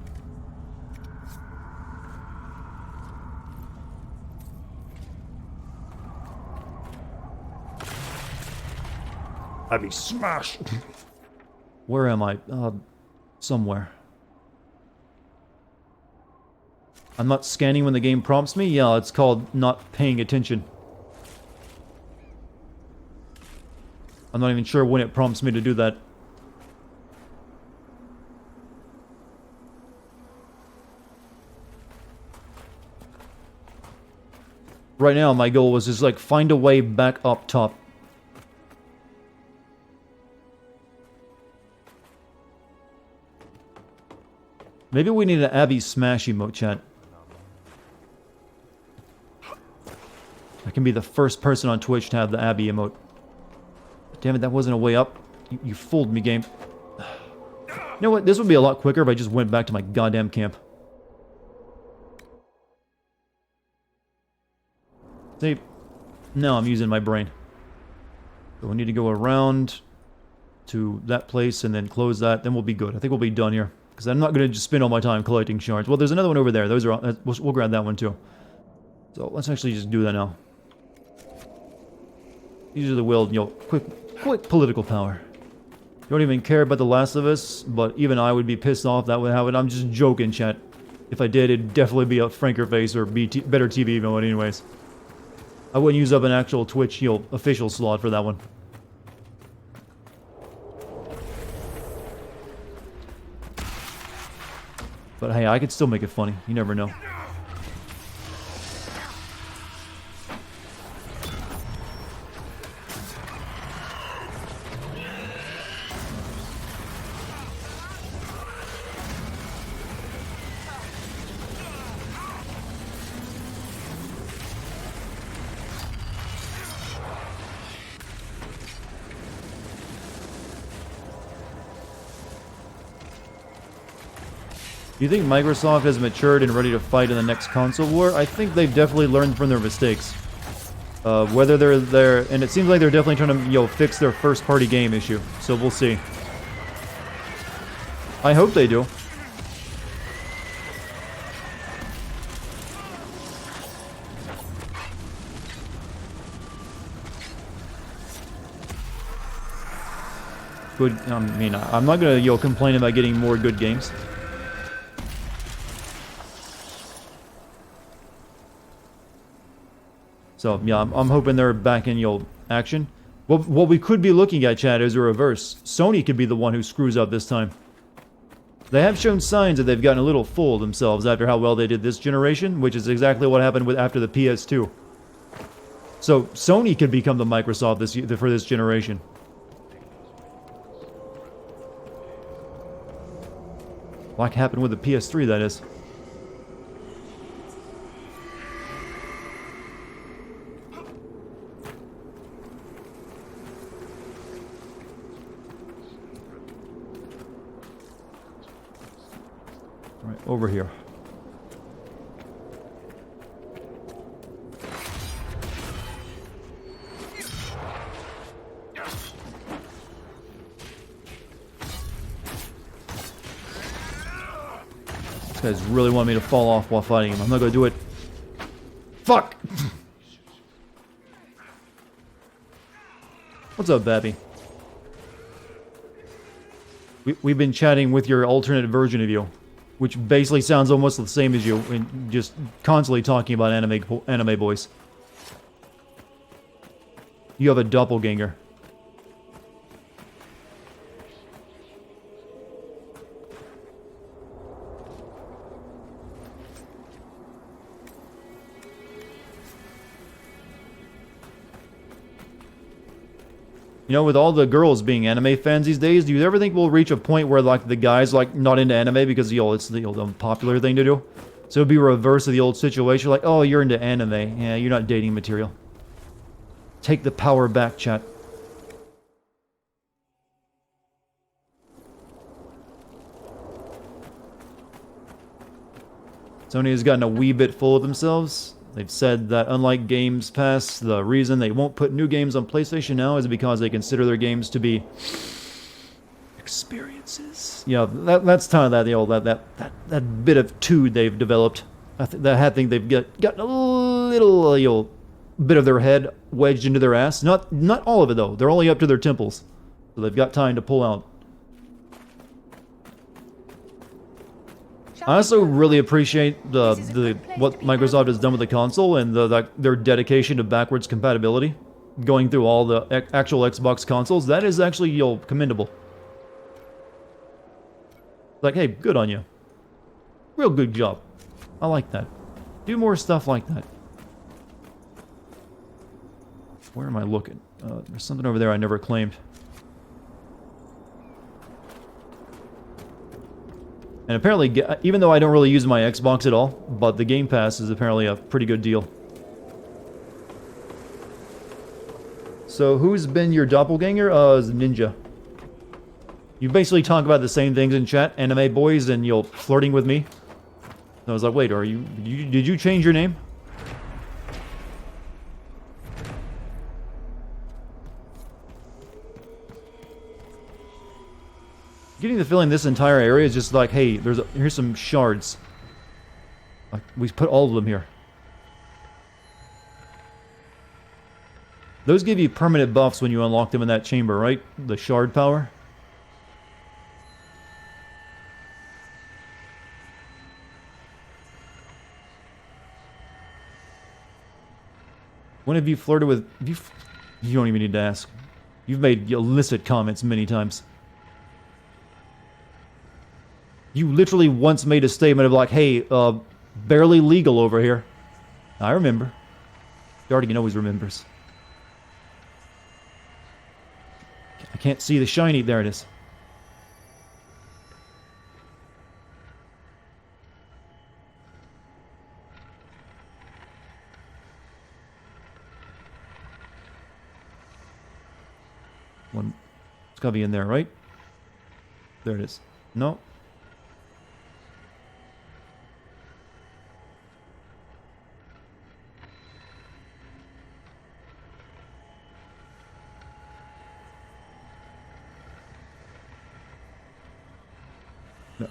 [SPEAKER 1] I'd be smashed. Where am I? Somewhere. I'm not scanning when the game prompts me? Yeah, it's called not paying attention. I'm not even sure when it prompts me to do that. Right now, my goal was just like find a way back up top. Maybe we need an Abby Smash emote, chat. I can be the first person on Twitch to have the Abby emote. Damn it, that wasn't a way up. You fooled me, game. You know what? This would be a lot quicker if I just went back to my goddamn camp. See? Now I'm using my brain. So we need to go around to that place and then close that. Then we'll be good. I think we'll be done here. Because I'm not going to just spend all my time collecting shards. Well, there's another one over there. Those are we'll grab that one too. So let's actually just do that now. These are the will, quick political power. You don't even care about The Last of Us, but even I would be pissed off that would happen. I'm just joking, chat. If I did, it'd definitely be a franker face or better TV mode anyways. I wouldn't use up an actual Twitch, official slot for that one. But hey, I could still make it funny. You never know. Do you think Microsoft has matured and ready to fight in the next console war? I think they've definitely learned from their mistakes. Whether they're there, and it seems like they're definitely trying to, fix their first-party game issue. So we'll see. I hope they do. Good. I mean, I'm not gonna, complain about getting more good games. So, yeah, I'm hoping they're back in, action. What we could be looking at, chat, is a reverse. Sony could be the one who screws up this time. They have shown signs that they've gotten a little full of themselves after how well they did this generation, which is exactly what happened after the PS2. So, Sony could become the Microsoft for this generation. Like happened with the PS3, that is. over here. This guy's really wanting me to fall off while fighting him. I'm not gonna do it. Fuck! What's up, Babby? We've been chatting with your alternate version of you, which basically sounds almost the same as you, and just constantly talking about anime boys. You have a doppelganger. You know, with all the girls being anime fans these days, do you ever think we'll reach a point where, like, the guys, like, not into anime because, you know, it's the popular thing to do? So it'd be reverse of the old situation, like, oh, you're into anime. Yeah, you're not dating material. Take the power back, chat. Sony has gotten a wee bit full of themselves. They've said that unlike Games Pass, the reason they won't put new games on PlayStation Now is because they consider their games to be experiences. Yeah, that's kind of that, you know, that bit of tude they've developed. I think they've gotten a little, you know, bit of their head wedged into their ass. Not all of it though. They're only up to their temples, so they've got time to pull out. I also really appreciate what Microsoft has done with the console and their dedication to backwards compatibility, going through all the actual Xbox consoles. That is actually, you know, commendable. Like, hey, good on you. Real good job. I like that. Do more stuff like that. Where am I looking? There's something over there I never claimed. And apparently, even though I don't really use my Xbox at all, but the Game Pass is apparently a pretty good deal. So, who's been your doppelganger? Ninja. You basically talk about the same things in chat, anime boys, and you're flirting with me. And I was like, wait, did you change your name? Getting the feeling this entire area is just like, hey, here's some shards. Like, we put all of them here. Those give you permanent buffs when you unlock them in that chamber, right? The shard power. When have you flirted with... You don't even need to ask. You've made illicit comments many times. You literally once made a statement of like, hey, barely legal over here. I remember. Dartigan always remembers. I can't see the shiny. There it is. It's gotta be in there, right? There it is. No.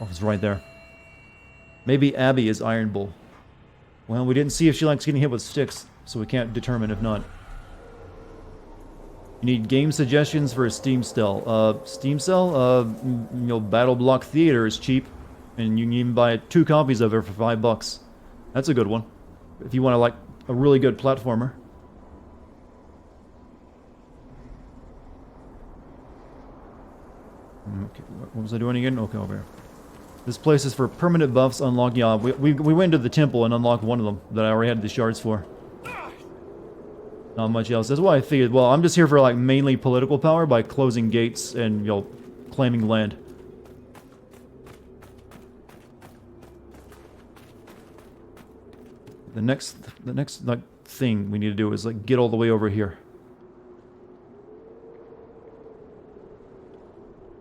[SPEAKER 1] Oh, it's right there. Maybe Abby is Iron Bull. Well, we didn't see if she likes getting hit with sticks, so we can't determine if not. You need game suggestions for a Steam Cell. Steam Cell? You know, Battle Block Theater is cheap, and you can even buy 2 copies of it for $5. That's a good one. If you want to, like, a really good platformer. Okay, what was I doing again? Okay, over here. This place is for permanent buffs unlocked. Yeah, we went to the temple and unlocked one of them that I already had the shards for. Not much else. That's why I figured, well, I'm just here for, like, mainly political power by closing gates and, you know, claiming land. The next like, thing we need to do is, like, get all the way over here.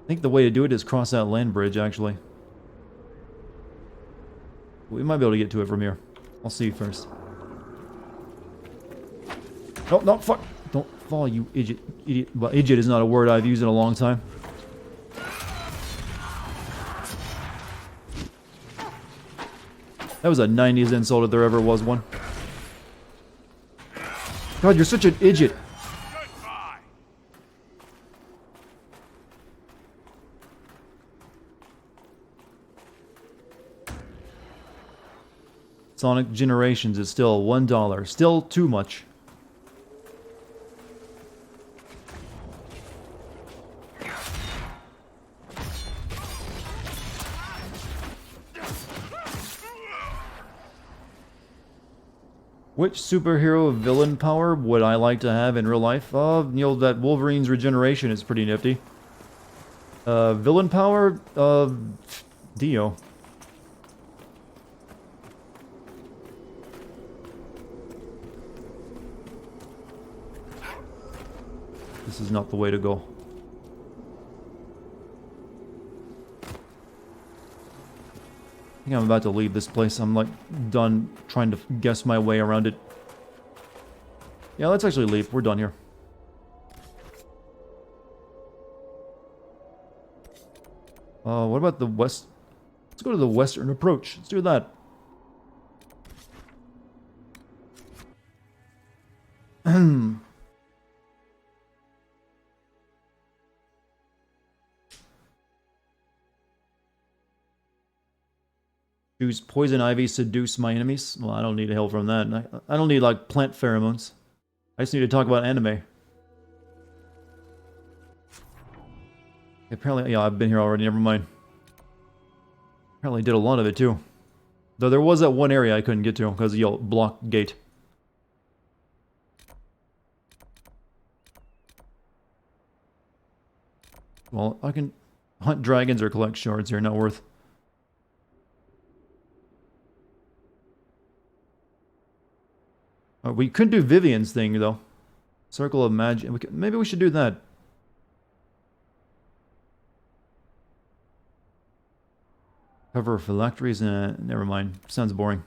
[SPEAKER 1] I think the way to do it is cross that land bridge, actually. We might be able to get to it from here. I'll see you first. Oh, no, fuck. Don't fall, you idiot. Idiot. Well, idiot is not a word I've used in a long time. That was a 90s insult if there ever was one. God, you're such an idiot. Sonic Generations is still $1. Still too much. Which superhero villain power would I like to have in real life? You know, that Wolverine's regeneration is pretty nifty. Villain power? Dio. This is not the way to go. I think I'm about to leave this place. I'm like done trying to guess my way around it. Yeah, let's actually leave. We're done here. What about the west? Let's go to the western approach. Let's do that. Use poison ivy, seduce my enemies. Well, I don't need help from that. I don't need, like, plant pheromones. I just need to talk about anime. Apparently, yeah, I've been here already. Never mind. Apparently did a lot of it, too. Though there was that one area I couldn't get to because of the blocked gate. Well, I can hunt dragons or collect shards here. Not worth. We could do Vivian's thing, though. Circle of Magic. Maybe we should do that. Cover phylacteries? Never mind. Sounds boring.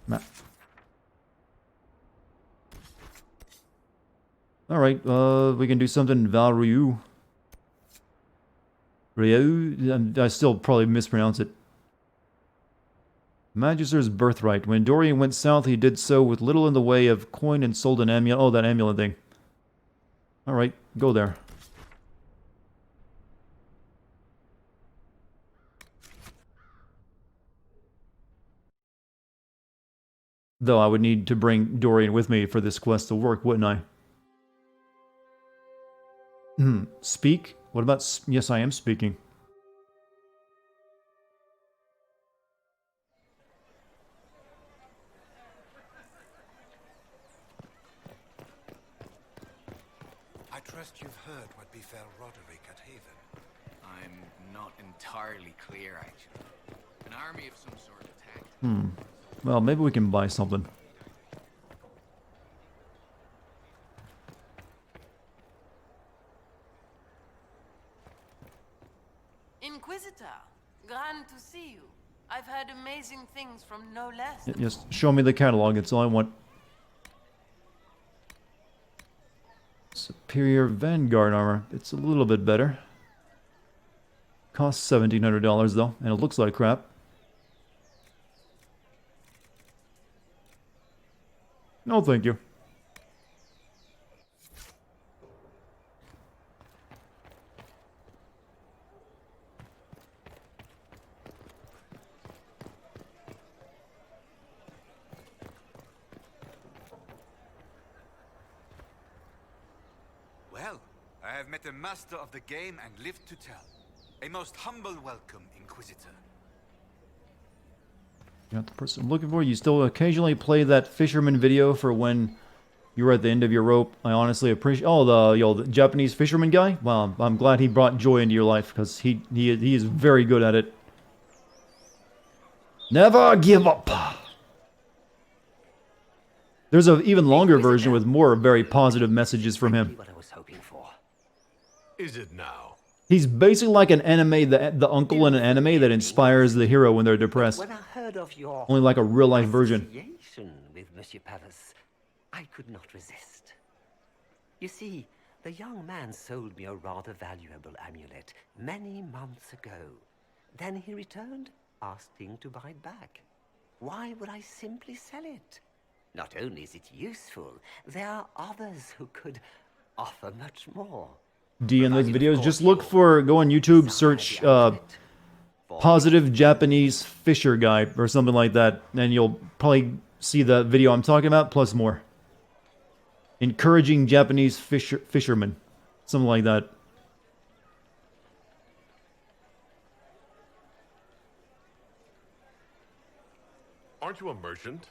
[SPEAKER 1] Map. Alright, we can do something Val Ryu. I still probably mispronounce it. Magister's birthright. When Dorian went south, he did so with little in the way of coin and sold an amulet. Oh, that amulet thing. Alright, go there. Though I would need to bring Dorian with me for this quest to work, wouldn't I? Speak? What about... Yes, I am speaking.
[SPEAKER 8] I trust you've heard what befell Roderick at Haven.
[SPEAKER 10] I'm not entirely clear, actually. An army of some sort attacked.
[SPEAKER 1] Well, maybe we can buy something.
[SPEAKER 11] Inquisitor, grand to see you. I've heard amazing things from no less.
[SPEAKER 1] Yes, show me the catalog. It's all I want. Superior Vanguard armor. It's a little bit better. Costs $1,700 though, and it looks like crap. No, thank you.
[SPEAKER 8] Well, I have met a master of the game and lived to tell. A most humble welcome, Inquisitor.
[SPEAKER 1] Got the person I'm looking for. You still occasionally play that fisherman video for when you're at the end of your rope. I honestly appreciate... Oh, the Japanese fisherman guy? Well, I'm glad he brought joy into your life, because he is very good at it. Never give up! There's an even longer version with more very positive messages from him.
[SPEAKER 18] What I was hoping for.
[SPEAKER 3] Is it now?
[SPEAKER 1] He's basically like an anime, the uncle in an anime that inspires the hero when they're depressed.
[SPEAKER 18] When I heard of your
[SPEAKER 1] Only like a real-life version.
[SPEAKER 18] association with Monsieur Palace, I could not resist. You see, the young man sold me a rather valuable amulet many months ago. Then he returned, asking to buy it back. Why would I simply sell it? Not only is it useful, there are others who could offer much more.
[SPEAKER 1] D in those videos. Just look for, go on YouTube, search positive Japanese fisher guy or something like that, and you'll probably see the video I'm talking about, plus more. Encouraging Japanese fishermen. Something like that.
[SPEAKER 3] Aren't you a merchant?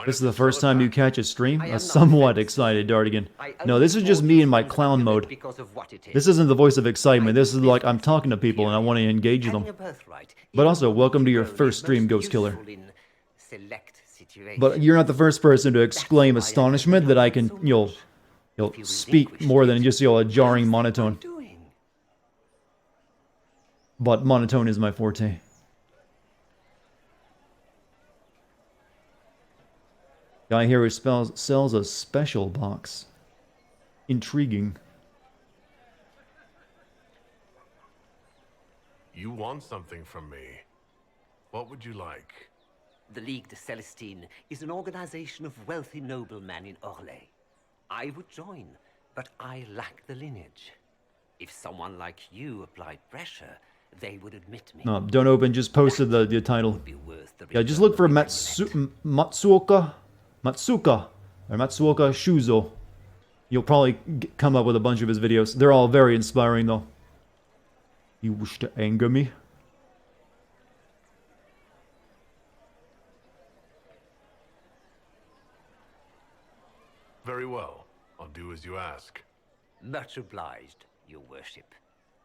[SPEAKER 1] This is the first time you catch a stream? I'm somewhat excited, Dartigan. No, this is just me in my clown mode. This isn't the voice of excitement. This is like I'm talking to people and I want to engage them. But also, welcome to your first stream, Ghost Killer. But you're not the first person to exclaim astonishment that I can, you'll speak more than just, a jarring monotone. But monotone is my forte. Guy here who sells a special box. Intriguing.
[SPEAKER 3] You want something from me. What would you like?
[SPEAKER 18] The Ligue de Celestine is an organization of wealthy noblemen in Orlais. I would join, but I lack the lineage. If someone like you applied pressure, they would admit me.
[SPEAKER 1] No, don't open, just posted the title. Yeah, just look for Matsuoka or Matsuoka Shuzo. You'll probably come up with a bunch of his videos. They're all very inspiring though. You wish to anger me?
[SPEAKER 3] Very well. I'll do as you ask.
[SPEAKER 18] Much obliged, your worship.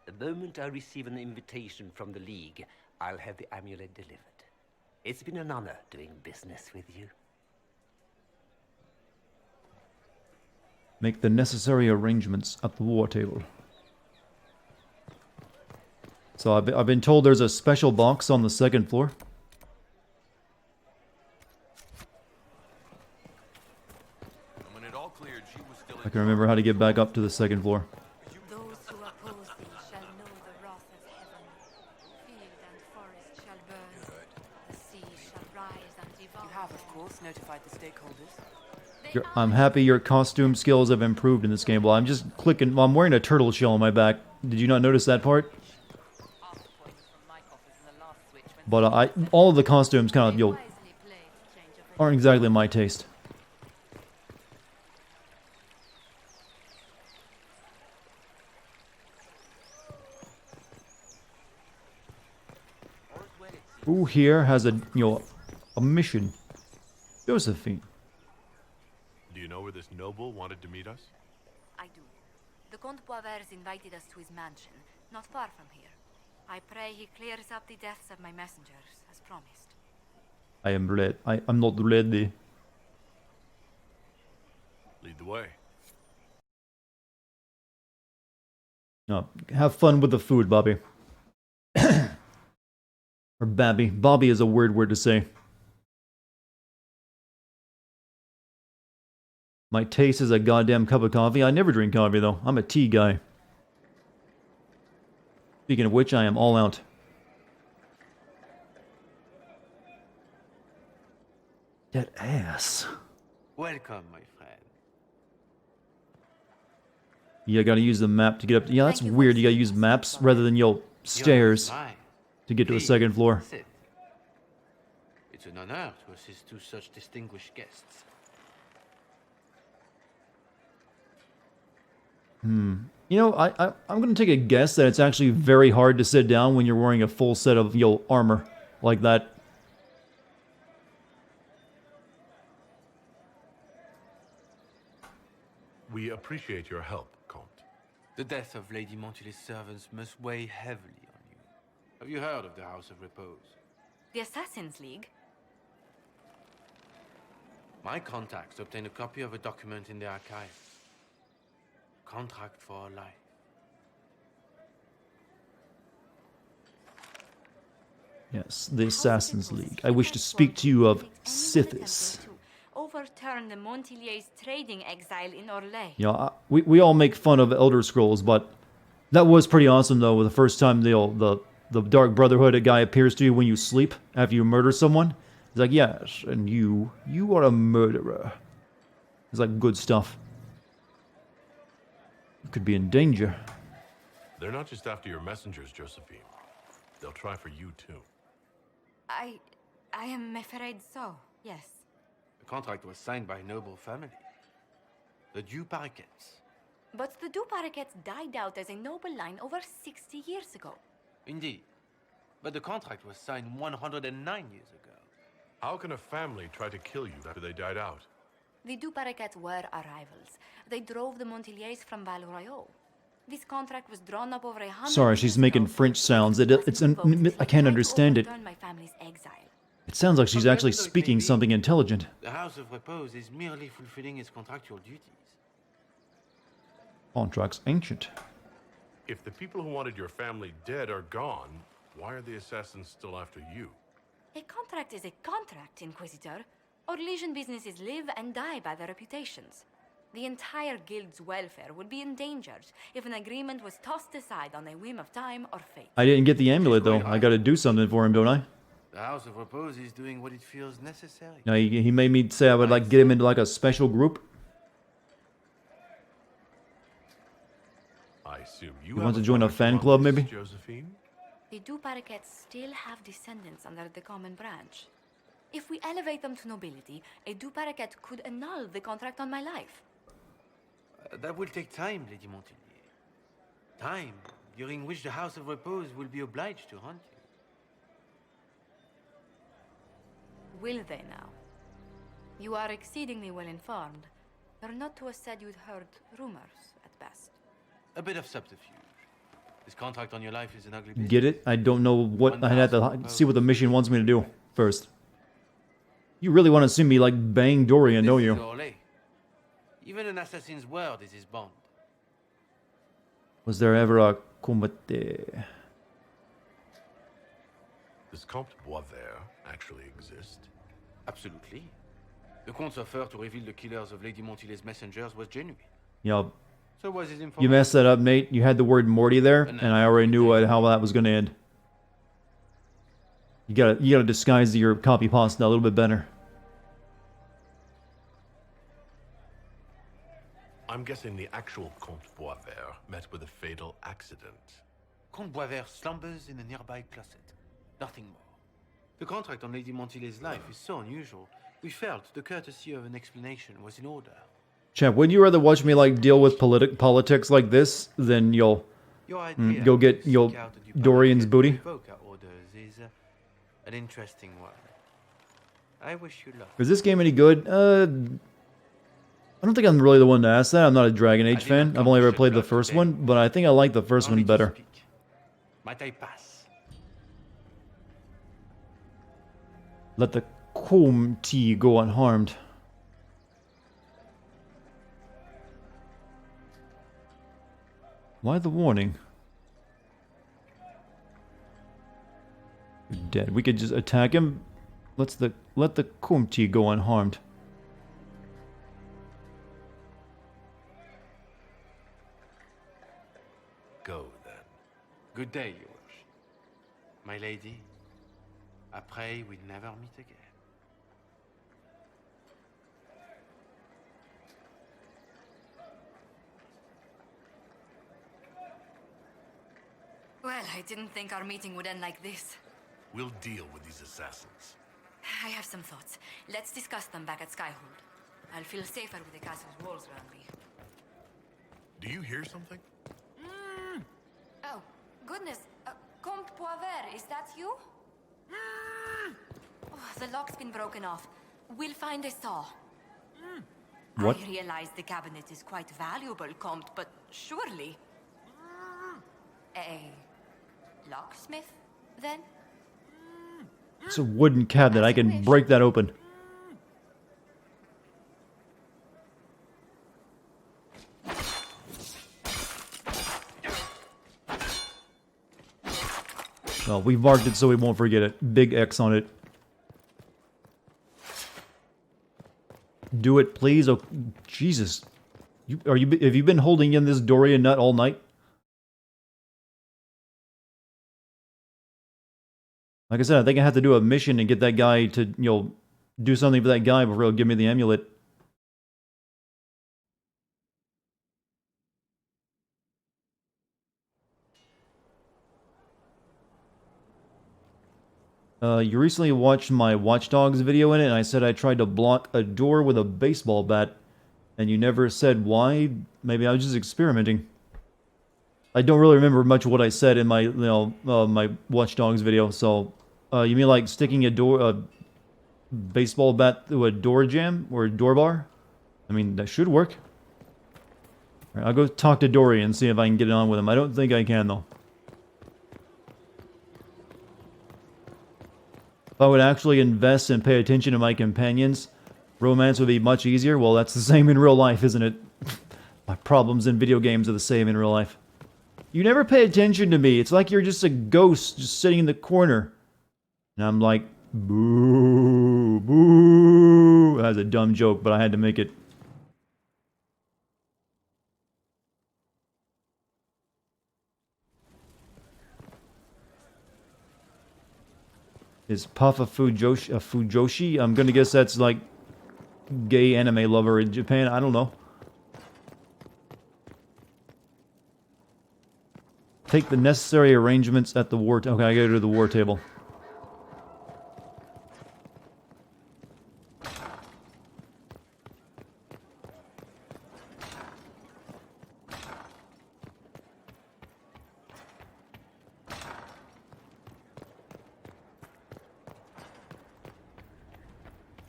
[SPEAKER 18] The moment I receive an invitation from the League, I'll have the amulet delivered. It's been an honor doing business with you.
[SPEAKER 1] Make the necessary arrangements at the war table. So I've been told there's a special box on the second floor. I can remember how to get back up to the second floor.
[SPEAKER 2] Those who oppose thee shall know the wrath of heaven. Field and forest shall burn. The sea shall rise and devour.
[SPEAKER 19] You have, of course, notified the stakeholders.
[SPEAKER 1] I'm happy your costume skills have improved in this game. Well, I'm just clicking. Well, I'm wearing a turtle shell on my back. Did you not notice that part? But all of the costumes kind of aren't exactly my taste. Who here has a a mission? Josephine.
[SPEAKER 3] Do you know where this noble wanted to meet us?
[SPEAKER 2] I do. The Comte Boisvert invited us to his mansion, not far from here. I pray he clears up the deaths of my messengers, as promised.
[SPEAKER 1] I am ready. I'm not ready.
[SPEAKER 3] Lead the way.
[SPEAKER 1] No, have fun with the food, Bobby. Or Babby. Bobby is a weird word to say. My taste is a goddamn cup of coffee. I never drink coffee, though. I'm a tea guy. Speaking of which, I am all out. That ass.
[SPEAKER 20] Welcome, my friend.
[SPEAKER 1] Yeah, gotta use the map to get up. Yeah, that's weird. You gotta use maps rather than stairs to get to the second floor.
[SPEAKER 20] It's an honor to assist two such distinguished guests.
[SPEAKER 1] I'm gonna take a guess that it's actually very hard to sit down when you're wearing a full set of armor like that.
[SPEAKER 3] We appreciate your help, Comte.
[SPEAKER 20] The death of Lady Montily's servants must weigh heavily on you. Have you heard of the House of Repose?
[SPEAKER 2] The Assassin's League?
[SPEAKER 20] My contacts obtained a copy of a document in the archives. Contract for life.
[SPEAKER 1] Yes, the Assassin's League. I wish to speak to you of Sithis.
[SPEAKER 2] Overturn the Montilier's trading exile in Orlais.
[SPEAKER 1] You know, we all make fun of Elder Scrolls, but that was pretty awesome, though, the first time the Dark Brotherhood guy appears to you when you sleep after you murder someone. He's like, yes, and you are a murderer. It's like good stuff. You could be in danger.
[SPEAKER 3] They're not just after your messengers, Josephine. They'll try for you, too.
[SPEAKER 2] I am afraid so, yes.
[SPEAKER 20] The contract was signed by a noble family. The Duparquets.
[SPEAKER 2] But the Duparquets died out as a noble line over 60 years ago.
[SPEAKER 20] Indeed. But the contract was signed 109 years ago.
[SPEAKER 3] How can a family try to kill you after they died out?
[SPEAKER 2] The Duparquets were our rivals. They drove the Montiliers from Val Royaux. This contract was drawn up over 100
[SPEAKER 1] Sorry, she's making French sounds. I can't understand it.
[SPEAKER 2] My family's exile.
[SPEAKER 1] It sounds like she's actually speaking something intelligent.
[SPEAKER 20] The House of Repose is merely fulfilling its contractual duties.
[SPEAKER 1] Contract's ancient.
[SPEAKER 3] If the people who wanted your family dead are gone, why are the assassins still after you?
[SPEAKER 2] A contract is a contract, Inquisitor. Orlesian businesses live and die by their reputations. The entire guild's welfare would be endangered if an agreement was tossed aside on a whim of time or fate.
[SPEAKER 1] I didn't get the amulet, though. I gotta do something for him, don't I?
[SPEAKER 20] The House of Repose is doing what it feels necessary.
[SPEAKER 1] No, he made me say I would like get him into like a special group.
[SPEAKER 3] I assume
[SPEAKER 1] You want to join a fan club, maybe?
[SPEAKER 3] Josephine?
[SPEAKER 2] The Duparquets still have descendants under the common branch. If we elevate them to nobility, a Duparquet could annul the contract on my life.
[SPEAKER 20] That will take time, Lady Montilier. Time during which the House of Repose will be obliged to hunt you.
[SPEAKER 2] Will they now? You are exceedingly well informed. You're not to have said you'd heard rumors, at best.
[SPEAKER 20] A bit of subterfuge. This contract on your life is an ugly business.
[SPEAKER 1] Get it? I don't know what I had to see what the mission wants me to do first. You really want to see me like bang Dorian, don't you?
[SPEAKER 20] Even an assassin's word is his bond.
[SPEAKER 1] Was there ever a combat?
[SPEAKER 3] Does Comte Boisvert actually exist?
[SPEAKER 20] Absolutely. The Comte's offer to reveal the killers of Lady Montilier's messengers was genuine.
[SPEAKER 1] Yo,
[SPEAKER 20] So was his
[SPEAKER 1] you
[SPEAKER 20] information.
[SPEAKER 1] messed that up, Nate. You had the word Morty there, and I already knew how that was going to end. You gotta disguise your copy pasta a little bit better.
[SPEAKER 3] I'm guessing the actual Comte Boisvert met with a fatal accident.
[SPEAKER 20] Comte Boisvert slumbers in a nearby closet. Nothing more. The contract on Lady Montilier's life is so unusual, we felt the courtesy of an explanation was in order.
[SPEAKER 1] Chap, would you rather watch me like deal with politics like this than you'll go get Dorian's booty?
[SPEAKER 20] Revoke our orders is an interesting one. I wish you luck.
[SPEAKER 1] Is this game any good? I don't think I'm really the one to ask that. I'm not a Dragon Age fan. I've only ever played the first one, but I think I like the first one better. Let the Comte go unharmed. Why the warning? You're dead. We could just attack him. Let the Comte go unharmed.
[SPEAKER 3] Go, then.
[SPEAKER 20] Good day, your worship. My lady, I pray we never meet again.
[SPEAKER 2] Well, I didn't think our meeting would end like this.
[SPEAKER 3] We'll deal with these assassins.
[SPEAKER 2] I have some thoughts. Let's discuss them back at Skyhold. I'll feel safer with the castle's walls around me.
[SPEAKER 3] Do you hear something?
[SPEAKER 2] Oh, goodness. Comte Poivert, is that you? Oh, the lock's been broken off. We'll find a saw.
[SPEAKER 1] What?
[SPEAKER 2] I realize the cabinet is quite valuable, Comte, but surely... A locksmith, then?
[SPEAKER 1] It's a wooden cabinet. I can break that open. Well, we marked it so we won't forget it. Big X on it. Do it, please. Oh, Jesus. Have you been holding in this Dorian nut all night? Like I said, I think I have to do a mission and get that guy to, do something for that guy before he'll give me the amulet. You recently watched my Watch Dogs video in it, and I said I tried to block a door with a baseball bat, and you never said why. Maybe I was just experimenting. I don't really remember much of what I said in my, my Watch Dogs video. So, you mean like sticking a baseball bat through a door jamb or a door bar? I mean, that should work. All right, I'll go talk to Dorian and see if I can get it on with him. I don't think I can though. If I would actually invest and pay attention to my companions, romance would be much easier. Well, that's the same in real life, isn't it? My problems in video games are the same in real life. You never pay attention to me. It's like you're just a ghost just sitting in the corner. And I'm like, boo, boo. That was a dumb joke, but I had to make it. Is Puff a Fujoshi? I'm gonna guess that's like gay anime lover in Japan. I don't know. Take the necessary arrangements at the war table. Okay, I gotta go to the war table.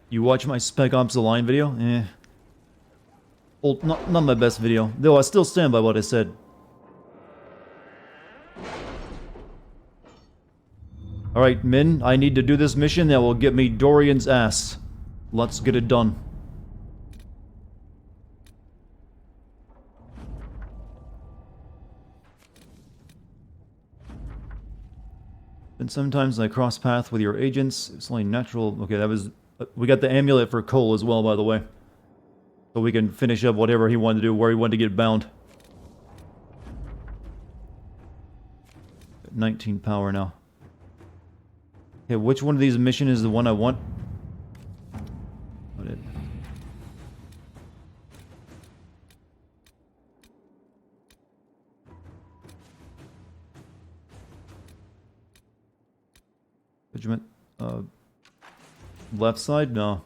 [SPEAKER 1] You watch my Spec Ops The Line video? Well, not my best video. Though I still stand by what I said. Alright, Min, I need to do this mission that will get me Dorian's ass. Let's get it done. And sometimes I cross path with your agents. It's only natural. Okay, that was... We got the amulet for Cole as well, by the way. So we can finish up whatever he wanted to do, where he wanted to get bound. 19 power now. Okay, which one of these missions is the one I want? What it? Regiment. Left side? No.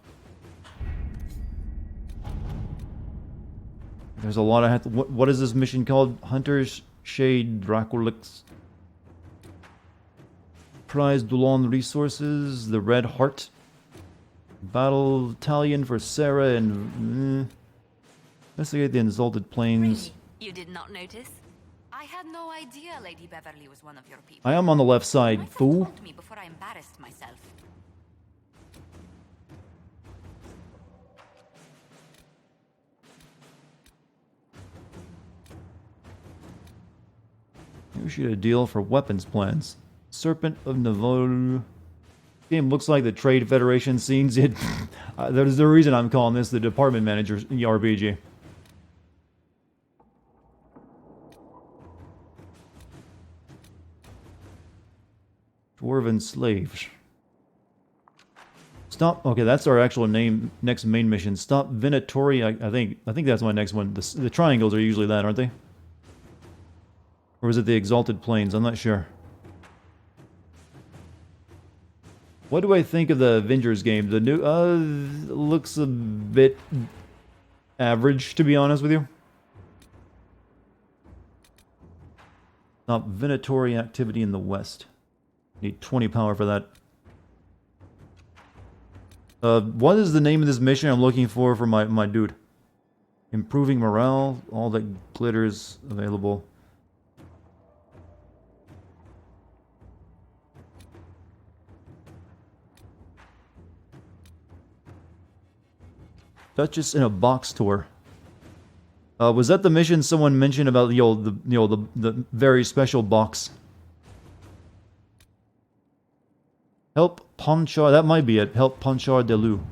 [SPEAKER 1] There's a lot I have to... What is this mission called? Hunter's Shade Draculix. Prize Dulon Resources. The Red Heart. Battle Battalion for Sarah and... Investigate the Exalted Plains.
[SPEAKER 2] Really? You did not notice? I had no idea Lady Beverly was one of your people.
[SPEAKER 1] I am on the left side, fool.
[SPEAKER 2] Told me before I embarrassed myself.
[SPEAKER 1] We should get a deal for weapons plans. Serpent of Navol. Game looks like the Trade Federation scenes. There's the reason I'm calling this the Department Manager's RPG. Dwarven slaves. Stop. Okay, that's our actual name. Next main mission. Stop Venatori. I think that's my next one. The triangles are usually that, aren't they? Or was it the Exalted Plains? I'm not sure. What do I think of the Avengers game? The new looks a bit average, to be honest with you. Stop Venatori activity in the west. Need 20 power for that. What is the name of this mission I'm looking for my dude? Improving morale. All that glitters available. Duchess in a box tour. Was that the mission someone mentioned about the very special box? Help Ponchar. That might be it. Help Ponchar de Lou.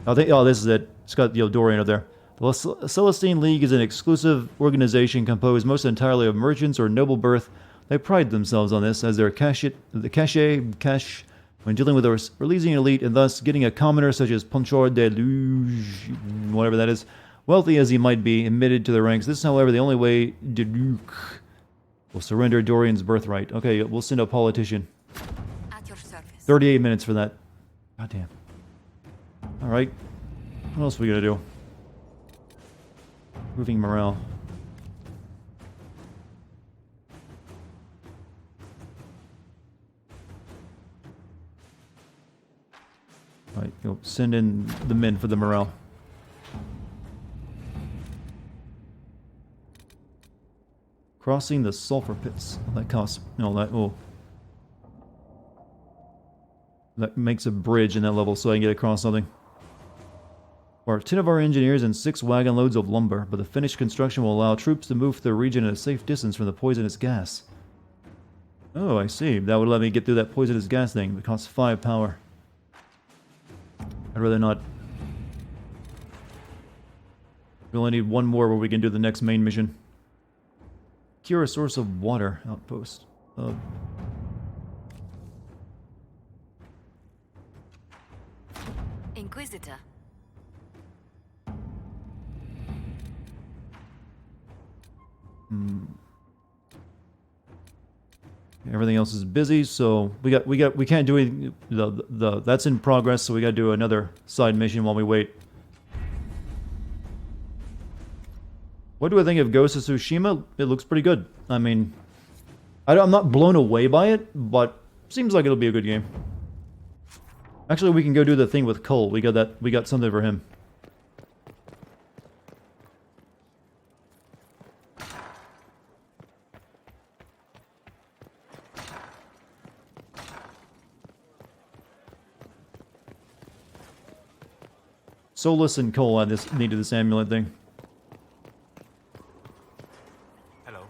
[SPEAKER 1] Oh, this is it. It's got Dorian up there. The Celestine League is an exclusive organization composed most entirely of merchants or noble birth. They pride themselves on this as their cash when dealing with a releasing elite, and thus getting a commoner such as Ponchar de Luge, whatever that is, wealthy as he might be, admitted to the ranks. This, however, the only way de Luke will surrender Dorian's birthright. Okay, we'll send a politician.
[SPEAKER 2] At your service.
[SPEAKER 1] 38 minutes for that. Goddamn. Alright. What else are we gonna do? Moving morale. Right, send in the men for the morale. Crossing the sulfur pits. That costs... No, that... Oh. That makes a bridge in that level so I can get across something. Or 10 of our engineers and 6 wagon loads of lumber, but the finished construction will allow troops to move to the region at a safe distance from the poisonous gas. Oh, I see. That would let me get through that poisonous gas thing. It costs 5 power. I'd rather not. We only need 1 more where we can do the next main mission. Cure a source of water outpost.
[SPEAKER 2] Inquisitor.
[SPEAKER 1] Everything else is busy, so we can't do anything. That's in progress, so we got to do another side mission while we wait. What do I think of Ghost of Tsushima? It looks pretty good. I mean, I'm not blown away by it, but seems like it'll be a good game. Actually, we can go do the thing with Cole. We got something for him. Solus and Cole needed this amulet thing.
[SPEAKER 14] Hello.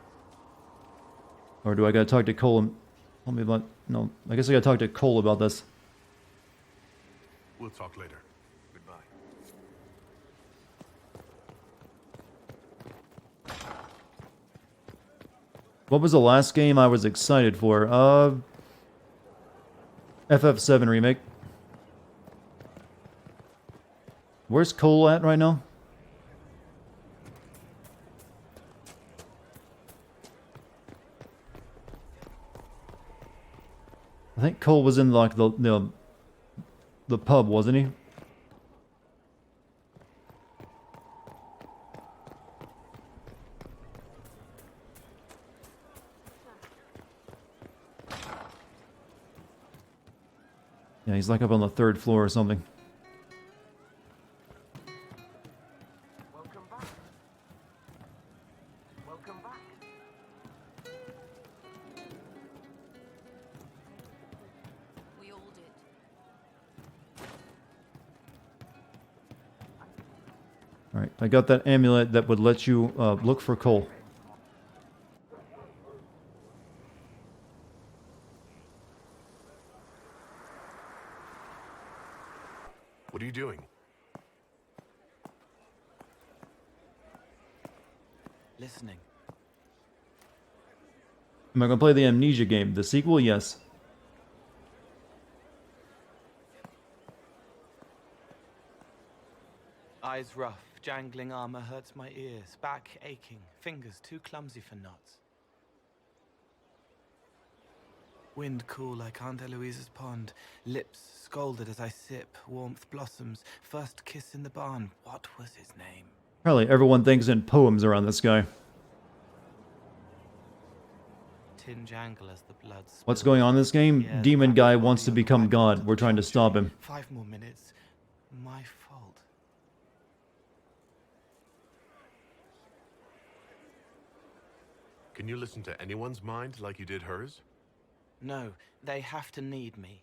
[SPEAKER 1] Or do I gotta talk to Cole and... Tell me about... No, I guess I gotta talk to Cole about this.
[SPEAKER 3] We'll talk later. Goodbye.
[SPEAKER 1] What was the last game I was excited for? FF7 Remake. Where's Cole at right now? I think Cole was in like the pub, wasn't he? Yeah, he's like up on the 3rd floor or something. Alright, I got that amulet that would let you look for Cole.
[SPEAKER 3] What are you doing?
[SPEAKER 16] Listening.
[SPEAKER 1] Am I gonna play the Amnesia game? The sequel? Yes.
[SPEAKER 16] Eyes rough, jangling armor hurts my ears, back aching, fingers too clumsy for knots. Wind cool like Aunt Eloise's pond, lips scalded as I sip, warmth blossoms, first kiss in the barn. What was his name?
[SPEAKER 1] Apparently everyone thinks in poems around this guy.
[SPEAKER 16] Tin jangle as the blood spills.
[SPEAKER 1] What's going on in this game? Demon guy wants to become God. We're trying to stop him.
[SPEAKER 16] 5 more minutes. My fault.
[SPEAKER 3] Can you listen to anyone's mind like you did hers?
[SPEAKER 16] No, they have to need me.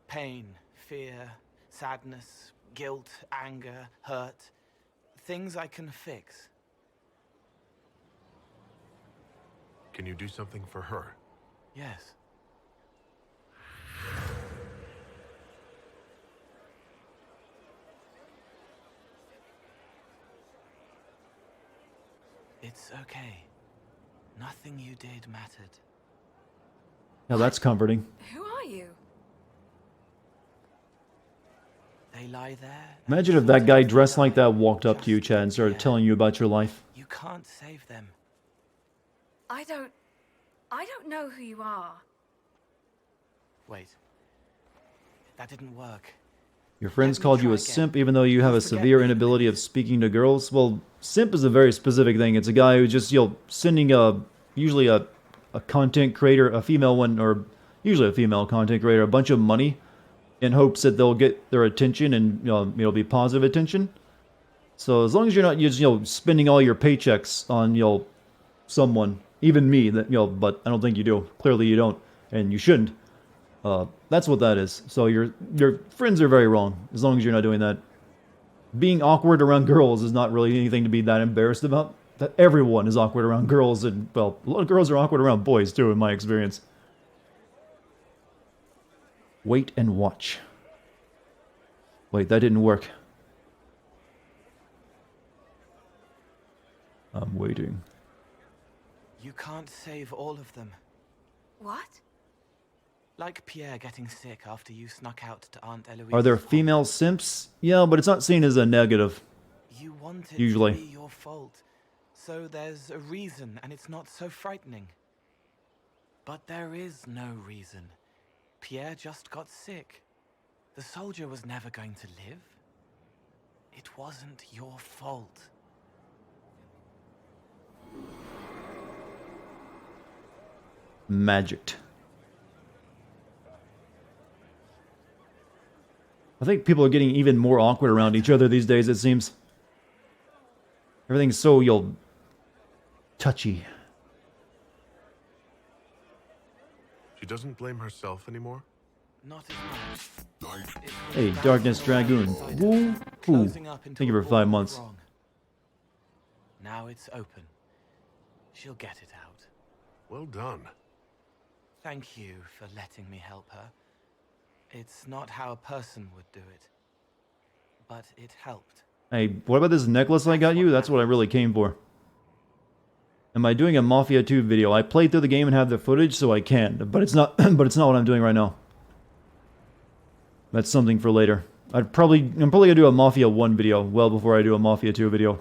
[SPEAKER 16] Pain, fear, sadness, guilt, anger, hurt. Things I can fix.
[SPEAKER 3] Can you do something for her?
[SPEAKER 16] Yes. It's okay. Nothing you did mattered.
[SPEAKER 1] Now that's comforting.
[SPEAKER 2] Who are you?
[SPEAKER 16] They lie there.
[SPEAKER 1] Imagine if that guy dressed like that walked up to you, Chad, and started telling you about your life.
[SPEAKER 16] You can't save them.
[SPEAKER 2] I don't know who you are.
[SPEAKER 16] Wait. That didn't work.
[SPEAKER 1] Your friends called you a simp even though you have a severe inability of speaking to girls? Well, simp is a very specific thing. It's a guy who's just, sending usually a content creator, a female one, or usually a female content creator, a bunch of money in hopes that they'll get their attention and, it'll be positive attention. So as long as you're not just, spending all your paychecks on, someone, even me, that, but I don't think you do. Clearly you don't, and you shouldn't. That's what that is. So your friends are very wrong, as long as you're not doing that. Being awkward around girls is not really anything to be that embarrassed about. That everyone is awkward around girls, and, well, a lot of girls are awkward around boys, too, in my experience. Wait and watch. Wait, that didn't work. I'm waiting.
[SPEAKER 16] You can't save all of them.
[SPEAKER 2] What?
[SPEAKER 16] Like Pierre getting sick after you snuck out to Aunt Eloise.
[SPEAKER 1] Are there female simps? Yeah, but it's not seen as a negative.
[SPEAKER 16] You want it
[SPEAKER 1] Usually.
[SPEAKER 16] to be your fault. So there's a reason, and it's not so frightening. But there is no reason. Pierre just got sick. The soldier was never going to live. It wasn't your fault.
[SPEAKER 1] Magicked. I think people are getting even more awkward around each other these days, it seems. Everything's so, touchy.
[SPEAKER 3] She doesn't blame herself anymore?
[SPEAKER 16] Not as much.
[SPEAKER 1] Hey, Darkness Dragoon. Woo! Ooh. Thank you for 5 months.
[SPEAKER 16] Now it's open. She'll get it out.
[SPEAKER 3] Well done.
[SPEAKER 16] Thank you for letting me help her. It's not how a person would do it. But it helped.
[SPEAKER 1] Hey, what about this necklace I got you? That's what I really came for. Am I doing a Mafia 2 video? I played through the game and have the footage, so I can. But it's not but it's not what I'm doing right now. That's something for later. I'm probably gonna do a Mafia 1 video well before I do a Mafia 2 video.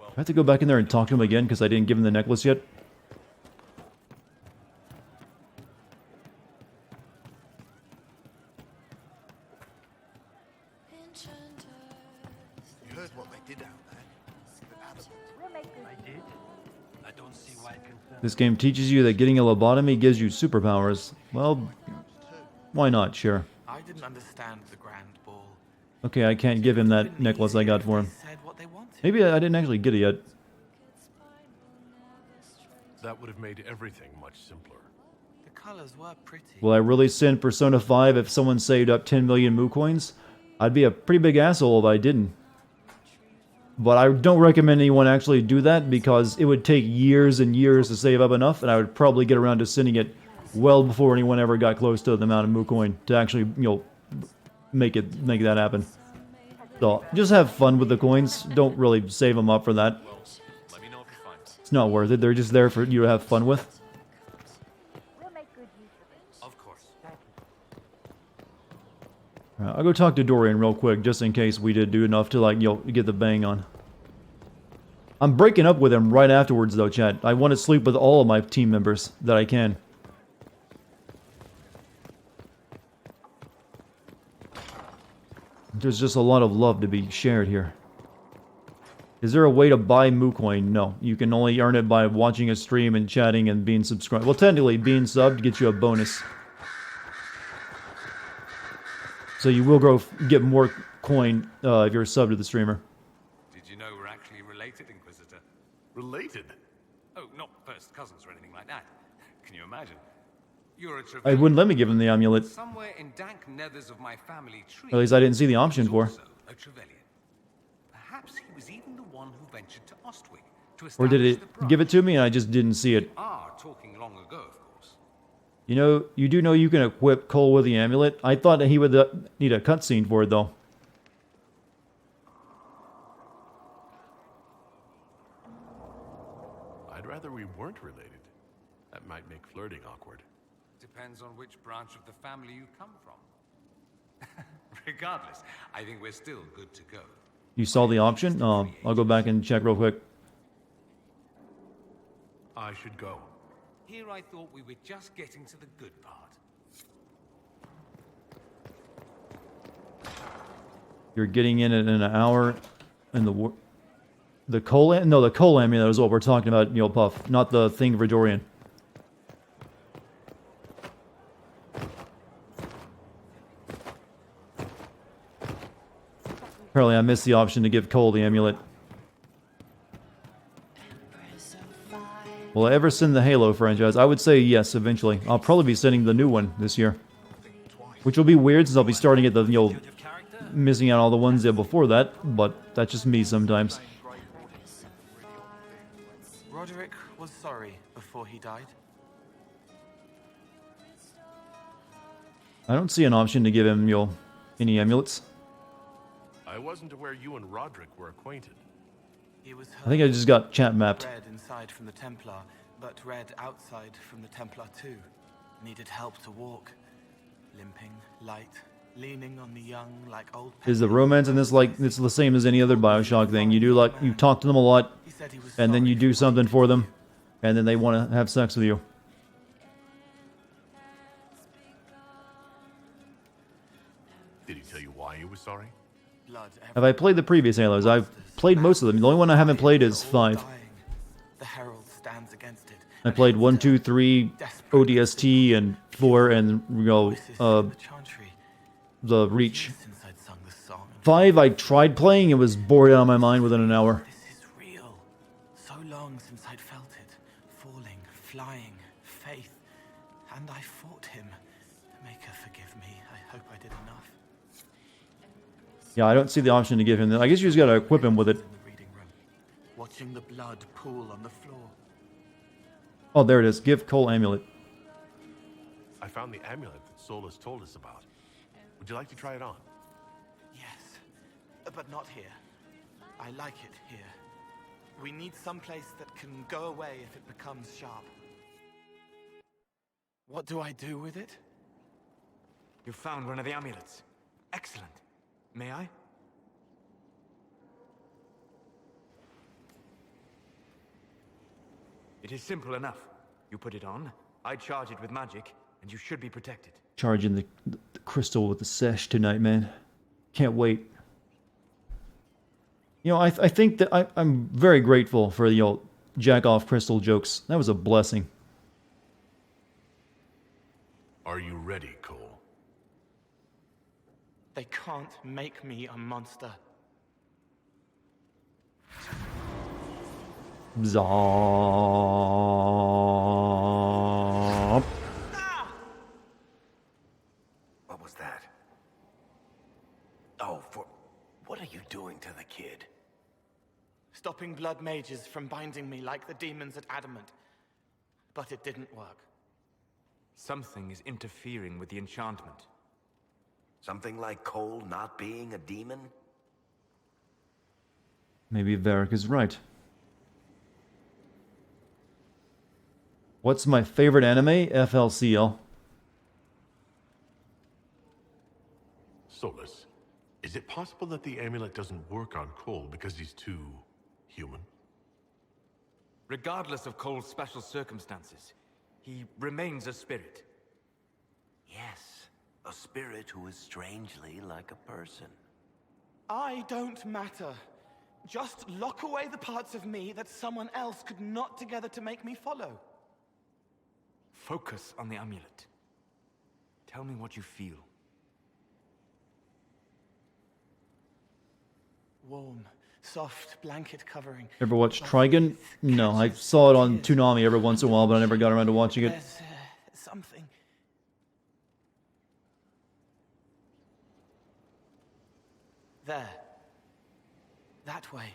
[SPEAKER 1] I have to go back in there and talk to him again because I didn't give him the necklace yet.
[SPEAKER 9] You heard what they did out there? I did. I don't see why it confirms.
[SPEAKER 1] This game teaches you that getting a lobotomy gives you superpowers. Well, why not? Sure.
[SPEAKER 16] I didn't understand the grand ball.
[SPEAKER 1] Okay, I can't give him that necklace I got for him. Maybe I didn't actually get it yet.
[SPEAKER 3] That would have made everything much simpler.
[SPEAKER 16] The colors were pretty.
[SPEAKER 1] Will I really send Persona 5 if someone saved up 10 million Moo coins? I'd be a pretty big asshole if I didn't. But I don't recommend anyone actually do that because it would take years and years to save up enough, and I would probably get around to sending it well before anyone ever got close to the amount of Moo coin to actually, make that happen. So, just have fun with the coins. Don't really save them up for that. It's not worth it. They're just there for you to have fun with.
[SPEAKER 7] Of course.
[SPEAKER 1] I'll go talk to Dorian real quick, just in case we did do enough to, get the bang on. I'm breaking up with him right afterwards, though, chat. I want to sleep with all of my team members that I can. There's just a lot of love to be shared here. Is there a way to buy Moo Coin? No. You can only earn it by watching a stream and chatting and being subscribed. Well, technically, being subbed gets you a bonus. So you will get more coin if you're subbed to the streamer.
[SPEAKER 7] Did you know we're actually related, Inquisitor?
[SPEAKER 3] Related?
[SPEAKER 7] Oh, not first cousins or anything like that. Can you imagine? You're a
[SPEAKER 1] I wouldn't let me give him the amulet.
[SPEAKER 7] Somewhere in dank nethers of my family tree.
[SPEAKER 1] At least I didn't see the option for.
[SPEAKER 7] A Trevelyan. Perhaps he was even the one who ventured to Ostwick to
[SPEAKER 1] Or did
[SPEAKER 7] establish
[SPEAKER 1] it give it to me and I just didn't see it?
[SPEAKER 7] Talking long ago, of course.
[SPEAKER 1] You do know you can equip Cole with the amulet? I thought that he would need a cutscene for it, though.
[SPEAKER 3] That might make flirting awkward.
[SPEAKER 21] Depends on which branch of the family you come from. Regardless, I think we're still good to go.
[SPEAKER 1] You saw the option? I'll go back and check real quick.
[SPEAKER 3] I should go.
[SPEAKER 21] Here I thought we were just getting to the good part.
[SPEAKER 1] You're getting in it in an hour, and the coal amulet is what we're talking about, Puff, not the thing for Dorian. Apparently, I missed the option to give Cole the amulet. Will I ever send the Halo franchise? I would say yes, eventually. I'll probably be sending the new one this year. Which will be weird, since I'll be starting at the, missing out all the ones there before that, but that's just me sometimes.
[SPEAKER 16] Roderick was sorry before he died.
[SPEAKER 1] I don't see an option to give him, any amulets.
[SPEAKER 3] I wasn't aware you and Roderick were acquainted.
[SPEAKER 16] He was
[SPEAKER 1] I think I just got chat mapped.
[SPEAKER 16] Red inside from the Templar, but red outside from the Templar too. Needed help to walk. Limping, light, leaning on the young like old...
[SPEAKER 1] Is the romance in this like, it's the same as any other Bioshock thing? You do like, you talk to them a lot, and then you do something for them, and then they want to have sex with you.
[SPEAKER 3] Did he tell you why he was sorry?
[SPEAKER 1] Have I played the previous Halos? I've played most of them. The only one I haven't played is 5.
[SPEAKER 16] The Herald stands against it.
[SPEAKER 1] I played 1, 2, 3, ODST, and 4, and the Reach. 5 I tried playing, it was bored out of my mind within an hour.
[SPEAKER 16] This is real. So long since I'd felt it. Falling, flying, faith. And I fought him. Make her forgive me. I hope I did enough.
[SPEAKER 1] Yeah, I don't see the option to give him that. I guess you just gotta equip him with it.
[SPEAKER 16] Watching the blood pool on the floor.
[SPEAKER 1] Oh, there it is. Give Cole amulet.
[SPEAKER 3] I found the amulet that Solus told us about. Would you like to try it on?
[SPEAKER 16] Yes, but not here. I like it here. We need some place that can go away if it becomes sharp. What do I do with it?
[SPEAKER 14] You found one of the amulets. Excellent. May I? It is simple enough. You put it on, I charge it with magic, and you should be protected.
[SPEAKER 1] Charging the crystal with the sesh tonight, man. Can't wait. I think that I'm very grateful for the jack-off crystal jokes. That was a blessing.
[SPEAKER 3] Are you ready, Cole?
[SPEAKER 16] They can't make me a monster.
[SPEAKER 1] Zomp.
[SPEAKER 8] What was that? Oh, what are you doing to the kid?
[SPEAKER 16] Stopping blood mages from binding me like the demons at Adamant. But it didn't work.
[SPEAKER 14] Something is interfering with the enchantment.
[SPEAKER 8] Something like Cole not being a demon?
[SPEAKER 1] Maybe Varric is right. What's my favorite anime? FLCL.
[SPEAKER 3] Solus, is it possible that the amulet doesn't work on Cole because he's too human?
[SPEAKER 14] Regardless of Cole's special circumstances, he remains a spirit.
[SPEAKER 8] Yes, a spirit who is strangely like a person.
[SPEAKER 16] I don't matter. Just lock away the parts of me that someone else could knot together to make me follow.
[SPEAKER 14] Focus on the amulet. Tell me what you feel.
[SPEAKER 16] Warm, soft blanket covering.
[SPEAKER 1] Ever watched Trigun? No, I saw it on Toonami every once in a while, but I never got around to watching it.
[SPEAKER 16] There's something. There. That way.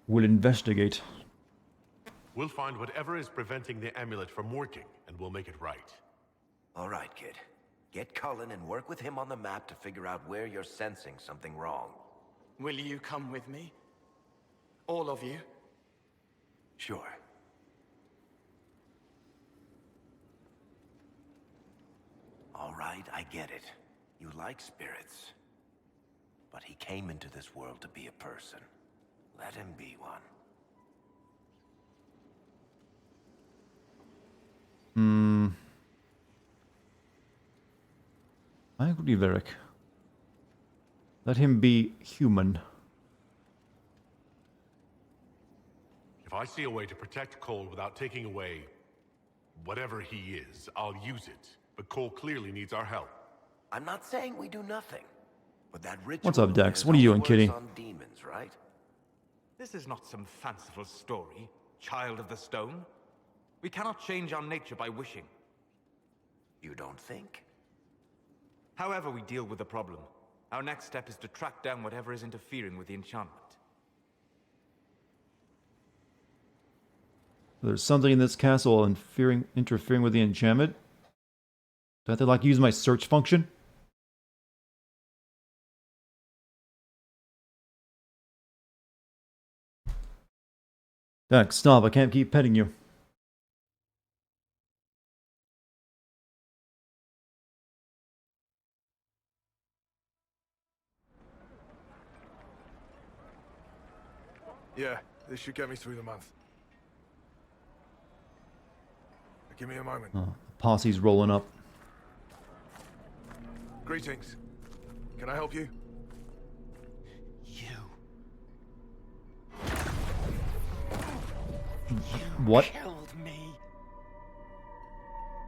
[SPEAKER 1] We'll investigate.
[SPEAKER 3] We'll find whatever is preventing the amulet from working, and we'll make it right.
[SPEAKER 8] All right, kid. Get Cullen and work with him on the map to figure out where you're sensing something wrong.
[SPEAKER 16] Will you come with me? All of you?
[SPEAKER 8] Sure. right, I get it. You like spirits. But he came into this world to be a person. Let him be one.
[SPEAKER 1] I agree, Varric. Let him be human.
[SPEAKER 3] If I see a way to protect Cole without taking away whatever he is, I'll use it. But Cole clearly needs our help.
[SPEAKER 8] I'm not saying we do nothing. But that ritual
[SPEAKER 1] What's up, Dex?
[SPEAKER 8] is
[SPEAKER 1] What are you
[SPEAKER 8] only
[SPEAKER 1] doing, kitty?
[SPEAKER 8] works on demons, right?
[SPEAKER 14] This is not some fanciful story, child of the stone. We cannot change our nature by wishing.
[SPEAKER 8] You don't think?
[SPEAKER 14] However we deal with the problem, our next step is to track down whatever is interfering with the enchantment.
[SPEAKER 1] There's something in this castle interfering with the enchantment. Do I have to like use my search function? Dex, stop, I can't keep petting you.
[SPEAKER 6] Yeah, this should get me through the month. Give me a moment.
[SPEAKER 1] Oh, the posse's rolling up.
[SPEAKER 6] Greetings. Can I help you?
[SPEAKER 1] What?
[SPEAKER 16] Killed me.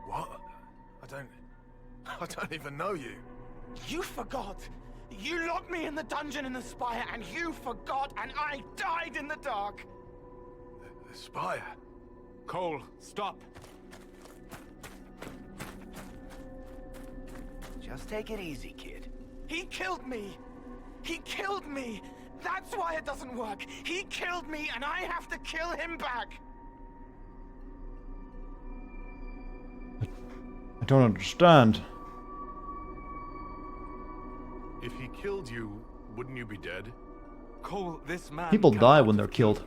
[SPEAKER 6] What? I don't even know you.
[SPEAKER 16] You forgot. You locked me in the dungeon in the spire, and you forgot, and I died in the dark.
[SPEAKER 6] The spire?
[SPEAKER 14] Cole, stop.
[SPEAKER 8] Just take it easy, kid.
[SPEAKER 16] He killed me. He killed me. That's why it doesn't work. He killed me, and I have to kill him back.
[SPEAKER 1] I don't understand.
[SPEAKER 3] If he killed you, wouldn't you be dead?
[SPEAKER 14] Cole, this man...
[SPEAKER 1] People die when they're killed.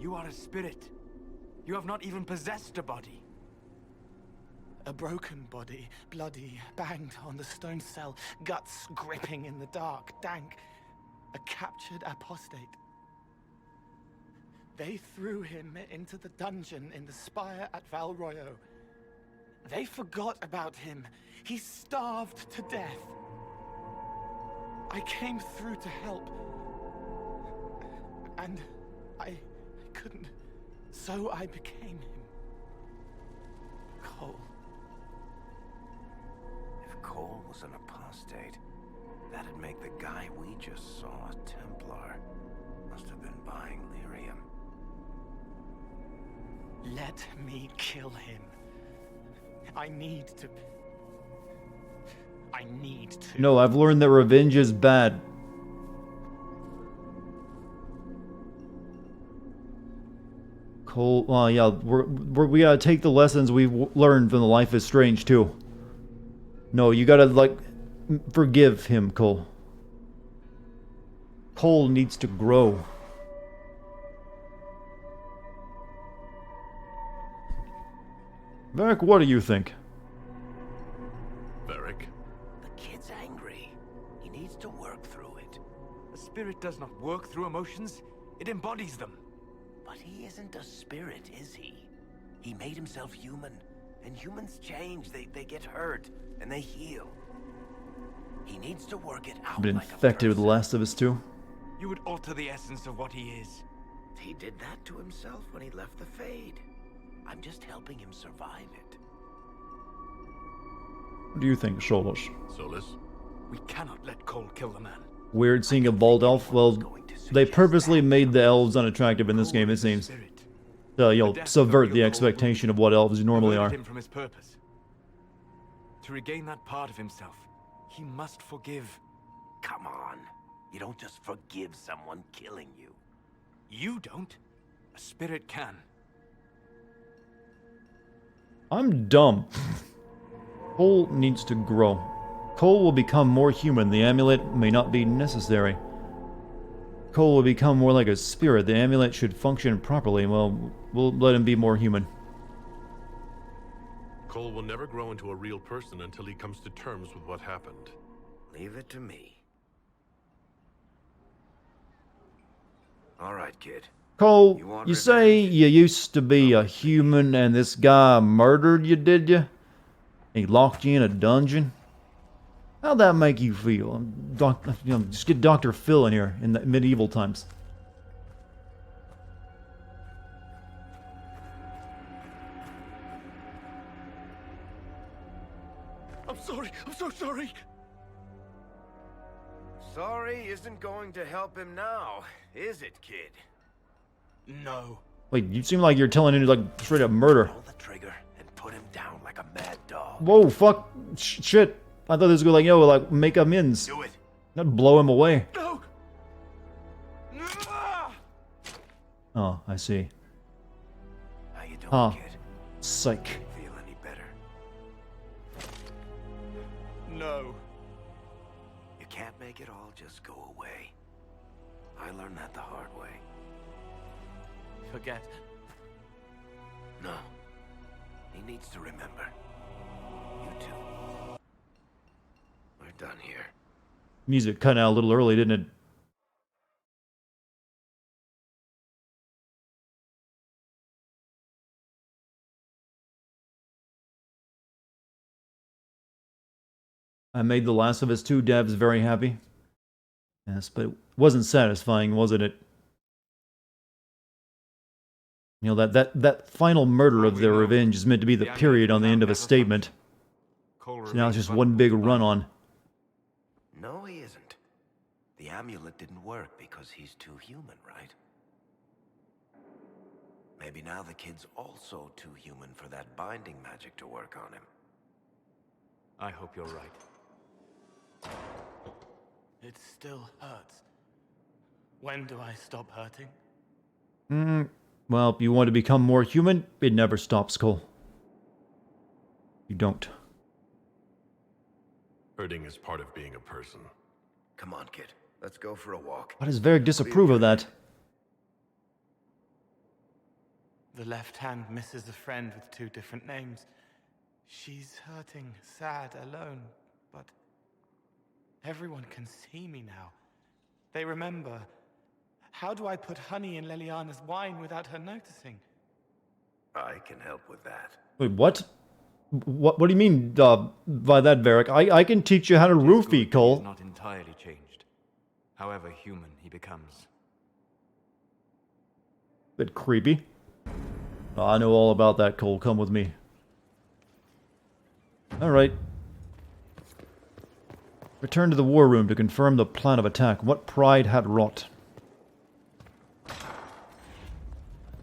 [SPEAKER 14] You are a spirit. You have not even possessed a body.
[SPEAKER 16] A broken body, bloody, banged on the stone cell, guts gripping in the dark, dank. A captured apostate. They threw him into the dungeon in the spire at Val Royo. They forgot about him. He starved to death. I came through to help. And I couldn't. So I became him. Cole.
[SPEAKER 8] If Cole was an apostate, that'd make the guy we just saw a Templar. Must have been buying lyrium.
[SPEAKER 16] Let me kill him. I need to.
[SPEAKER 1] No, I've learned that revenge is bad. Cole, yeah, we gotta take the lessons we've learned from the Life is Strange too. No, you gotta like forgive him, Cole. Cole needs to grow. Varric, what do you think?
[SPEAKER 3] Varric?
[SPEAKER 8] The kid's angry. He needs to work through it.
[SPEAKER 14] A spirit does not work through emotions, it embodies them.
[SPEAKER 8] But he isn't a spirit, is he? He made himself human. And humans change. They get hurt. And they heal. He needs to work it out.
[SPEAKER 1] Been
[SPEAKER 8] like
[SPEAKER 1] infected with The Last of Us 2.
[SPEAKER 14] You would alter the essence of what he is.
[SPEAKER 8] He did that to himself when he left the Fade. I'm just helping him survive it.
[SPEAKER 1] What do you think, Solus?
[SPEAKER 3] Solus?
[SPEAKER 14] We cannot let Cole kill the man.
[SPEAKER 1] Weird seeing a bald elf. Well, they purposely made the elves unattractive in this game, it seems. You'll subvert the expectation of what elves normally are.
[SPEAKER 14] Him from his purpose. To regain that part of himself, he must forgive.
[SPEAKER 8] Come on. You don't just forgive someone killing you.
[SPEAKER 14] You don't. A spirit can.
[SPEAKER 1] I'm dumb. Cole needs to grow. Cole will become more human. The amulet may not be necessary. Cole will become more like a spirit. The amulet should function properly. Well, we'll let him be more human.
[SPEAKER 3] Cole will never grow into a real person until he comes to terms with what happened.
[SPEAKER 8] Leave it to me. All right, kid.
[SPEAKER 1] Cole, you say you used to be a human and this guy murdered you, did you? He locked you in a dungeon? How'd that make you feel? Just get Dr. Phil in here in the medieval times.
[SPEAKER 6] I'm sorry. I'm so sorry.
[SPEAKER 8] Sorry isn't going to help him now, is it, kid?
[SPEAKER 6] No.
[SPEAKER 1] Wait, you seem like you're telling him like straight up murder.
[SPEAKER 8] Pull the trigger and put him down like a mad dog.
[SPEAKER 1] Whoa, fuck, shit. I thought this was like, yo, like make amends.
[SPEAKER 8] Do it.
[SPEAKER 1] Not blow him away.
[SPEAKER 6] No.
[SPEAKER 1] Oh, I see.
[SPEAKER 8] How you doing,
[SPEAKER 1] Huh.
[SPEAKER 8] kid?
[SPEAKER 1] Psych.
[SPEAKER 8] Feel any better?
[SPEAKER 6] No.
[SPEAKER 8] You can't make it all just go away. I learned that the hard way.
[SPEAKER 16] Forget.
[SPEAKER 8] No. He needs to remember. You too. We're done here.
[SPEAKER 1] Music cut out a little early, didn't it? I made The Last of Us 2 devs very happy. Yes, but it wasn't satisfying, wasn't it? You know, that final murder of their revenge is meant to be the period on the end of a statement. So now it's just one big run-on.
[SPEAKER 8] No, he isn't. The amulet didn't work because he's too human, right? Maybe now the kid's also too human for that binding magic to work on him.
[SPEAKER 16] I hope you're right. It still hurts. When do I stop hurting?
[SPEAKER 1] Well, if you want to become more human, it never stops, Cole. You don't.
[SPEAKER 3] Hurting is part of being a person.
[SPEAKER 8] Come on, kid. Let's go for a walk.
[SPEAKER 1] Why does Varric disapprove of that?
[SPEAKER 16] The left hand misses a friend with 2 different names. She's hurting, sad, alone, but everyone can see me now. They remember. How do I put honey in Leliana's wine without her noticing?
[SPEAKER 8] I can help with that.
[SPEAKER 1] Wait, what? What do you mean by that, Varric? I can teach you how to roofie, Cole.
[SPEAKER 4] He's not entirely changed. However human he becomes.
[SPEAKER 1] Bit creepy. Oh, I know all about that, Cole. Come with me. Alright. Return to the war room to confirm the plan of attack. What pride had wrought?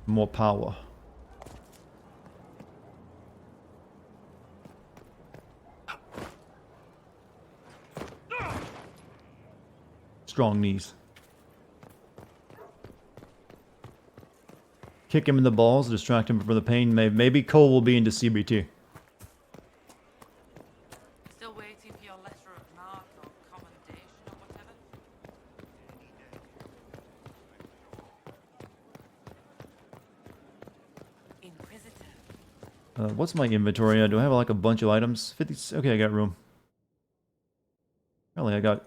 [SPEAKER 1] More power. Strong knees. Kick him in the balls, distract him from the pain. Maybe Cole will be into CBT.
[SPEAKER 11] Still waiting for your letter of marque or commendation or whatever? Inquisitor.
[SPEAKER 1] What's my inventory? Do I have like a bunch of items? 50. Okay, I got room. Apparently, I got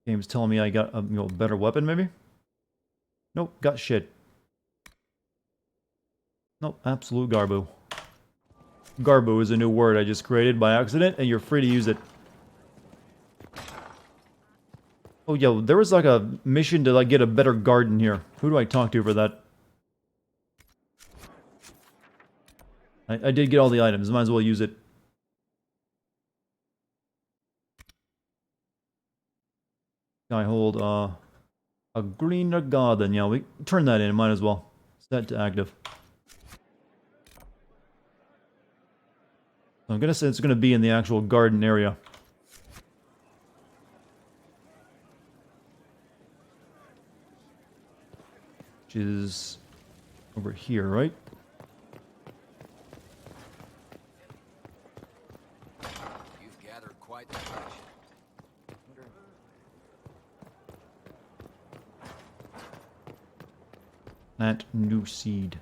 [SPEAKER 1] games telling me I got a better weapon, maybe? Nope, got shit. Nope, absolute garbo. Garbo is a new word I just created by accident, and you're free to use it. Oh, yo, there was like a mission to like get a better garden here. Who do I talk to for that? I did get all the items, might as well use it. I hold a greener garden. Yeah, we turn that in, might as well. Set to active. I'm gonna say it's gonna be in the actual garden area. Which is over here, right?
[SPEAKER 10] You've gathered quite the collection.
[SPEAKER 1] Plant new seed.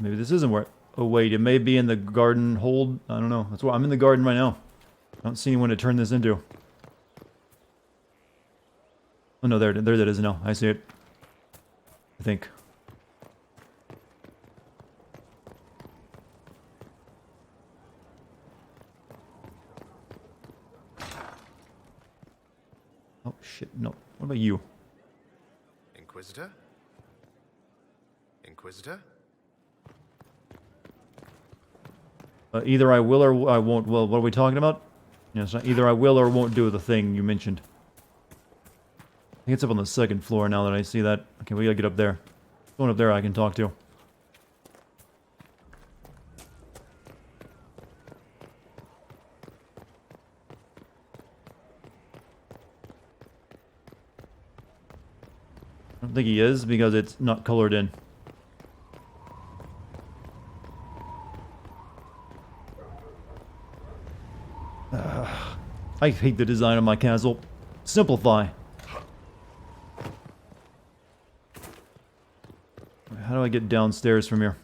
[SPEAKER 1] Maybe this isn't where... Oh, wait, it may be in the garden hold. I don't know. That's why I'm in the garden right now. I don't see anyone to turn this into. Oh, no, there that is. No, I see it. I think. Oh, shit, no. What about you?
[SPEAKER 6] Inquisitor? Inquisitor?
[SPEAKER 1] Either I will or I won't. Well, what are we talking about? Yeah, it's not either I will or won't do the thing you mentioned. I think it's up on the second floor now that I see that. Okay, we gotta get up there. Someone up there I can talk to. I don't think he is because it's not colored in. I hate the design of my castle. Simplify. How do I get downstairs from here?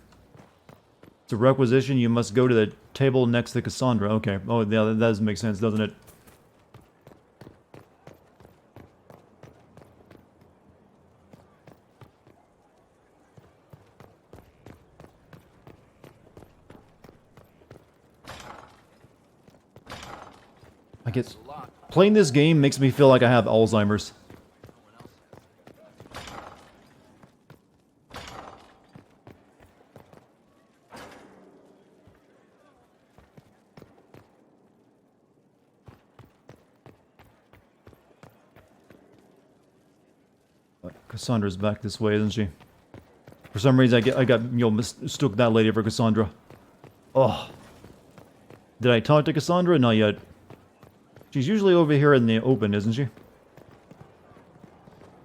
[SPEAKER 1] It's a requisition. You must go to the table next to Cassandra. Okay. Oh, yeah, that does make sense, doesn't it? I guess playing this game makes me feel like I have Alzheimer's. Cassandra's back this way, isn't she? For some reason, I got mistook that lady for Cassandra. Oh. Did I talk to Cassandra? Not yet. She's usually over here in the open, isn't she?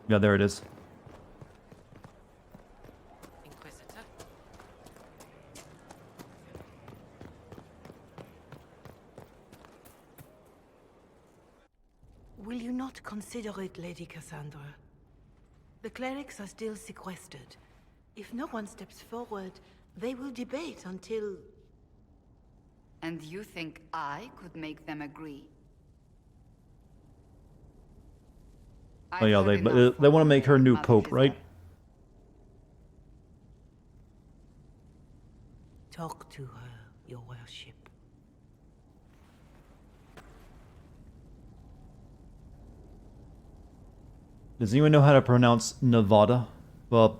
[SPEAKER 1] Yeah, there it is.
[SPEAKER 11] Inquisitor?
[SPEAKER 13] Will you not consider it, Lady Cassandra? The clerics are still sequestered. If no one steps forward, they will debate until...
[SPEAKER 22] And you think I could make them agree?
[SPEAKER 1] Oh yeah, they want to make her new pope, right?
[SPEAKER 13] Talk to her, your worship.
[SPEAKER 1] Does anyone know how to pronounce Nevada? Well,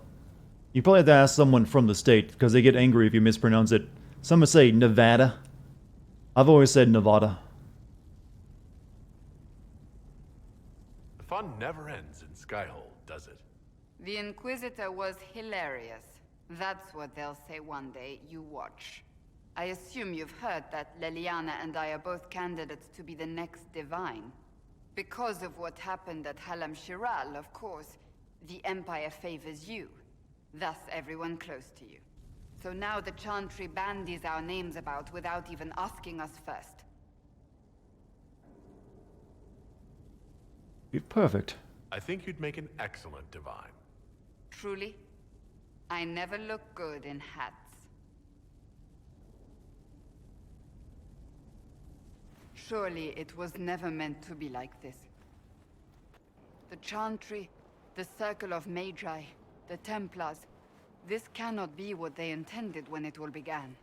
[SPEAKER 1] you probably have to ask someone from the state, because they get angry if you mispronounce it. Some would say Nevada. I've always said Nevada.
[SPEAKER 3] The fun never ends in Skyhold, does it?
[SPEAKER 22] The Inquisitor was hilarious. That's what they'll say one day. You watch. I assume you've heard that Leliana and I are both candidates to be the next Divine. Because of what happened at Halam Shiral, of course, the Empire favors you. Thus, everyone close to you. So now the Chantry bandies our names about without even asking us first.
[SPEAKER 1] Be perfect.
[SPEAKER 3] I think you'd make an excellent Divine.
[SPEAKER 22] Truly? I never look good in hats. Surely it was never meant to be like this. The Chantry, the Circle of Magi, the Templars, this cannot be what they intended when it all began.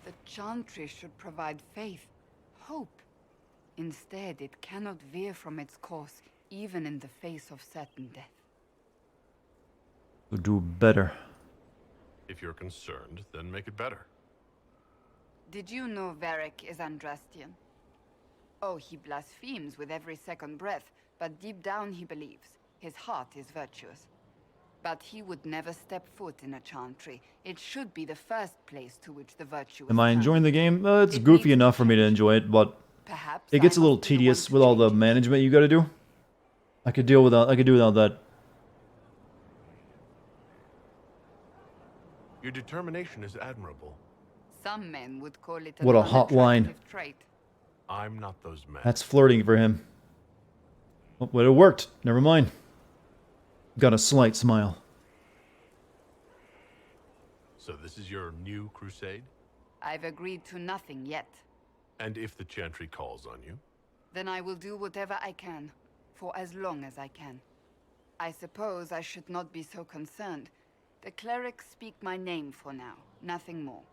[SPEAKER 22] The Chantry should provide faith, hope. Instead, it cannot veer from its course, even in the face of certain death.
[SPEAKER 1] We'll do better.
[SPEAKER 3] If you're concerned, then make it better.
[SPEAKER 22] Did you know Varric is Andrastian? Oh, he blasphemes with every second breath, but deep down he believes. His heart is virtuous. But he would never step foot in a Chantry. It should be the first place to which the virtue is
[SPEAKER 1] Am I
[SPEAKER 22] turned.
[SPEAKER 1] enjoying the game? It's goofy enough for me to enjoy it, but
[SPEAKER 22] Perhaps
[SPEAKER 1] it gets a little tedious with all the management you gotta do. I could do without that.
[SPEAKER 3] Your determination is admirable.
[SPEAKER 22] Some men would call it
[SPEAKER 1] What a hot line.
[SPEAKER 22] unattractive trait.
[SPEAKER 3] I'm not those men.
[SPEAKER 1] That's flirting for him. Oh, but it worked. Never mind. Got a slight smile.
[SPEAKER 3] So this is your new crusade?
[SPEAKER 22] I've agreed to nothing yet.
[SPEAKER 3] And if the Chantry calls on you?
[SPEAKER 22] Then I will do whatever I can, for as long as I can. I suppose I should not be so concerned. The clerics speak my name for now, nothing more.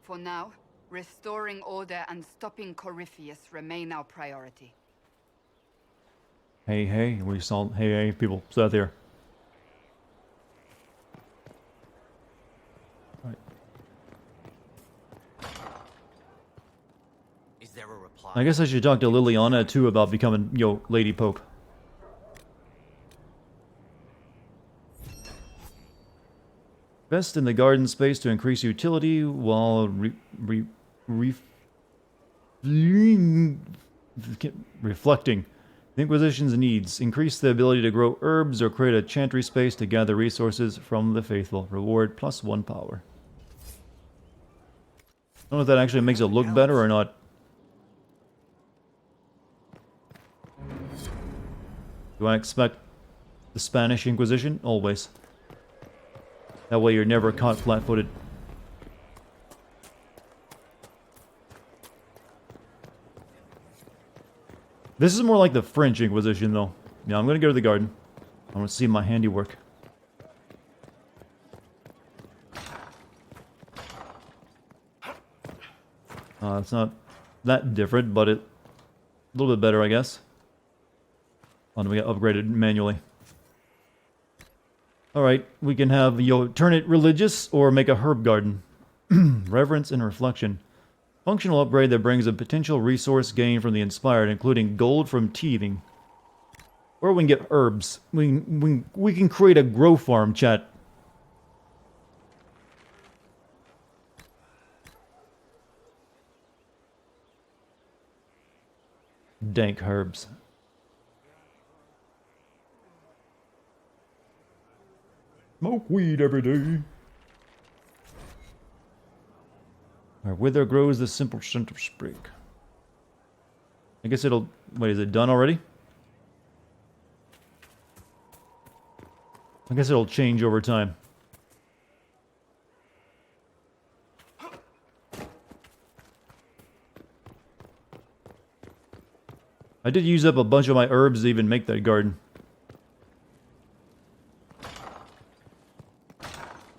[SPEAKER 22] For now, restoring order and stopping Corypheus remain our priority.
[SPEAKER 1] Hey, we saw hey people, stay out there. Right.
[SPEAKER 10] Is there a reply?
[SPEAKER 1] I guess I should talk to Liliana too about becoming, Lady Pope. Invest in the garden space to increase utility while reflecting the Inquisition's needs. Increase the ability to grow herbs or create a chantry space to gather resources from the faithful. Reward +1 power. I don't know if that actually makes it look better or not. Do I expect the Spanish Inquisition? Always. That way you're never caught flat-footed. This is more like the French Inquisition, though. Yeah, I'm gonna go to the garden. I want to see my handiwork. It's not that different, but a little bit better, I guess. Oh, we got upgraded manually. Alright, we can have, turn it religious or make a herb garden. Reverence and reflection. Functional upgrade that brings a potential resource gain from the inspired, including gold from teething. Or we can get herbs. We can create a grow farm, chat. Dank herbs. Smoke weed every day. Our wither grows the simple scent of spring. I guess it'll... Wait, is it done already? I guess it'll change over time. I did use up a bunch of my herbs to even make that garden.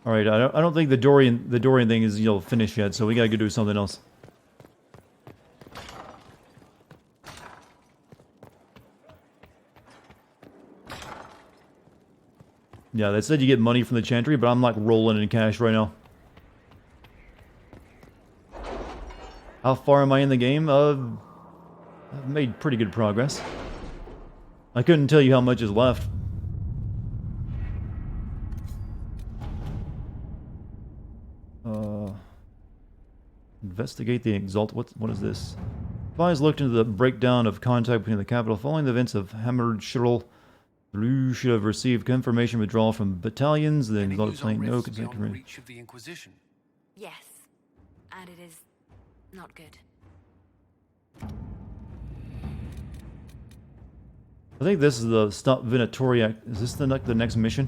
[SPEAKER 1] Alright, I don't think the Dorian thing is, finished yet, so we gotta go do something else. Yeah, they said you get money from the Chantry, but I'm like rolling in cash right now. How far am I in the game? I've made pretty good progress. I couldn't tell you how much is left. Investigate the Exalt. What is this? Spies looked into the breakdown of contact between the capital following the events of Hammered Shirl. Blue should have received confirmation withdrawal from battalions. The Exalted Plane no consent.
[SPEAKER 21] Reach of the Inquisition.
[SPEAKER 2] Yes, and it is not good.
[SPEAKER 1] I think this is the Stop Venatori. Is this the next mission?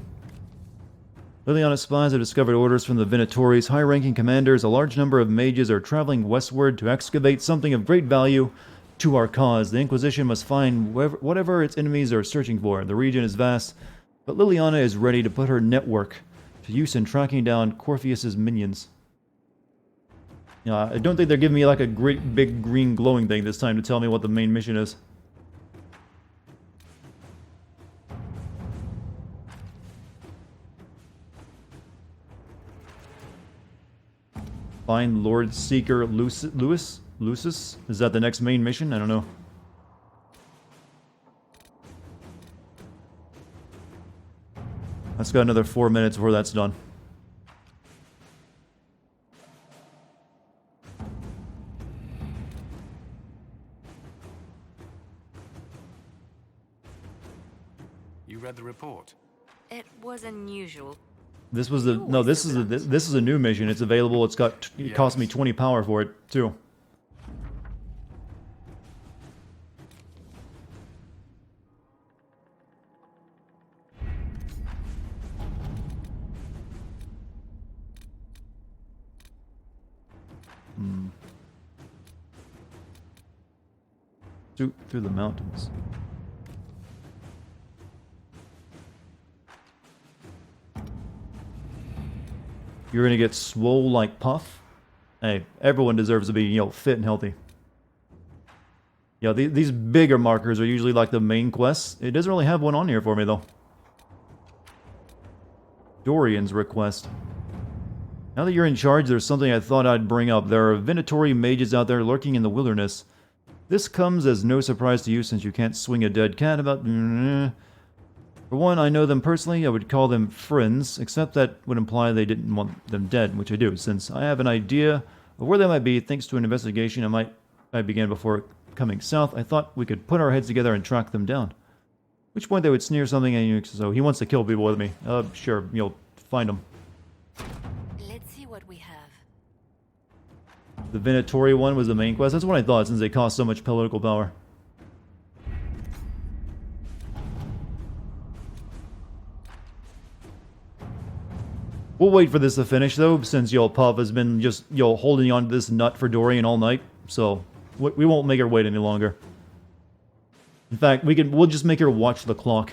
[SPEAKER 1] Liliana's spies have discovered orders from the Venatori's high-ranking commanders. A large number of mages are traveling westward to excavate something of great value to our cause. The Inquisition must find whatever its enemies are searching for. The region is vast, but Liliana is ready to put her network to use in tracking down Corpheus's minions. I don't think they're giving me like a great big green glowing thing this time to tell me what the main mission is. Find Lord Seeker Lucis? Is that the next main mission? I don't know. That's got another 4 minutes before that's done.
[SPEAKER 21] You read the report?
[SPEAKER 2] It was unusual.
[SPEAKER 1] This was this is a new mission. It's available. It cost me 20 power for it too. Through the mountains. You're gonna get swole like Puff? Hey, everyone deserves to be, you know, fit and healthy. Yeah, these bigger markers are usually like the main quests. It doesn't really have one on here for me, though. Dorian's request. Now that you're in charge, there's something I thought I'd bring up. There are Venatori mages out there lurking in the wilderness. This comes as no surprise to you since you can't swing a dead cat about... For one, I know them personally. I would call them friends, except that would imply they didn't want them dead, which I do, since I have an idea of where they might be thanks to an investigation I began before coming south. I thought we could put our heads together and track them down. At which point they would sneer something at you, so he wants to kill people with me. Sure, you'll find them.
[SPEAKER 2] Let's see what we have.
[SPEAKER 1] The Venatori one was the main quest. That's what I thought, since they cost so much political power. We'll wait for this to finish, though, since Puff has been just, holding on to this nut for Dorian all night. So, we won't make her wait any longer. In fact, we'll just make her watch the clock.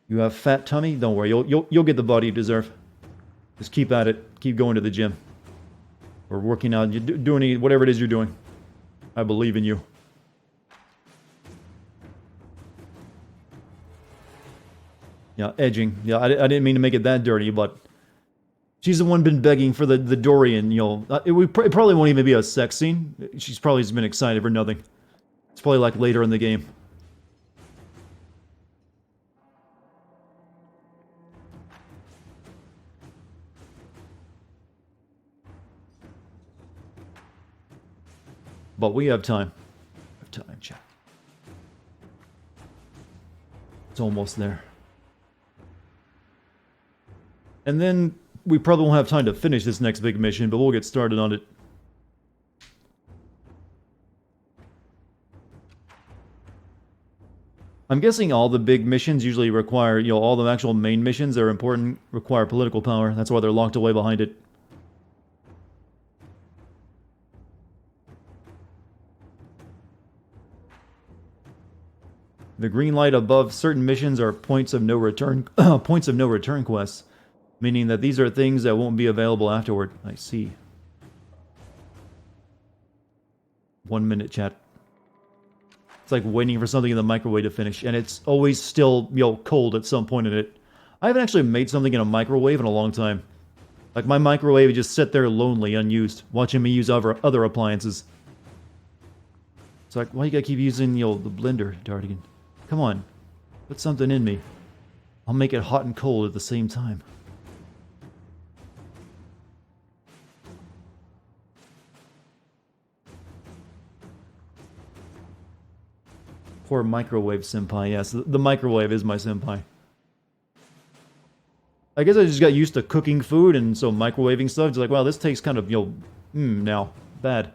[SPEAKER 1] You have fat tummy? Don't worry, you'll get the body you deserve. Just keep at it. Keep going to the gym. Or working out. You're doing whatever it is you're doing. I believe in you. Yeah, edging. Yeah, I didn't mean to make it that dirty, but she's the one been begging for the Dorian, It probably won't even be a sex scene. She's probably just been excited for nothing. It's probably like later in the game. But we have time. We have time, chat. It's almost there. And then we probably won't have time to finish this next big mission, but we'll get started on it. I'm guessing all the big missions usually require, all the actual main missions that are important require political power. That's why they're locked away behind it. The green light above certain missions are points of no return quests. Meaning that these are things that won't be available afterward. I see. 1 minute, chat. It's like waiting for something in the microwave to finish, and it's always still, cold at some point in it. I haven't actually made something in a microwave in a long time. Like, my microwave just sit there lonely, unused, watching me use other appliances. It's like, why you gotta keep using, the blender, Dartigan? Come on. Put something in me. I'll make it hot and cold at the same time. Poor microwave senpai. Yes, the microwave is my senpai. I guess I just got used to cooking food, and so microwaving stuff. It's like, wow, this tastes kind of, now bad.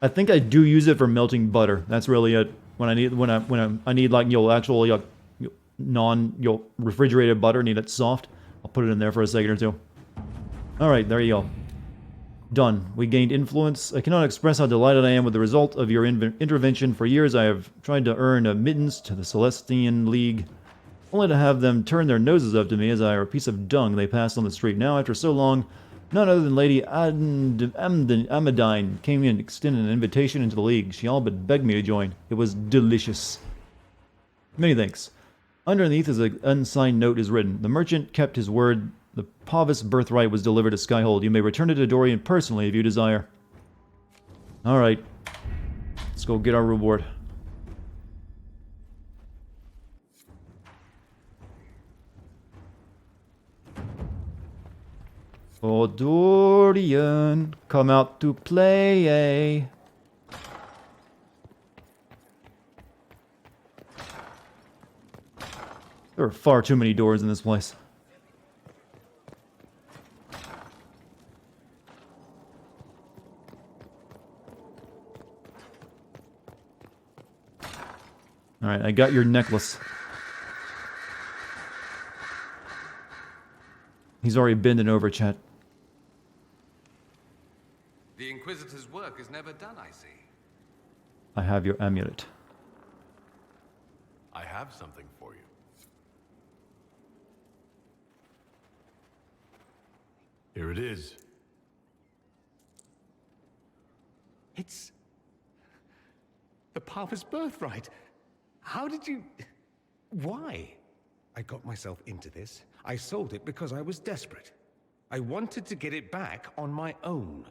[SPEAKER 1] I think I do use it for melting butter. That's really it. When I need like actual non refrigerated butter, need it soft. I'll put it in there for a second or two. All right, there you go. Done. We gained influence. I cannot express how delighted I am with the result of your intervention. For years I have tried to earn admittance to the Celestian League, only to have them turn their noses up to me as I were a piece of dung they passed on the street. Now, after so long, none other than Lady Amadine came in and extended an invitation into the League. She all but begged me to join. It was delicious. Many thanks. Underneath is an unsigned note is written. The merchant kept his word. The Pavis birthright was delivered to Skyhold. You may return it to Dorian personally if you desire. Alright. Let's go get our reward. Oh, Dorian, come out to play. There are far too many doors in this place. Alright, I got your necklace. He's already bending over, chat.
[SPEAKER 21] The Inquisitor's work is never done, I see.
[SPEAKER 1] I have your amulet.
[SPEAKER 3] I have something for you. Here it is.
[SPEAKER 5] It's the Papa's birthright. How did you... Why? I got myself into this. I sold it because I was desperate. I wanted to get it back on my own.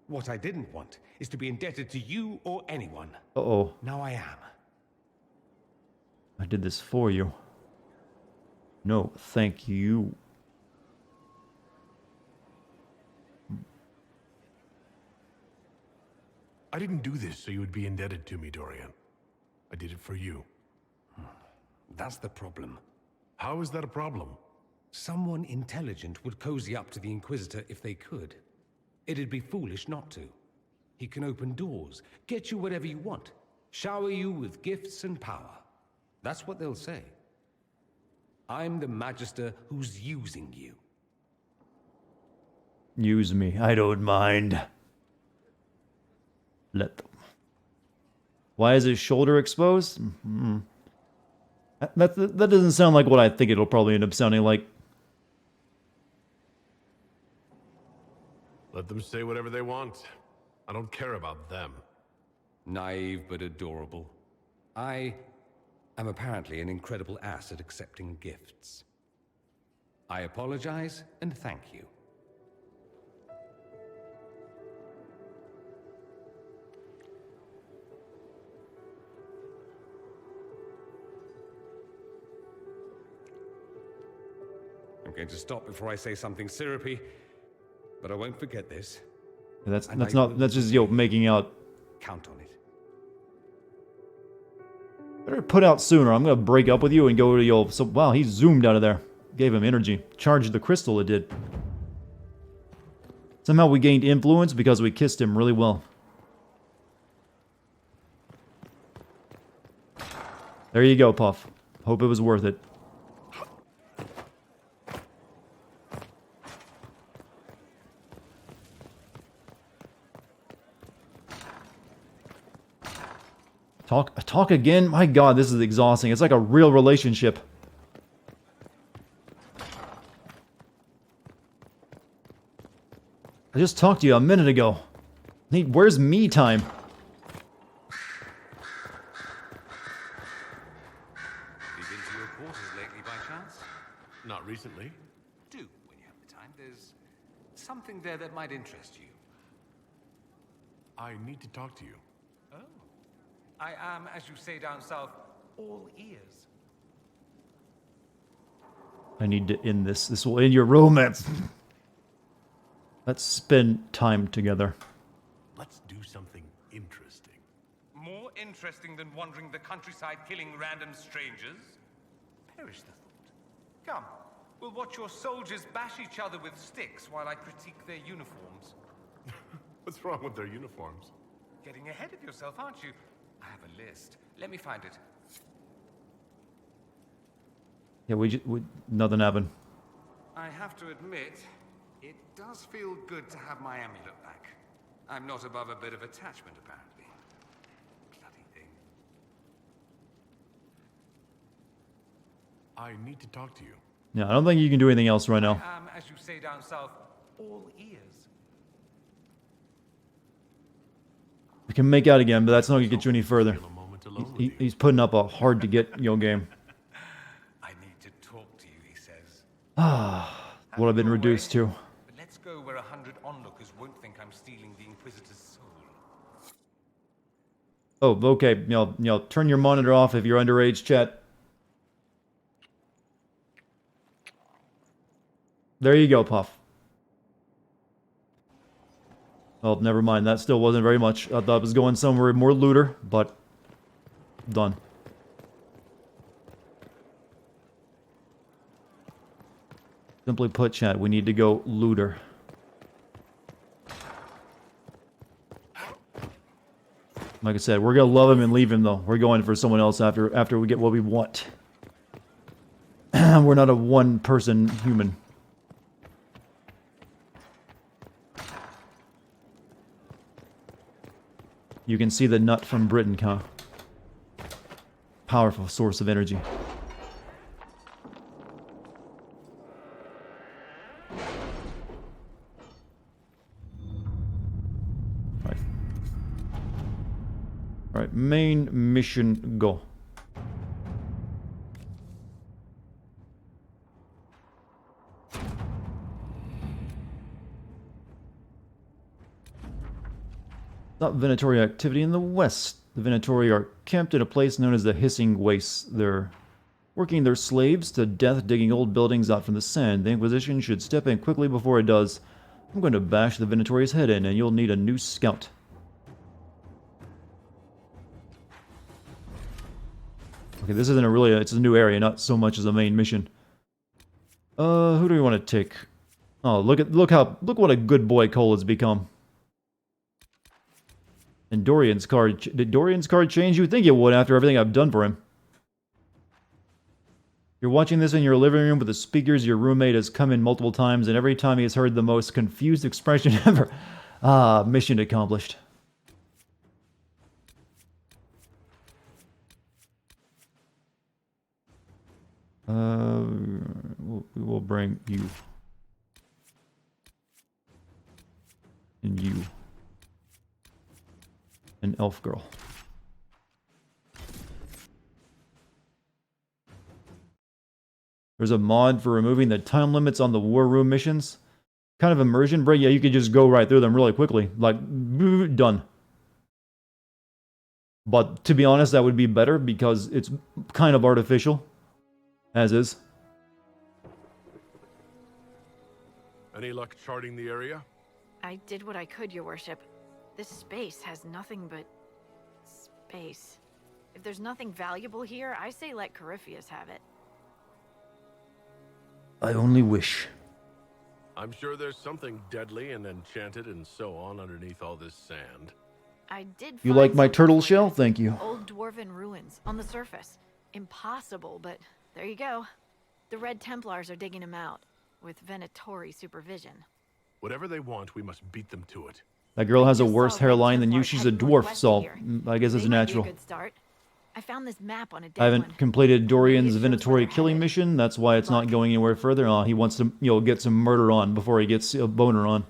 [SPEAKER 5] What I didn't want is to be indebted to you or anyone.
[SPEAKER 1] Uh-oh.
[SPEAKER 5] Now I am.
[SPEAKER 1] I did this for you. No, thank you.
[SPEAKER 3] I didn't do this so you would be indebted to me, Dorian. I did it for you.
[SPEAKER 5] That's the problem.
[SPEAKER 3] How is that a problem?
[SPEAKER 5] Someone intelligent would cozy up to the Inquisitor if they could. It'd be foolish not to. He can open doors, get you whatever you want, shower you with gifts and power. That's what they'll say. I'm the Magister who's using you.
[SPEAKER 1] Use me. I don't mind. Let them. Why is his shoulder exposed? That doesn't sound like what I think it'll probably end up sounding like.
[SPEAKER 3] Let them say whatever they want. I don't care about them.
[SPEAKER 5] Naive but adorable. I am apparently an incredible ass at accepting gifts. I apologize and thank you. I'm going to stop before I say something syrupy, but I won't forget this.
[SPEAKER 1] That's just making out.
[SPEAKER 5] Count on it.
[SPEAKER 1] Better put out sooner. I'm gonna break up with you and go to yo. So wow, he zoomed out of there. Gave him energy. Charged the crystal. It did. Somehow we gained influence because we kissed him really well. There you go, Puff. Hope it was worth it. Talk again? My god, this is exhausting. It's like a real relationship. I just talked to you a minute ago. Where's me time?
[SPEAKER 21] Have you been to your quarters lately by chance?
[SPEAKER 3] Not recently.
[SPEAKER 21] Do, when you have the time. There's something there that might interest you.
[SPEAKER 3] I need to talk to you.
[SPEAKER 21] Oh. I am, as you say down south, all ears.
[SPEAKER 1] I need to end this. This will end your romance. Let's spend time together.
[SPEAKER 3] Let's do something interesting.
[SPEAKER 21] More interesting than wandering the countryside killing random strangers? Perish the thought. Come, we'll watch your soldiers bash each other with sticks while I critique their uniforms.
[SPEAKER 3] What's wrong with their uniforms?
[SPEAKER 21] Getting ahead of yourself, aren't you? I have a list. Let me find it.
[SPEAKER 1] Yeah, nothing happened.
[SPEAKER 21] I have to admit, it does feel good to have my amulet back. I'm not above a bit of attachment, apparently. Bloody thing.
[SPEAKER 3] I need to talk to you.
[SPEAKER 1] Yeah, I don't think you can do anything else right now.
[SPEAKER 21] I am, as you say down south, all ears.
[SPEAKER 1] We can make out again, but that's not going to get you any further. He's putting up a hard-to-get game.
[SPEAKER 21] I need to talk to you, he says.
[SPEAKER 1] Ah, what I've been reduced to.
[SPEAKER 21] But let's go where 100 onlookers won't think I'm stealing the Inquisitor's soul.
[SPEAKER 1] Oh, okay. Turn your monitor off if you're underage, chat. There you go, Puff. Oh, never mind. That still wasn't very much. I thought it was going somewhere more looter, but done. Simply put, chat, we need to go looter. Like I said, we're gonna love him and leave him though. We're going for someone else after we get what we want. We're not a one-person human. You can see the nut from Britain, huh? Powerful source of energy. Alright, main mission go. Stop Venatori activity in the west. The Venatori are camped in a place known as the Hissing Wastes. They're working their slaves to death digging old buildings out from the sand. The Inquisition should step in quickly before it does. I'm going to bash the Venatori's head in, and you'll need a new scout. Okay, this isn't it's a new area, not so much as a main mission. Who do we want to take? Oh, look what a good boy Cole has become. And Dorian's card, did Dorian's card change? You would think it would after everything I've done for him. You're watching this in your living room with the speakers. Your roommate has come in multiple times, and every time he has heard the most confused expression ever. Ah, mission accomplished. We will bring you. And you. An elf girl. There's a mod for removing the time limits on the war room missions. Kind of immersion break. Yeah, you could just go right through them really quickly. Like, done. But to be honest, that would be better because it's kind of artificial. As is.
[SPEAKER 3] Any luck charting the area?
[SPEAKER 12] I did what I could, your worship. This space has nothing but space. If there's nothing valuable here, I say let Corypheus have it.
[SPEAKER 1] I only wish.
[SPEAKER 3] I'm sure there's something deadly and enchanted and so on underneath all this sand.
[SPEAKER 12] I did.
[SPEAKER 1] You like my turtle shell? Thank you.
[SPEAKER 12] Old dwarven ruins on the surface. Impossible, but there you go. The Red Templars are digging them out with Venatori supervision.
[SPEAKER 3] Whatever they want, we must beat them to it.
[SPEAKER 1] That girl has a worse hairline than you. She's a dwarf, so I guess it's natural.
[SPEAKER 12] Good start. I found this map on a dead
[SPEAKER 1] I haven't completed Dorian's Venatori killing mission. That's why it's not going anywhere further. He wants to, get some murder on before he gets a boner on.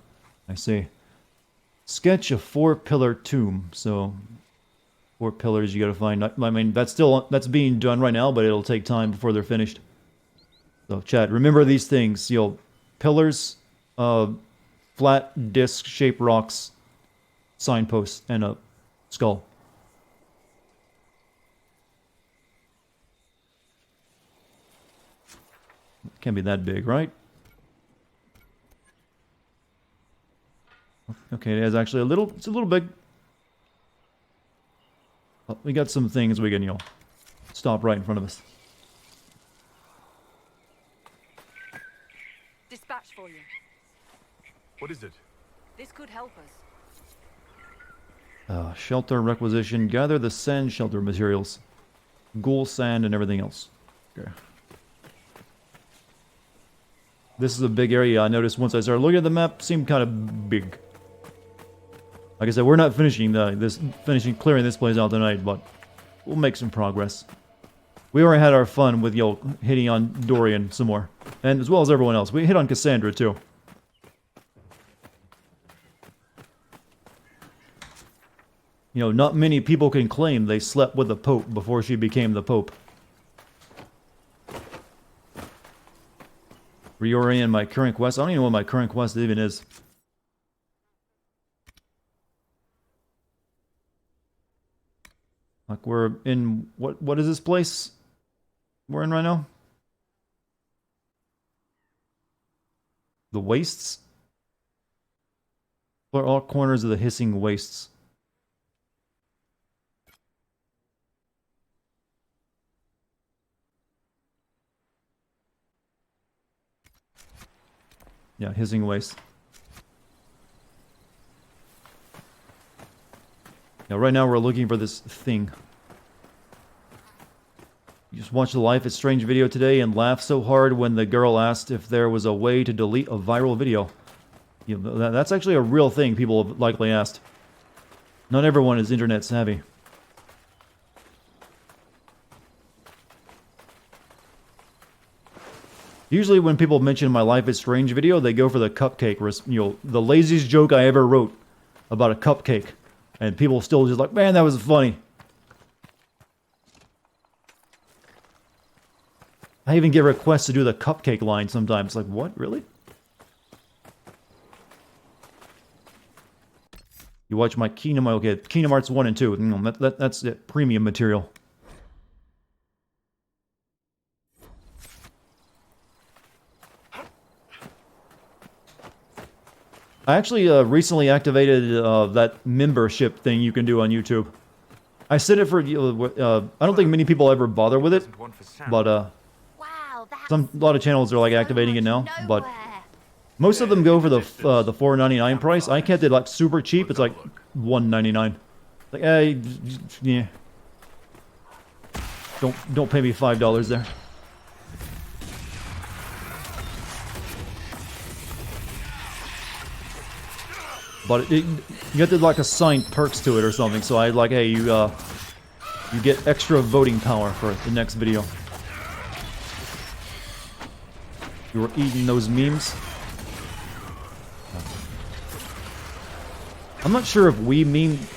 [SPEAKER 1] I see. Sketch a 4-pillar tomb. So, 4 pillars you gotta find. I mean, that's being done right now, but it'll take time before they're finished. So, chat, remember these things. Pillars, flat disc-shaped rocks, signposts, and a skull. Can't be that big, right? Okay, it is actually it's a little big. Oh, we got some things we can, stop right in front of us.
[SPEAKER 2] Dispatch for you.
[SPEAKER 3] What is it?
[SPEAKER 2] This could help us.
[SPEAKER 1] Shelter requisition. Gather the sand shelter materials. Ghoul sand and everything else. Okay. This is a big area. I noticed once I started looking at the map, it seemed kind of big. Like I said, we're not finishing clearing this place out tonight, but we'll make some progress. We already had our fun with hitting on Dorian some more, and as well as everyone else. We hit on Cassandra too. Not many people can claim they slept with the Pope before she became the Pope. Reorient my current quest. I don't even know what my current quest even is. Like we're in what is this place we're in right now? The Wastes? Or all corners of the Hissing Wastes. Yeah, Hissing Waste. Yeah, right now we're looking for this thing. You just watched the Life is Strange video today and laughed so hard when the girl asked if there was a way to delete a viral video. That's actually a real thing people have likely asked. Not everyone is internet savvy. Usually when people mention my Life is Strange video, they go for the cupcake, the laziest joke I ever wrote about a cupcake. And people still just like, man, that was funny. I even get requests to do the cupcake line sometimes. Like, what? Really? You watch my Kingdom... Okay, Kingdom Hearts 1 and 2. That's it. Premium material. I actually recently activated that membership thing you can do on YouTube. I said it for... I don't think many people ever bother with it. But, a lot of channels are, like, activating it now. But most of them go for the $4.99 price. I kept it, like, super cheap. It's, like, $1.99. Like, yeah. Don't pay me $5 there. But you have to, like, assign perks to it or something. So I like, hey, you get extra voting power for the next video. You were eating those memes. I'm not sure if we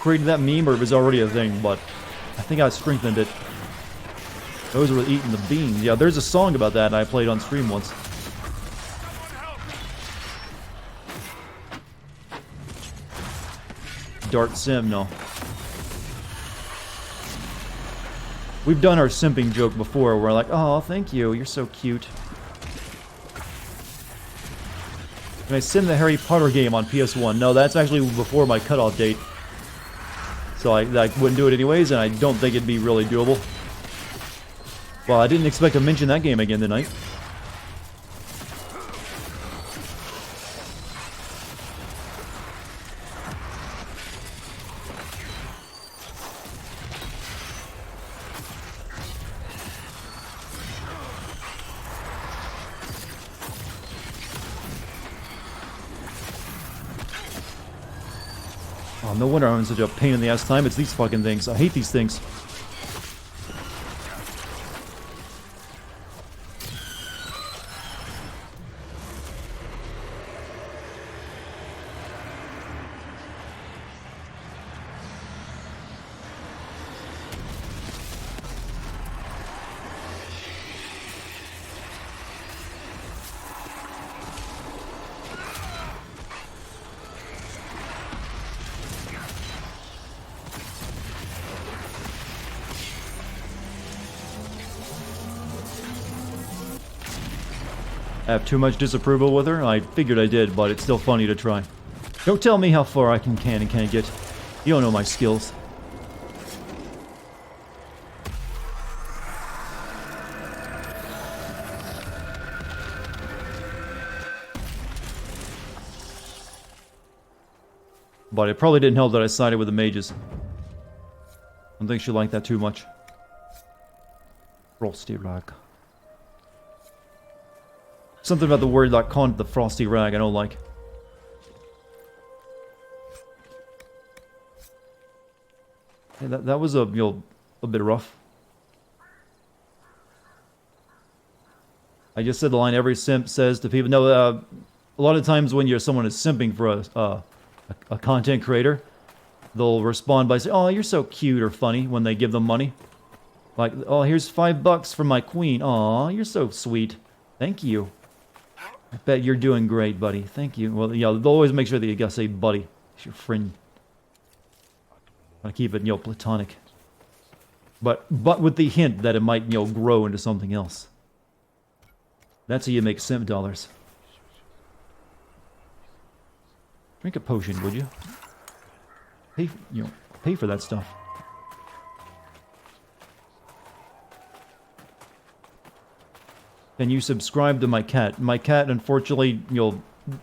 [SPEAKER 1] created that meme or if it's already a thing, but I think I strengthened it. Those were eating the beans. Yeah, there's a song about that I played on stream once. Dart Sim, no. We've done our simping joke before. We're like, oh, thank you. You're so cute. And I sim the Harry Potter game on PS1. No, that's actually before my cutoff date. So I wouldn't do it anyways, and I don't think it'd be really doable. Well, I didn't expect to mention that game again tonight. Oh, no wonder I'm in such a pain in the ass time. It's these fucking things. I hate these things. I have too much disapproval with her? I figured I did, but it's still funny to try. Don't tell me how far I can and can't get. You don't know my skills. But it probably didn't help that I sided with the mages. I don't think she liked that too much. Frosty rag. Something about the word like calling it the frosty rag I don't like. Hey, that was a bit rough. I just said the line every simp says to people. No, a lot of times when someone is simping for a content creator, they'll respond by saying, "Oh, you're so cute" or funny when they give them money. Like, "Oh, here's $5 from my queen. Aw, you're so sweet. Thank you. I bet you're doing great, buddy. Thank you." Well, yeah, they'll always make sure that you gotta say buddy. It's your friend. I keep it, platonic. But with the hint that it might, grow into something else. That's how you make simp dollars. Drink a potion, would you? Pay for that stuff. Can you subscribe to my cat? My cat, unfortunately,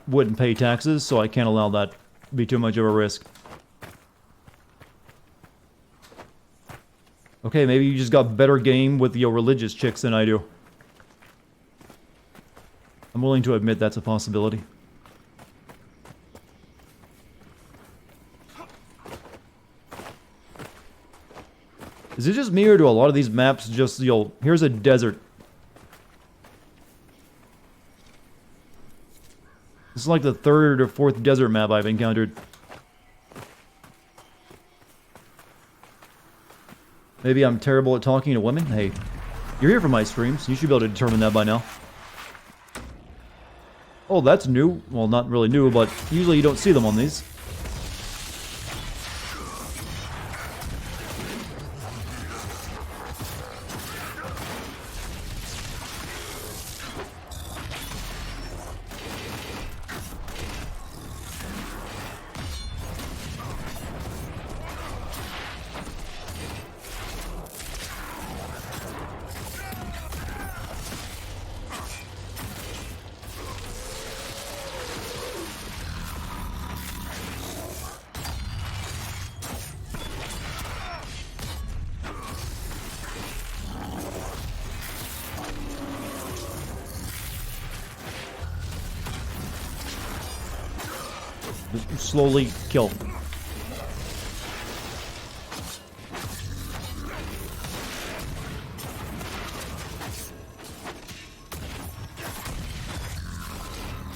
[SPEAKER 1] wouldn't pay taxes, so I can't allow that to be too much of a risk. Okay, maybe you just got better game with your religious chicks than I do. I'm willing to admit that's a possibility. Is it just me, or do a lot of these maps just, yo, here's a desert. This is like the 3rd or 4th desert map I've encountered. Maybe I'm terrible at talking to women? Hey, you're here for my streams. You should be able to determine that by now. Oh, that's new. Well, not really new, but usually you don't see them on these. Slowly kill.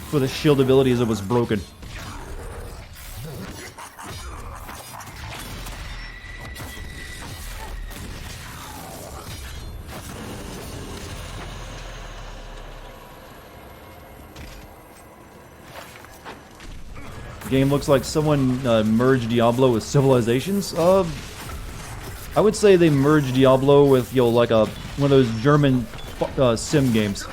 [SPEAKER 1] For the shield ability as it was broken. Game looks like someone merged Diablo with Civilizations. I would say they merged Diablo with, yo, like one of those German sim games.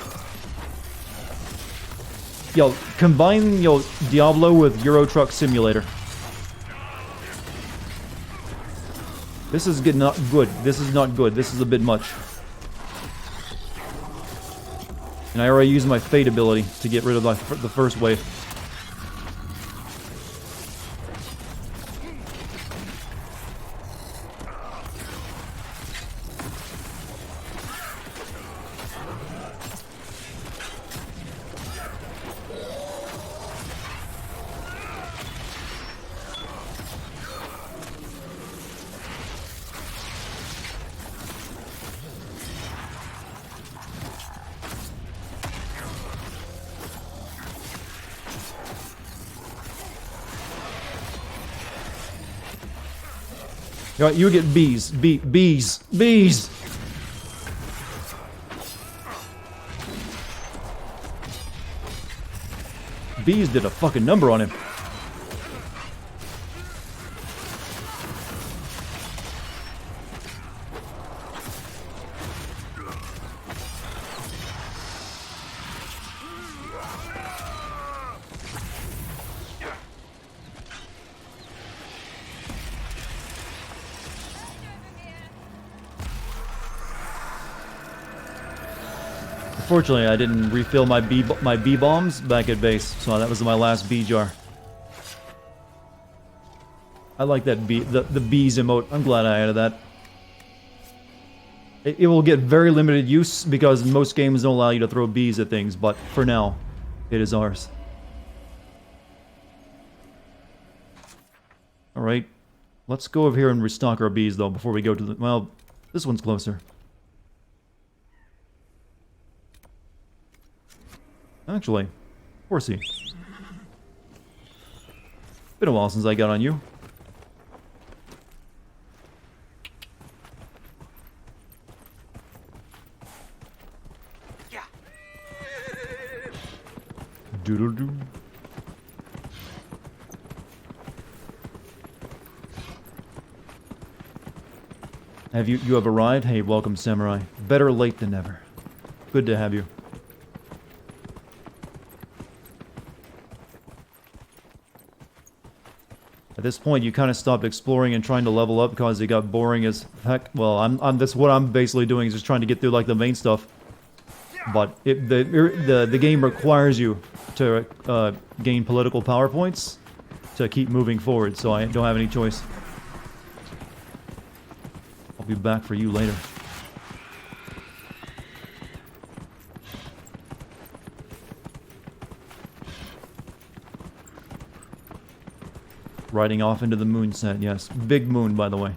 [SPEAKER 1] Yo, combine, yo, Diablo with Euro Truck Simulator. This is not good. This is not good. This is a bit much. And I already used my Fate ability to get rid of the first wave. You get bees. Bees. Bees! Bees did a fucking number on him. Unfortunately, I didn't refill my bee bombs back at base, so that was my last bee jar. I like that the bees emote. I'm glad I added that. It will get very limited use because most games don't allow you to throw bees at things, but for now, it is ours. Alright, let's go over here and restock our bees though before we go to the... well, this one's closer. Actually, horsey. Been a while since I got on you. Doodle-doo. You have arrived? Hey, welcome, Samurai. Better late than never. Good to have you. At this point, you kind of stopped exploring and trying to level up because it got boring as heck. Well, that's what I'm basically doing, is just trying to get through like the main stuff. But the game requires you to gain political power points to keep moving forward, so I don't have any choice. I'll be back for you later. Riding off into the moon set, yes. Big moon, by the way.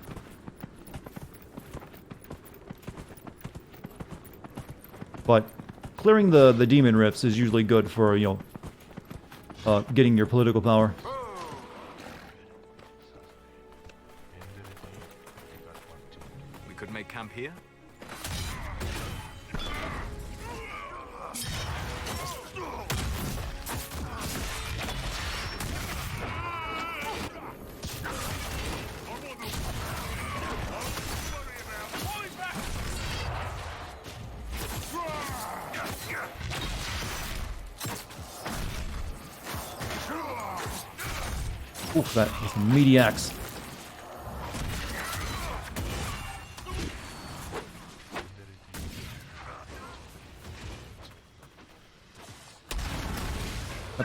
[SPEAKER 1] But clearing the demon rifts is usually good for, you know, getting your political power.
[SPEAKER 4] We could make camp here?
[SPEAKER 1] Oof, that is a meaty axe.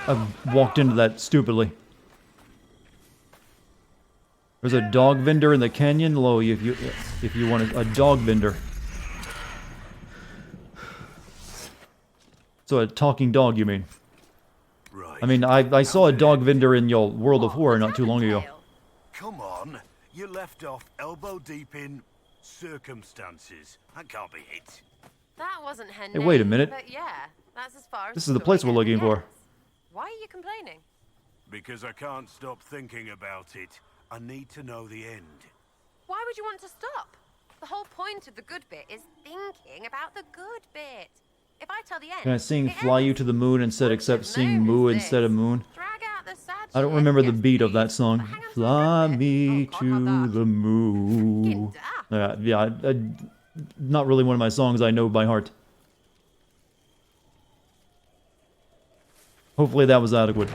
[SPEAKER 1] I walked into that stupidly. There's a dog vendor in the canyon. Low, if you want a dog vendor. So a talking dog, you mean? I mean, I saw a dog vendor in your World of Horror not too long ago.
[SPEAKER 15] Come on, you left off elbow deep in circumstances. That can't be it.
[SPEAKER 17] That wasn't her
[SPEAKER 1] Hey, wait a
[SPEAKER 17] name,
[SPEAKER 1] minute.
[SPEAKER 17] But yeah, that's as far as
[SPEAKER 1] This is the place we're looking for.
[SPEAKER 17] Why are you complaining?
[SPEAKER 15] Because I can't stop thinking about it. I need to know the end.
[SPEAKER 17] Why would you want to stop? The whole point of the good bit is thinking about the good bit. If I tell the end,
[SPEAKER 1] Can I sing Fly You to the Moon instead, except sing Moo instead of Moon? I don't remember the beat of that song. Fly me to the moon. Yeah, not really one of my songs I know by heart. Hopefully that was adequate.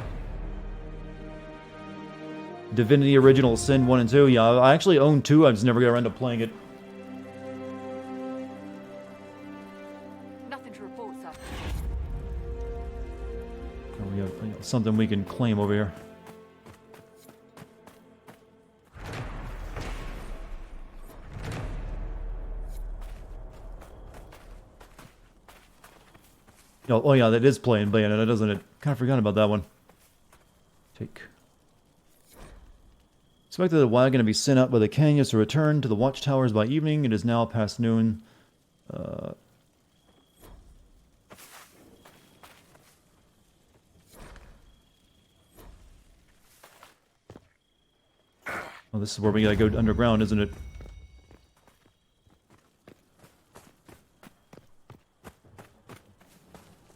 [SPEAKER 1] Divinity Original Sin 1 and 2. Yeah, I actually own 2. I just never got around to playing it.
[SPEAKER 22] Nothing to report, sir.
[SPEAKER 1] Oh, we have something we can claim over here. Oh yeah, that is playing Bayonetta, doesn't it? Kind of forgot about that one. Take. Expected the wagon to be sent out by the canyons to return to the watchtowers by evening. It is now past noon. Oh, this is where we gotta go underground, isn't it?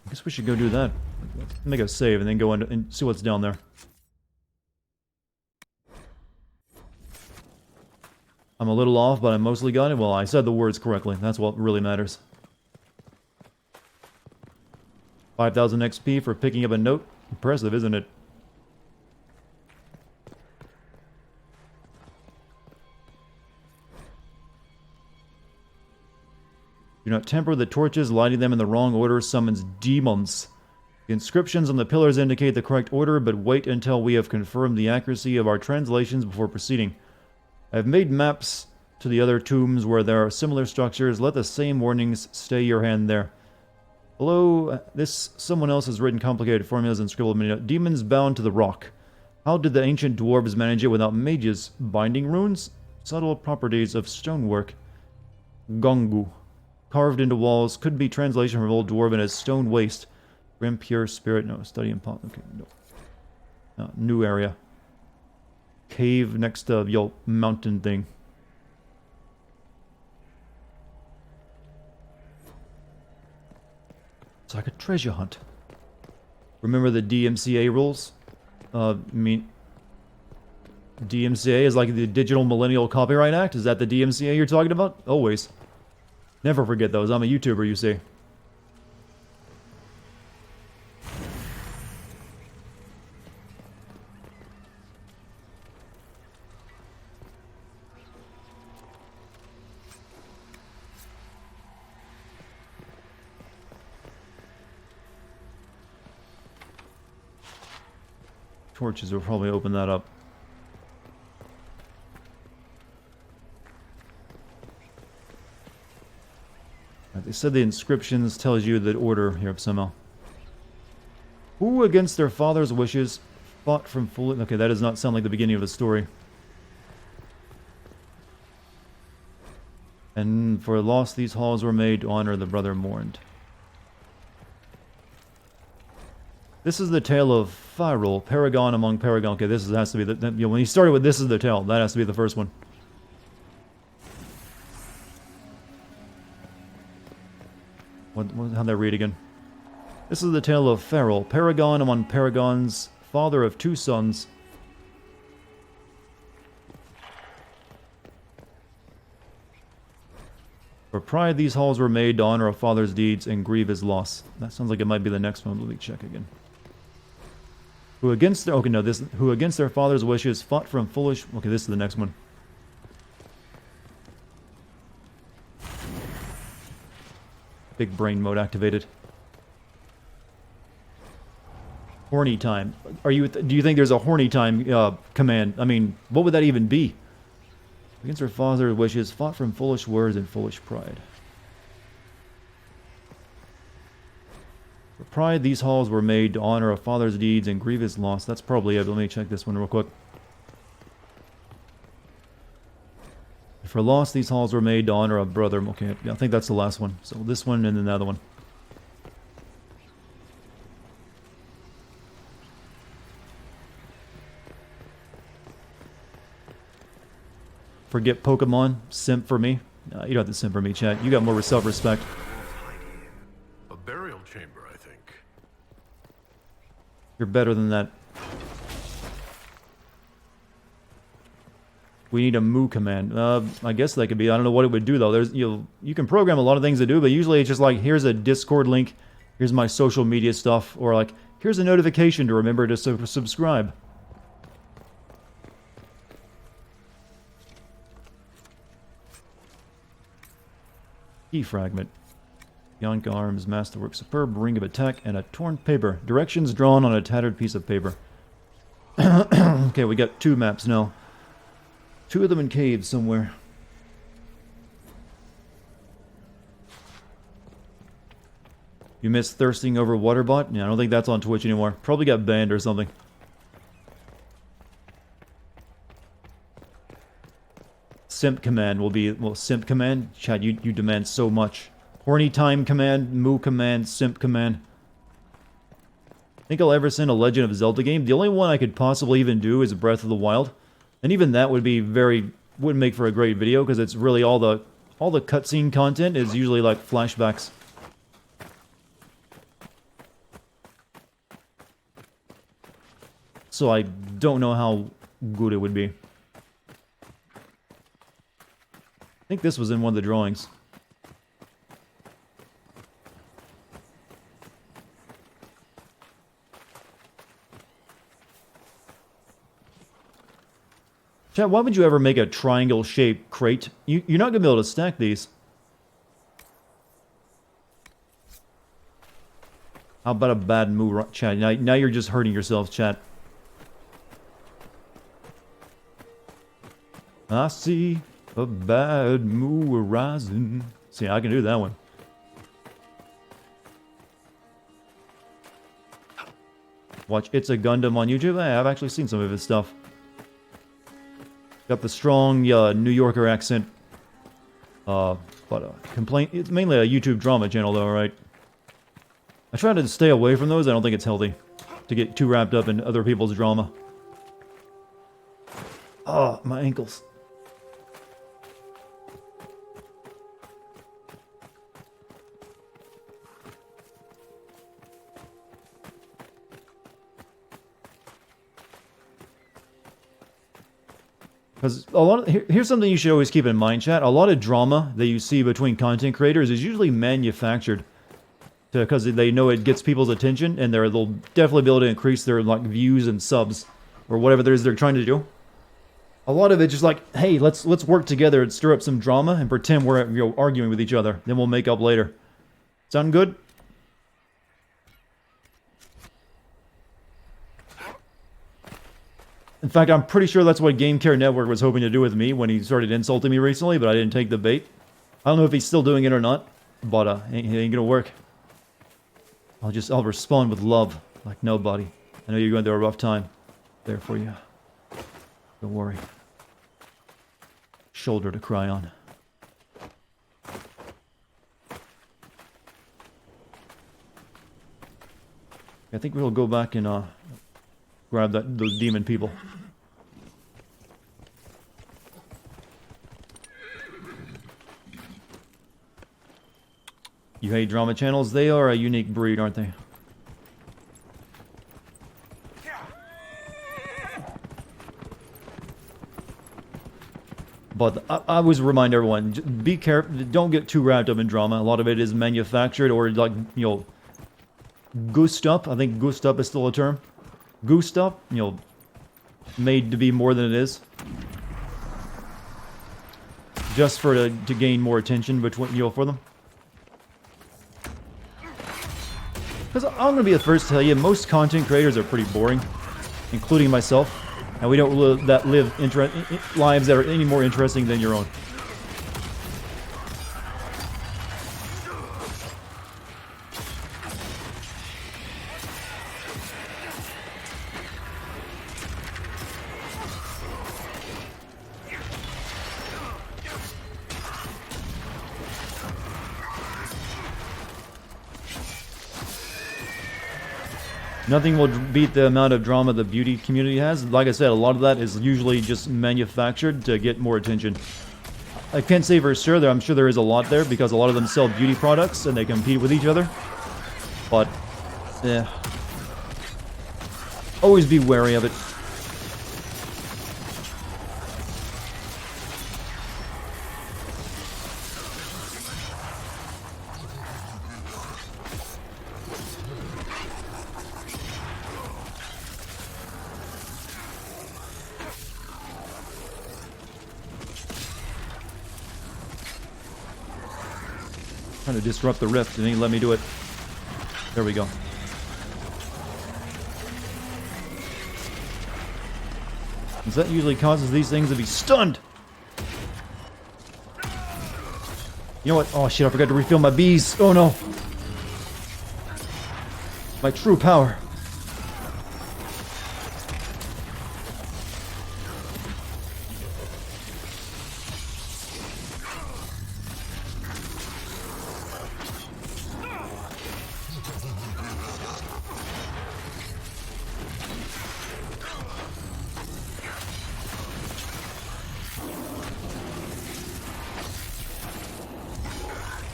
[SPEAKER 1] I guess we should go do that. Make a save and then go and see what's down there. I'm a little off, but I mostly got it. Well, I said the words correctly. That's what really matters. 5,000 XP for picking up a note. Impressive, isn't it? Do not temper the torches, lighting them in the wrong order summons demons. The inscriptions on the pillars indicate the correct order, but wait until we have confirmed the accuracy of our translations before proceeding. I have made maps to the other tombs where there are similar structures. Let the same warnings stay your hand there. Below this, someone else has written complicated formulas and scribbled many. Demons bound to the rock. How did the ancient dwarves manage it without mages? Binding runes? Subtle properties of stonework. Gongu. Carved into walls. Could be translation from Old Dwarven as stone waste. Grim pure spirit. No, study and pot. Okay, no. New area. Cave next to your mountain thing. It's like a treasure hunt. Remember the DMCA rules? DMCA is like the Digital Millennial Copyright Act? Is that the DMCA you're talking about? Always. Never forget those. I'm a YouTuber, you see. Torches will probably open that up. They said the inscriptions tells you the order here somehow. Who against their father's wishes fought from foolish... Okay, that does not sound like the beginning of the story. And for loss these halls were made to honor the brother mourned. This is the tale of Firul, paragon among paragon. Okay, this has to be the you know, when he started with this is the tale, that has to be the first one. How'd that read again? This is the tale of Firul, paragon among paragons, father of 2 sons. For pride these halls were made to honor a father's deeds and grieve his loss. That sounds like it might be the next one. Let me check again. Who against their who against their father's wishes fought from foolish. Okay, this is the next one. Big brain mode activated. Horny time. Do you think there's a horny time command? I mean, what would that even be? Against her father's wishes, fought from foolish words and foolish pride. For pride, these halls were made to honor a father's deeds and grieve his loss. That's probably it. Let me check this one real quick. For loss, these halls were made to honor a brother. Okay, I think that's the last one. So this one and then the other one. Forget Pokemon. Simp for me. You don't have to simp for me, chat. You got more self-respect.
[SPEAKER 3] A burial chamber, I think.
[SPEAKER 1] You're better than that. We need a moo command. I guess that could be. I don't know what it would do though. There's you can program a lot of things to do, but usually it's just like here's a Discord link, here's my social media stuff, or like here's a notification to remember to subscribe. Key fragment. Yonk arms, masterwork, superb ring of attack, and a torn paper. Directions drawn on a tattered piece of paper. Okay, we got 2 maps now. 2 of them in caves somewhere. You miss thirsting over Waterbot? Yeah, I don't think that's on Twitch anymore. Probably got banned or something. Simp command will be... Well, simp command? Chad, you demand so much. Horny time command, moo command, simp command. Think I'll ever send a Legend of Zelda game? The only one I could possibly even do is Breath of the Wild. And even that would be wouldn't make for a great video, because it's really all the cutscene content is usually like flashbacks. So I don't know how good it would be. I think this was in one of the drawings. Chat, why would you ever make a triangle-shaped crate? You're not going to be able to stack these. How about a bad move, chat? Now you're just hurting yourselves, chat. I see a bad moo arising. See, I can do that one. Watch It's a Gundam on YouTube. Hey, I've actually seen some of his stuff. Got the strong New Yorker accent. Complaint. It's mainly a YouTube drama channel, though, right? I try to stay away from those. I don't think it's healthy to get too wrapped up in other people's drama. Oh, my ankles. Because here's something you should always keep in mind, chat. A lot of drama that you see between content creators is usually manufactured, because they know it gets people's attention, and they'll definitely be able to increase their views and subs, or whatever it is they're trying to do. A lot of it's just like, hey, let's work together and stir up some drama and pretend we're arguing with each other. Then we'll make up later. Sound good? In fact, I'm pretty sure that's what Game Care Network was hoping to do with me when he started insulting me recently, but I didn't take the bait. I don't know if he's still doing it or not, but it ain't gonna work. I'll respond with love, like nobody. I know you're going through a rough time. There for you. Don't worry. Shoulder to cry on. I think we'll go back and grab those demon people. You hate drama channels? They are a unique breed, aren't they? But I always remind everyone, be careful, don't get too wrapped up in drama. A lot of it is manufactured or like, you know, goosed up. I think goosed up is still a term. Goosed up, you know, made to be more than it is. Just to gain more attention between, you know, for them. Because I'm going to be the first to tell you, most content creators are pretty boring, including myself. And we don't live lives that are any more interesting than your own. Nothing will beat the amount of drama the beauty community has. Like I said, a lot of that is usually just manufactured to get more attention. I can't say for sure that I'm sure there is a lot there because a lot of them sell beauty products and they compete with each other. But, yeah. Always be wary of it. Trying to disrupt the rift and he let me do it. There we go. Because that usually causes these things to be stunned. You know what? Oh shit, I forgot to refill my bees. Oh no. My true power.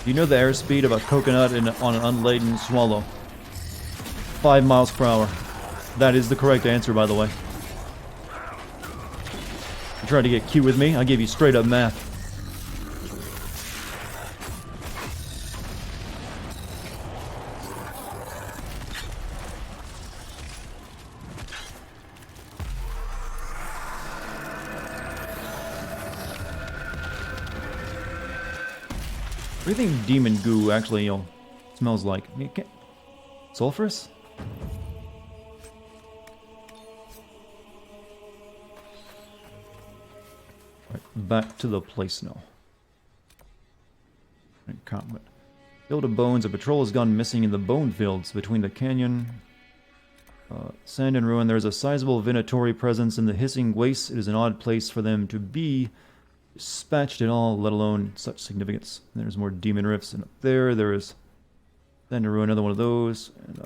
[SPEAKER 1] You know the airspeed of a coconut on an unladen swallow? 5 miles per hour. That is the correct answer, by the way. You tried to get cute with me? I gave you straight up math. What do you think demon goo actually, you know, smells like? I mean, sulfurous? Right, back to the place now. Encampment. Field of bones. A patrol has gone missing in the bone fields between the canyon. Sand and ruin. There is a sizable Venatori presence in the hissing wastes. It is an odd place for them to be dispatched at all, let alone such significance. And there's more demon rifts, and up there is then to ruin another one of those, and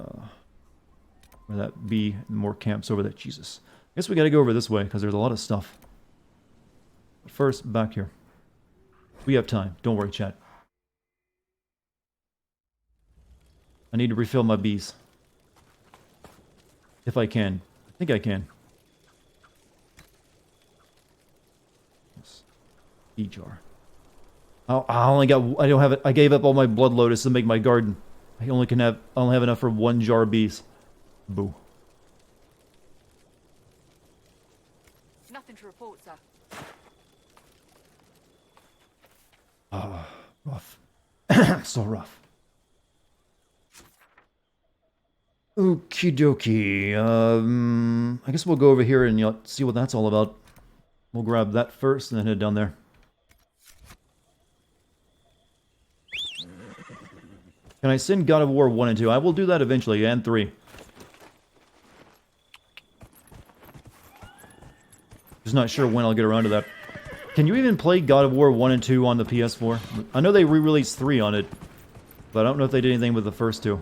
[SPEAKER 1] where that be, more camps over there. Jesus, I guess we got to go over this way because there's a lot of stuff. But first, back here. We have time. Don't worry, chat. I need to refill my bees. If I can. I think I can. Jar. I only got. I don't have it. I gave up all my blood lotus to make my garden. I only have enough for 1 jar of bees. Boo.
[SPEAKER 2] Nothing to report, sir.
[SPEAKER 1] Rough. So rough. Okie dokie. I guess we'll go over here and see what that's all about. We'll grab that first and then head down there. Can I send God of War 1 and 2? I will do that eventually, and 3. Just not sure when I'll get around to that. Can you even play God of War 1 and 2 on the PS4? I know they re-released 3 on it, but I don't know if they did anything with the first 2.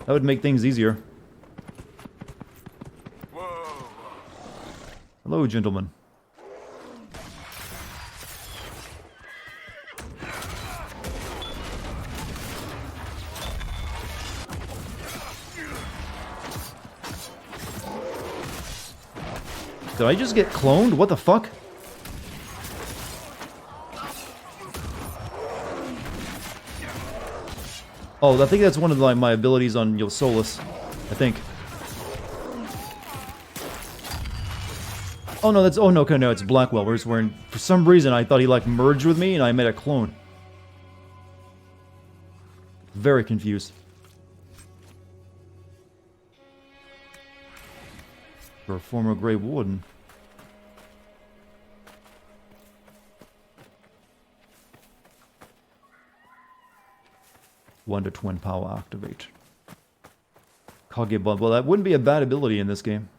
[SPEAKER 1] That would make things easier. Hello, gentlemen. Did I just get cloned? What the fuck? Oh, I think that's one of my abilities on Solus. I think. Oh no, that's no, okay, no, it's Blackwell. We're just wearing. For some reason, I thought he like merged with me, and I made a clone. Very confused. For a former Grey Warden. One to twin power activate. Kage Bomb. Well, that wouldn't be a bad ability in this game.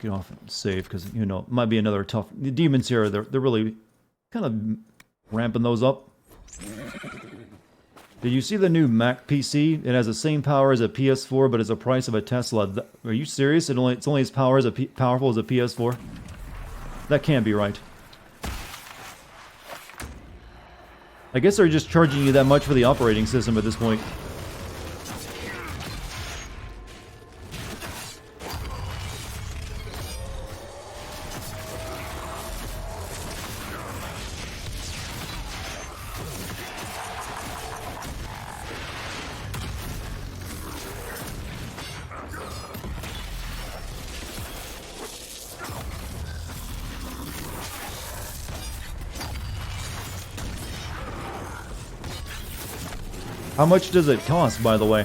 [SPEAKER 1] Get off and save because you know it might be another tough. The demons here, they're really kind of ramping those up. Did you see the new Mac PC? It has the same power as a PS4, but it's the price of a Tesla. Are you serious? It's only as powerful as a PS4. That can't be right. I guess they're just charging you that much for the operating system at this point. How much does it cost, by the way?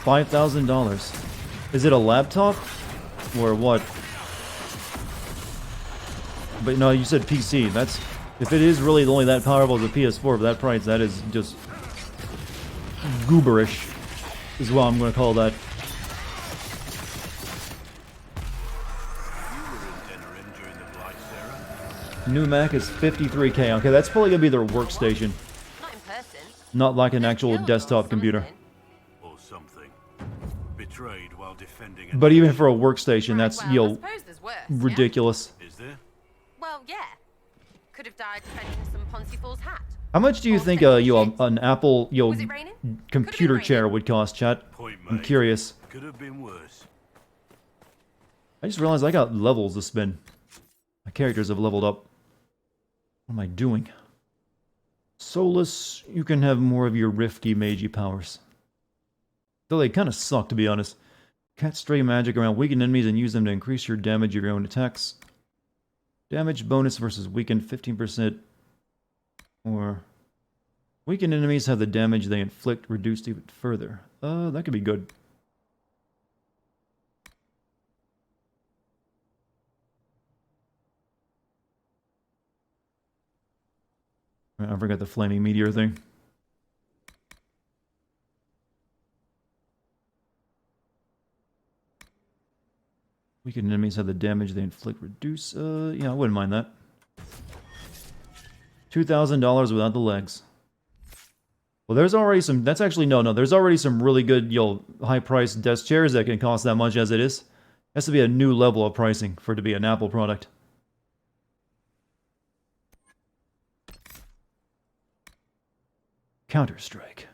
[SPEAKER 1] $5,000. Is it a laptop? Or what? But no, you said PC. That's... If it is really only that powerful as a PS4 for that price, that is just... gooberish. Is what I'm going to call that. New Mac is $53K. Okay, that's probably going to be their workstation.
[SPEAKER 17] Not in person.
[SPEAKER 1] Not like an actual desktop computer. But even for a workstation, that's,
[SPEAKER 17] well,
[SPEAKER 1] yo,
[SPEAKER 17] I suppose there's worse,
[SPEAKER 1] ridiculous.
[SPEAKER 17] yeah? Is there? Well, yeah. Could have died defending some Pontyfool's hat.
[SPEAKER 1] How much do you think an Apple computer chair would cost, chat? I'm curious.
[SPEAKER 15] Could have been worse.
[SPEAKER 1] I just realized I got levels to spin. My characters have leveled up. What am I doing? Solus, you can have more of your rifty, magey powers. Though they kind of suck, to be honest. Cast stray magic around weakened enemies and use them to increase your damage of your own attacks. Damage bonus versus weakened 15%. Or weakened enemies have the damage they inflict reduced even further. That could be good. I forgot the flaming meteor thing. Weakened enemies have the damage they inflict reduce. Yeah, I wouldn't mind that. $2,000 without the legs. Well, there's already some... That's actually... No. There's already some really good, high-priced desk chairs that can cost that much as it is. It has to be a new level of pricing for it to be an Apple product. Counter-Strike.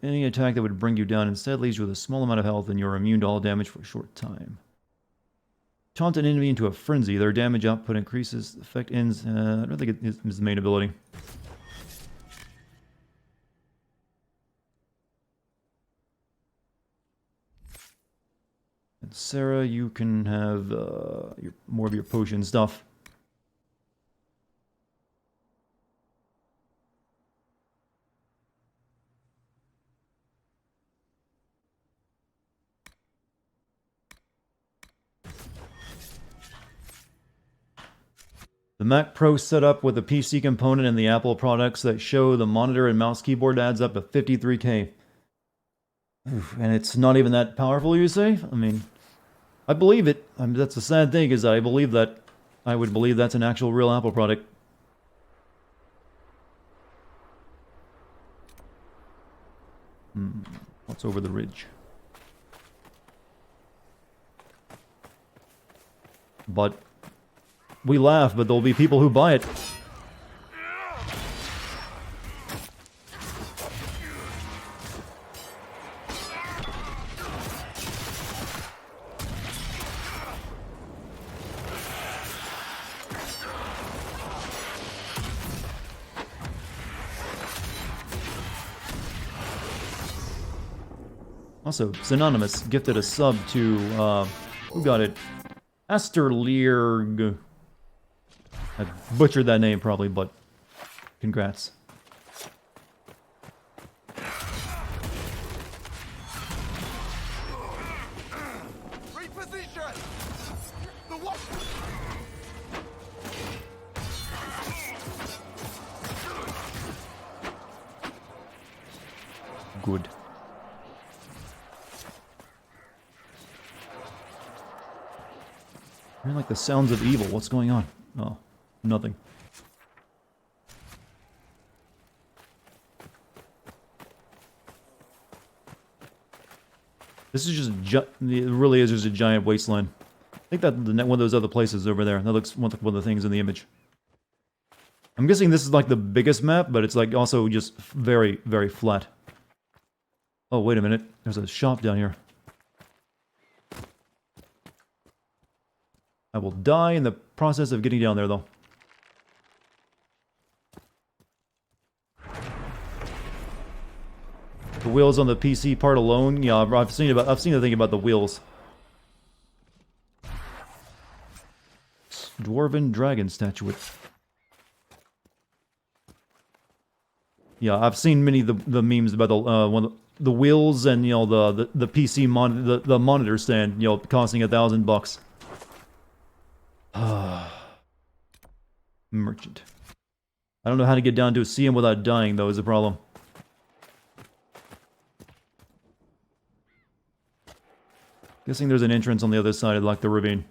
[SPEAKER 1] Any attack that would bring you down instead leaves you with a small amount of health and you're immune to all damage for a short time. Taunt an enemy into a frenzy. Their damage output increases. Effect ends. I don't think it is his main ability. And Sarah, you can have more of your potion stuff. The Mac Pro setup with the PC component and the Apple products that show the monitor and mouse keyboard adds up to 53K. Oof, and it's not even that powerful, you say? I mean, I believe it. I mean, that's the sad thing, is I believe that. I would believe that's an actual real Apple product. What's over the ridge? But we laugh, but there'll be people who buy it. Also, Synonymous gifted a sub to, who got it? Asterlierg. I butchered that name probably, but congrats.
[SPEAKER 6] Reposition! The what?
[SPEAKER 1] Good. I hear like the sounds of evil. What's going on? Oh, nothing. This is just it really is just a giant wasteland. I think that one of those other places over there. That looks one of the things in the image. I'm guessing this is like the biggest map, but it's like also just very, very flat. Oh, wait a minute. There's a shop down here. I will die in the process of getting down there, though. The wheels on the PC part alone, yeah, I've seen the thing about the wheels. Dwarven dragon statuette. Yeah, I've seen many of the memes about the wheels and the PC the monitor stand costing $1,000. Merchant. I don't know how to get down to see him without dying, though, is the problem. Guessing there's an entrance on the other side of like the ravine.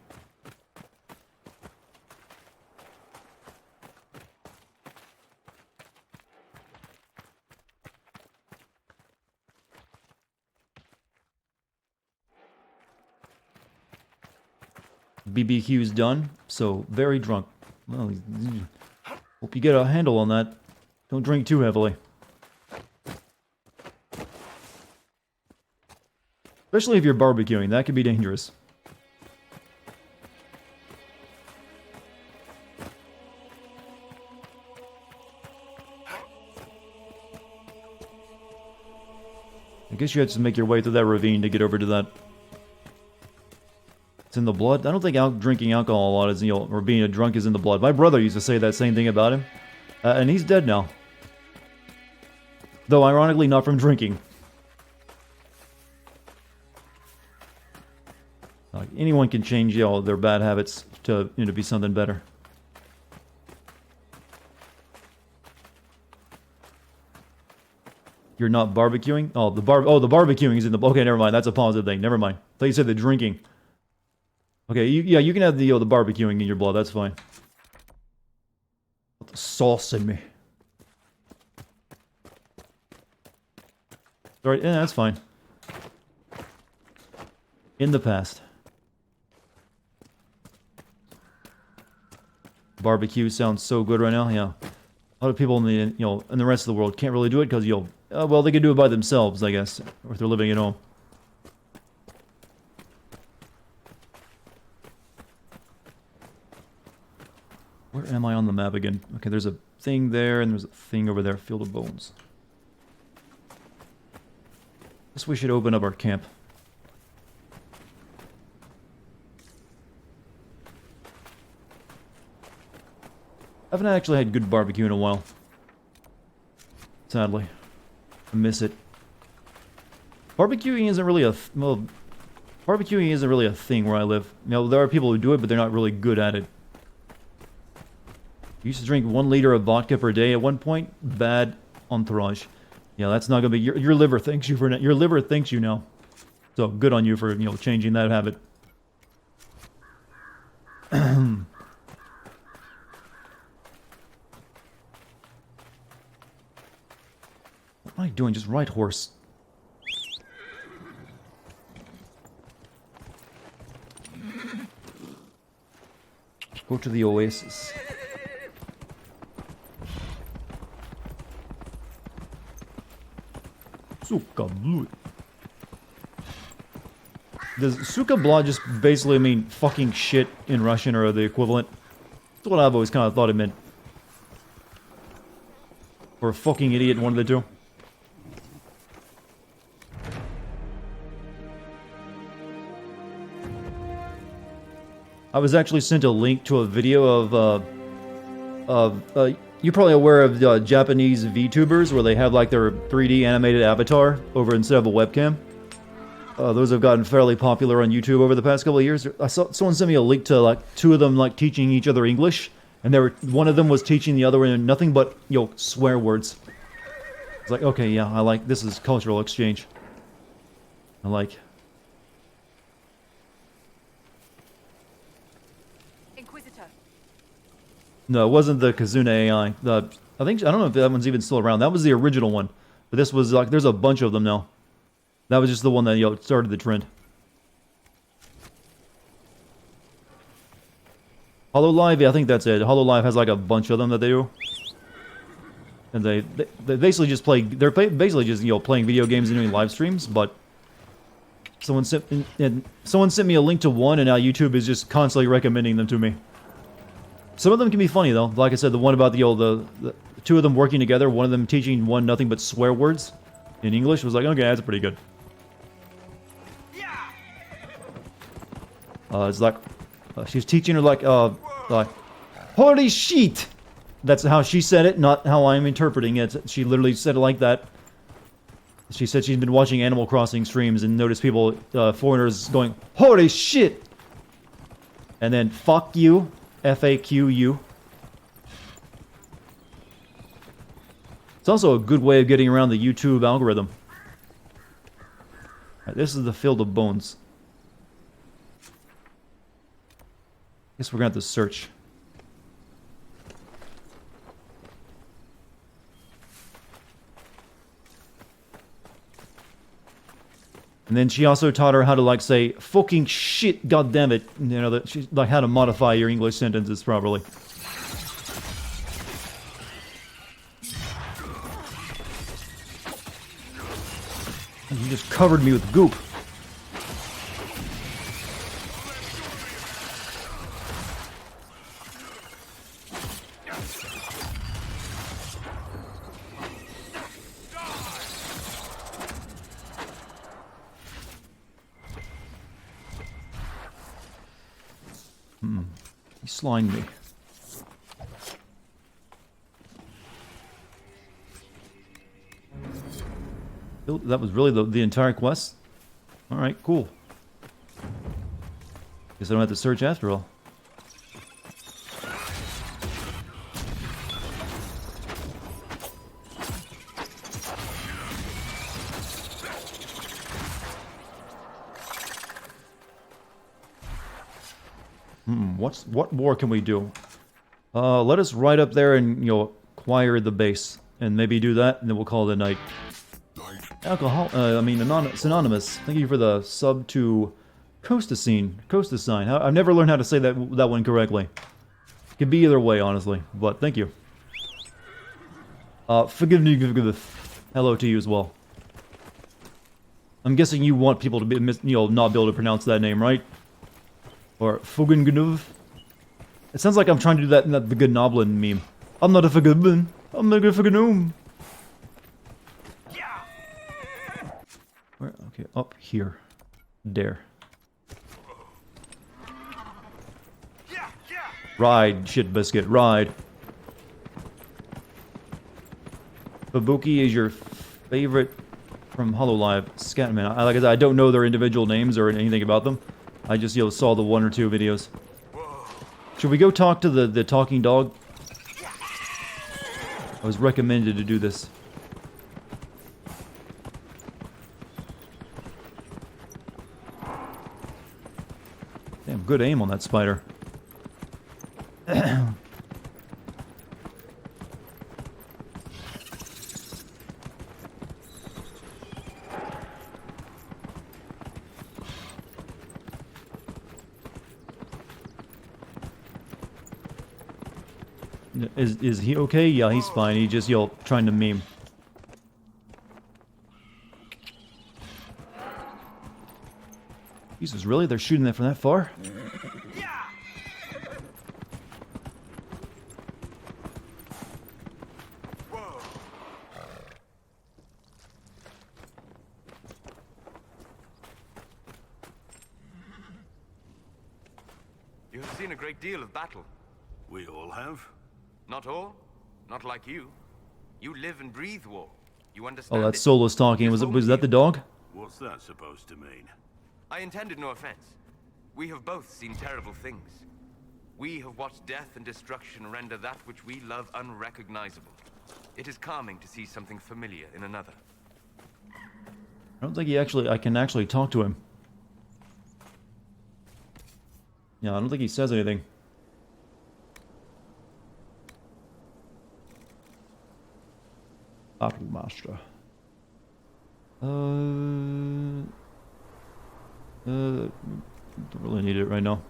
[SPEAKER 1] BBQ's done, so very drunk. Well, hope you get a handle on that. Don't drink too heavily. Especially if you're barbecuing, that could be dangerous. I guess you have to make your way through that ravine to get over to that. It's in the blood. I don't think drinking alcohol a lot is, or being a drunk is in the blood. My brother used to say that same thing about him. And he's dead now. Though, ironically, not from drinking. Like, anyone can change, their bad habits to, be something better. You're not barbecuing? Oh, the barbecuing is in the... Okay, never mind. That's a positive thing. Never mind. I thought you said the drinking. Okay, you can have the barbecuing in your blood. That's fine. Put the sauce in me. Alright, yeah, that's fine. In the past. Barbecue sounds so good right now. Yeah, a lot of people in the in the rest of the world can't really do it because well, they can do it by themselves, I guess, or if they're living at home. Where am I on the map again? Okay, there's a thing there, and there's a thing over there. Field of Bones. Guess we should open up our camp. I haven't actually had good barbecue in a while. Sadly. I miss it. Barbecuing isn't really a... well, barbecuing isn't really a thing where I live. You know, there are people who do it, but they're not really good at it. I used to drink 1 liter of vodka per day at one point. Bad entourage. Yeah, that's not gonna be... Your liver thanks you for... Your liver thanks you now. So, good on you for, you know, changing that habit. What am I doing? Just ride horse. Go to the oasis. Suka blood. Does suka blood just basically mean fucking shit in Russian or the equivalent? That's what I've always kind of thought it meant. Or a fucking idiot, one of the two. I was actually sent a link to a video of you're probably aware of Japanese VTubers where they have like their 3D animated avatar over instead of a webcam. Those have gotten fairly popular on YouTube over the past couple of years. I saw someone sent me a link to like 2 of them like teaching each other English, and one of them was teaching the other one nothing but, you know, swear words. It's like, okay, yeah, I like this is cultural exchange. I like. No, it wasn't the Kazuna AI. I don't know if that one's even still around. That was the original one. But this was like, there's a bunch of them now. That was just the one that, you know, started the trend. HoloLive, yeah, I think that's it. HoloLive has like a bunch of them that they do. And they basically just play, they're basically just, you know, playing video games and doing live streams, but someone sent me a link to one, and now YouTube is just constantly recommending them to me. Some of them can be funny though. Like I said, the one about the 2 of them working together, one of them teaching one nothing but swear words in English was like, okay, that's pretty good. It's like she's teaching her like holy shit. That's how she said it, not how I'm interpreting it. She literally said it like that. She said she's been watching Animal Crossing streams and noticed people, foreigners going, holy shit, and then fuck you. FAQU. It's also a good way of getting around the YouTube algorithm. Right, this is the Field of Bones. Guess we're gonna have to search. And then she also taught her how to, like, say, fucking shit, goddammit. You know, that she, like, how to modify your English sentences properly. You just covered me with goop. He slimed me. That was really the entire quest? Alright, cool. Guess I don't have to search after all. What more can we do? Let us ride up there and, you know, acquire the base. And maybe do that, and then we'll call it a night. Alcohol, Synonymous. Thank you for the sub to Costasine. I've never learned how to say that one correctly. Could be either way, honestly, but thank you. Forgive me. Hello to you as well. I'm guessing you want people to be, you know, not be able to pronounce that name, right? Or Fugengnov. It sounds like I'm trying to do that in that the Goblin meme. I'm not a Goblin. I'm not a gnome. Where? Okay, up here. There. Ride, shit biscuit, ride. Babuki is your favorite from HoloLive. Scatman. Like I said, I don't know their individual names or anything about them. I just, saw the 1 or 2 videos. Should we go talk to the talking dog? I was recommended to do this. Damn, good aim on that spider. Is he okay? Yeah, he's fine. He just, trying to meme. Jesus, really? They're shooting that from that far?
[SPEAKER 4] You have seen a great deal of battle.
[SPEAKER 15] We all have.
[SPEAKER 4] Not all. Not like you. You live and breathe war. You understand
[SPEAKER 1] Oh, that's
[SPEAKER 4] it?
[SPEAKER 1] Solus talking. Was that the dog?
[SPEAKER 15] What's that supposed to mean?
[SPEAKER 4] I intended no offense. We have both seen terrible things. We have watched death and destruction render that which we love unrecognizable. It is calming to see something familiar in another.
[SPEAKER 1] I don't think I can actually talk to him. Yeah, I don't think he says anything. Battle Master. Don't really need it right now.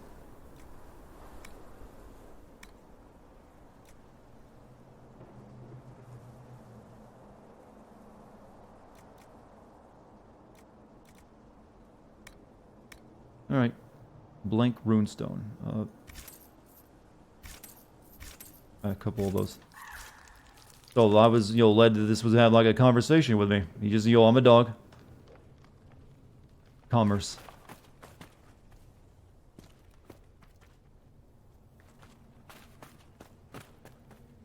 [SPEAKER 1] Alright. Blank runestone. A couple of those. So I was, led to this was have like a conversation with me. He just, I'm a dog. Commerce.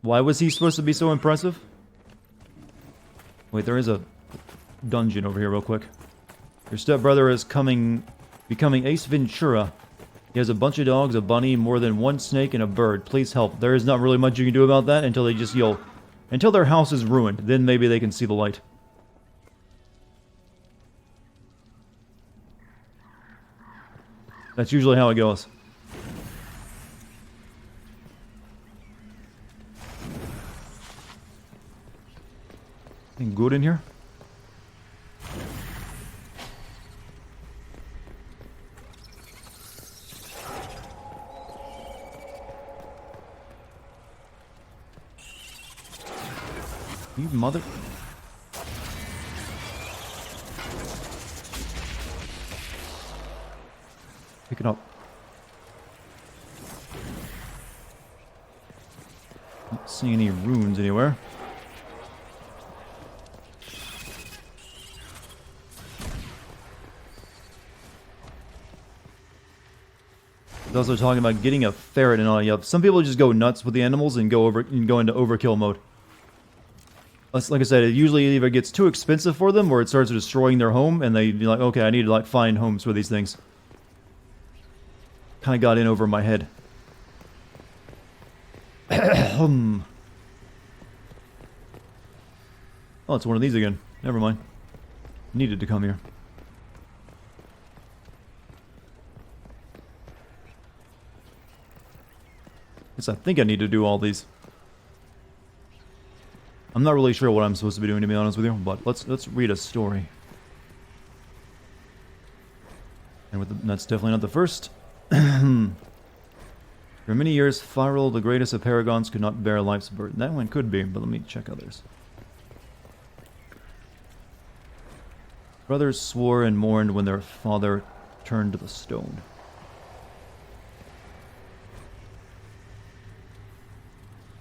[SPEAKER 1] Why was he supposed to be so impressive? Wait, there is a dungeon over here real quick. Your stepbrother is becoming Ace Ventura. He has a bunch of dogs, a bunny, more than one snake, and a bird. Please help. There is not really much you can do about that until they just, until their house is ruined. Then maybe they can see the light. That's usually how it goes. Anything good in here? You mother... Pick it up. Not seeing any runes anywhere. Those are talking about getting a ferret and all. Yeah, some people just go nuts with the animals and go into overkill mode. Like I said, it usually either gets too expensive for them or it starts destroying their home and they be like, okay, I need to find homes for these things. Kind of got in over my head. Oh, it's one of these again. Never mind. Needed to come here. Guess I think I need to do all these. I'm not really sure what I'm supposed to be doing, to be honest with you, but let's read a story. And that's definitely not the first. For many years, Phyrol, the greatest of paragons, could not bear life's burden. That one could be, but let me check others. Brothers swore and mourned when their father turned to the stone.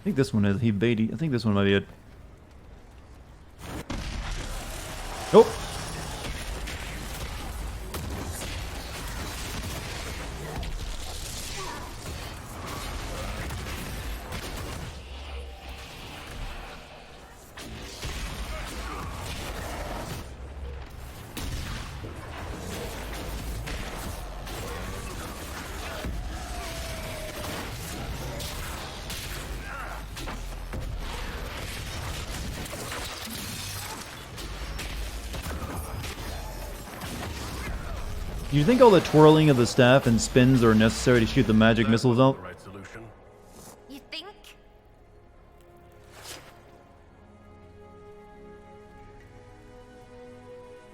[SPEAKER 1] think this one is he Beatty. I think this one might be it. Oh. Do you think all the twirling of the staff and spins are necessary to shoot the magic missiles out?
[SPEAKER 17] You think?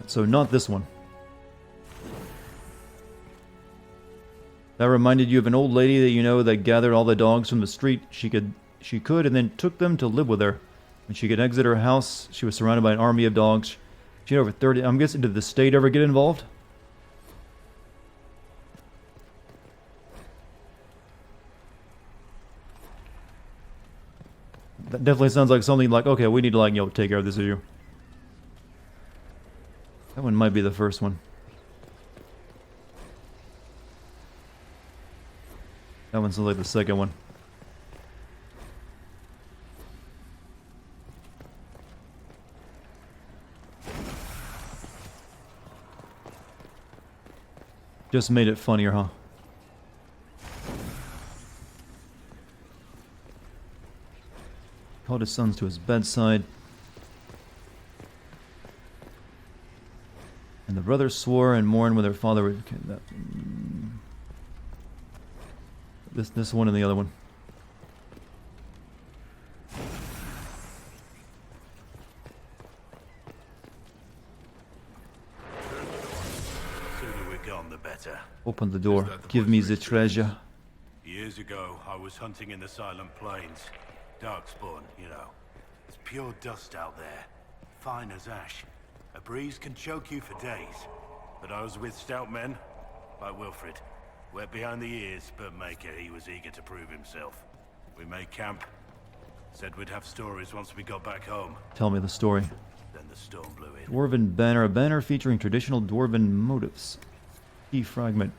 [SPEAKER 1] So not this one. That reminded you of an old lady that you know that gathered all the dogs from the street she could and then took them to live with her. When she could exit her house, she was surrounded by an army of dogs. She had over 30. I'm guessing, did the state ever get involved? That definitely sounds like something like, okay, we need to, like, you know, take care of this issue. That one might be the first one. That one sounds like the second one. Just made it funnier, huh? Called his sons to his bedside. And the brothers swore and mourned when their father would... This one and the other one.
[SPEAKER 15] Sooner we're gone, the better.
[SPEAKER 1] Open the door. Give me the treasure.
[SPEAKER 15] Years ago, I was hunting in the Silent Plains. Darkspawn, you know. It's pure dust out there. Fine as ash. A breeze can choke you for days. But I was with stout men, like Wilfred. Wet behind the ears, but Maker, he was eager to prove himself. We made camp. Said we'd have stories once we got back home.
[SPEAKER 1] Tell me the story.
[SPEAKER 15] Then the storm blew in.
[SPEAKER 1] Dwarven banner. A banner featuring traditional Dwarven motifs. Key fragment.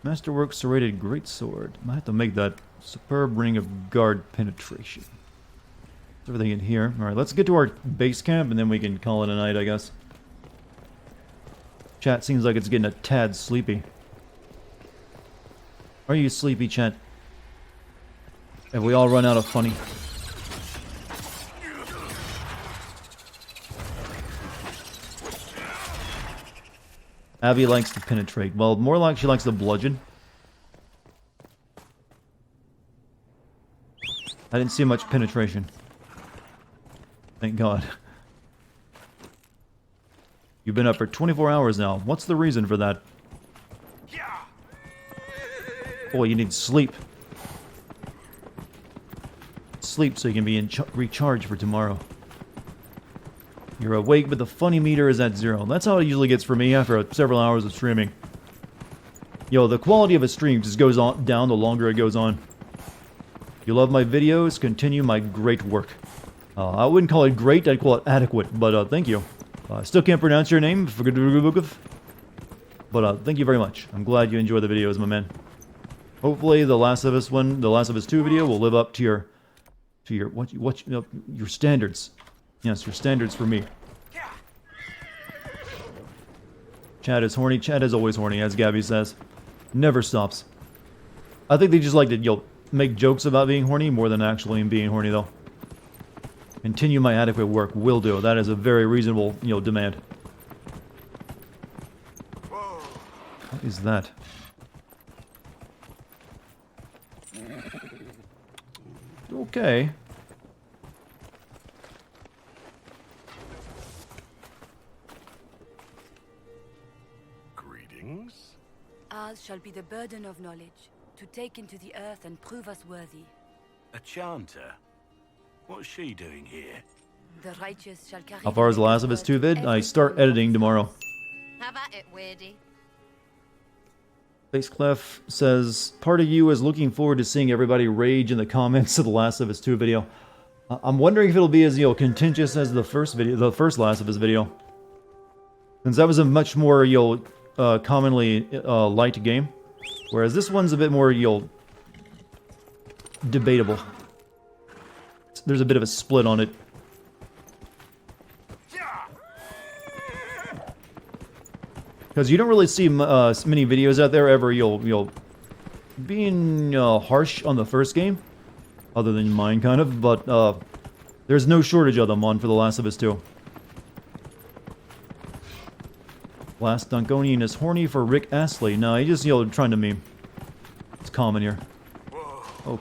[SPEAKER 1] Masterwork serrated greatsword. Might have to make that. Superb ring of guard penetration. Everything in here. Alright, let's get to our base camp and then we can call it a night, I guess. Chat seems like it's getting a tad sleepy. Are you sleepy, chat? Have we all run out of funny? Abby likes to penetrate. Well, more like she likes to bludgeon. I didn't see much penetration. Thank God. You've been up for 24 hours now. What's the reason for that? Boy, you need sleep. Sleep so you can be recharged for tomorrow. You're awake, but the funny meter is at 0. That's how it usually gets for me after several hours of streaming. Yo, the quality of a stream just goes on down the longer it goes on. You love my videos, continue my great work. I wouldn't call it great, I'd call it adequate, but thank you. I still can't pronounce your name, but thank you very much. I'm glad you enjoy the videos, my man. Hopefully the Last of Us 2 video will live up to your your standards. Yes, your standards for me. Chad is horny. Chad is always horny, as Gabby says. Never stops. I think they just like to, make jokes about being horny more than actually being horny, though. Continue my adequate work. Will do. That is a very reasonable, demand. What is that? Okay.
[SPEAKER 3] Greetings.
[SPEAKER 2] Ours shall be the burden of knowledge, to take into the earth and prove us worthy.
[SPEAKER 15] A chanter? What's she doing here?
[SPEAKER 2] The righteous shall carry...
[SPEAKER 1] How far is the Last of Us 2 vid? I start editing tomorrow.
[SPEAKER 17] How about it, Weirdy?
[SPEAKER 1] Face Clef says, part of you is looking forward to seeing everybody rage in the comments of the Last of Us 2 video. I'm wondering if it'll be as, contentious as the first Last of Us video. Since that was a much more, commonly liked game. Whereas this one's a bit more, debatable. There's a bit of a split on it. Because you don't really see many videos out there ever, being harsh on the first game. Other than mine, kind of. But, there's no shortage of them on for The Last of Us 2. Last Dunkonian is horny for Rick Astley. No, he just, trying to meme. It's common here. Oh.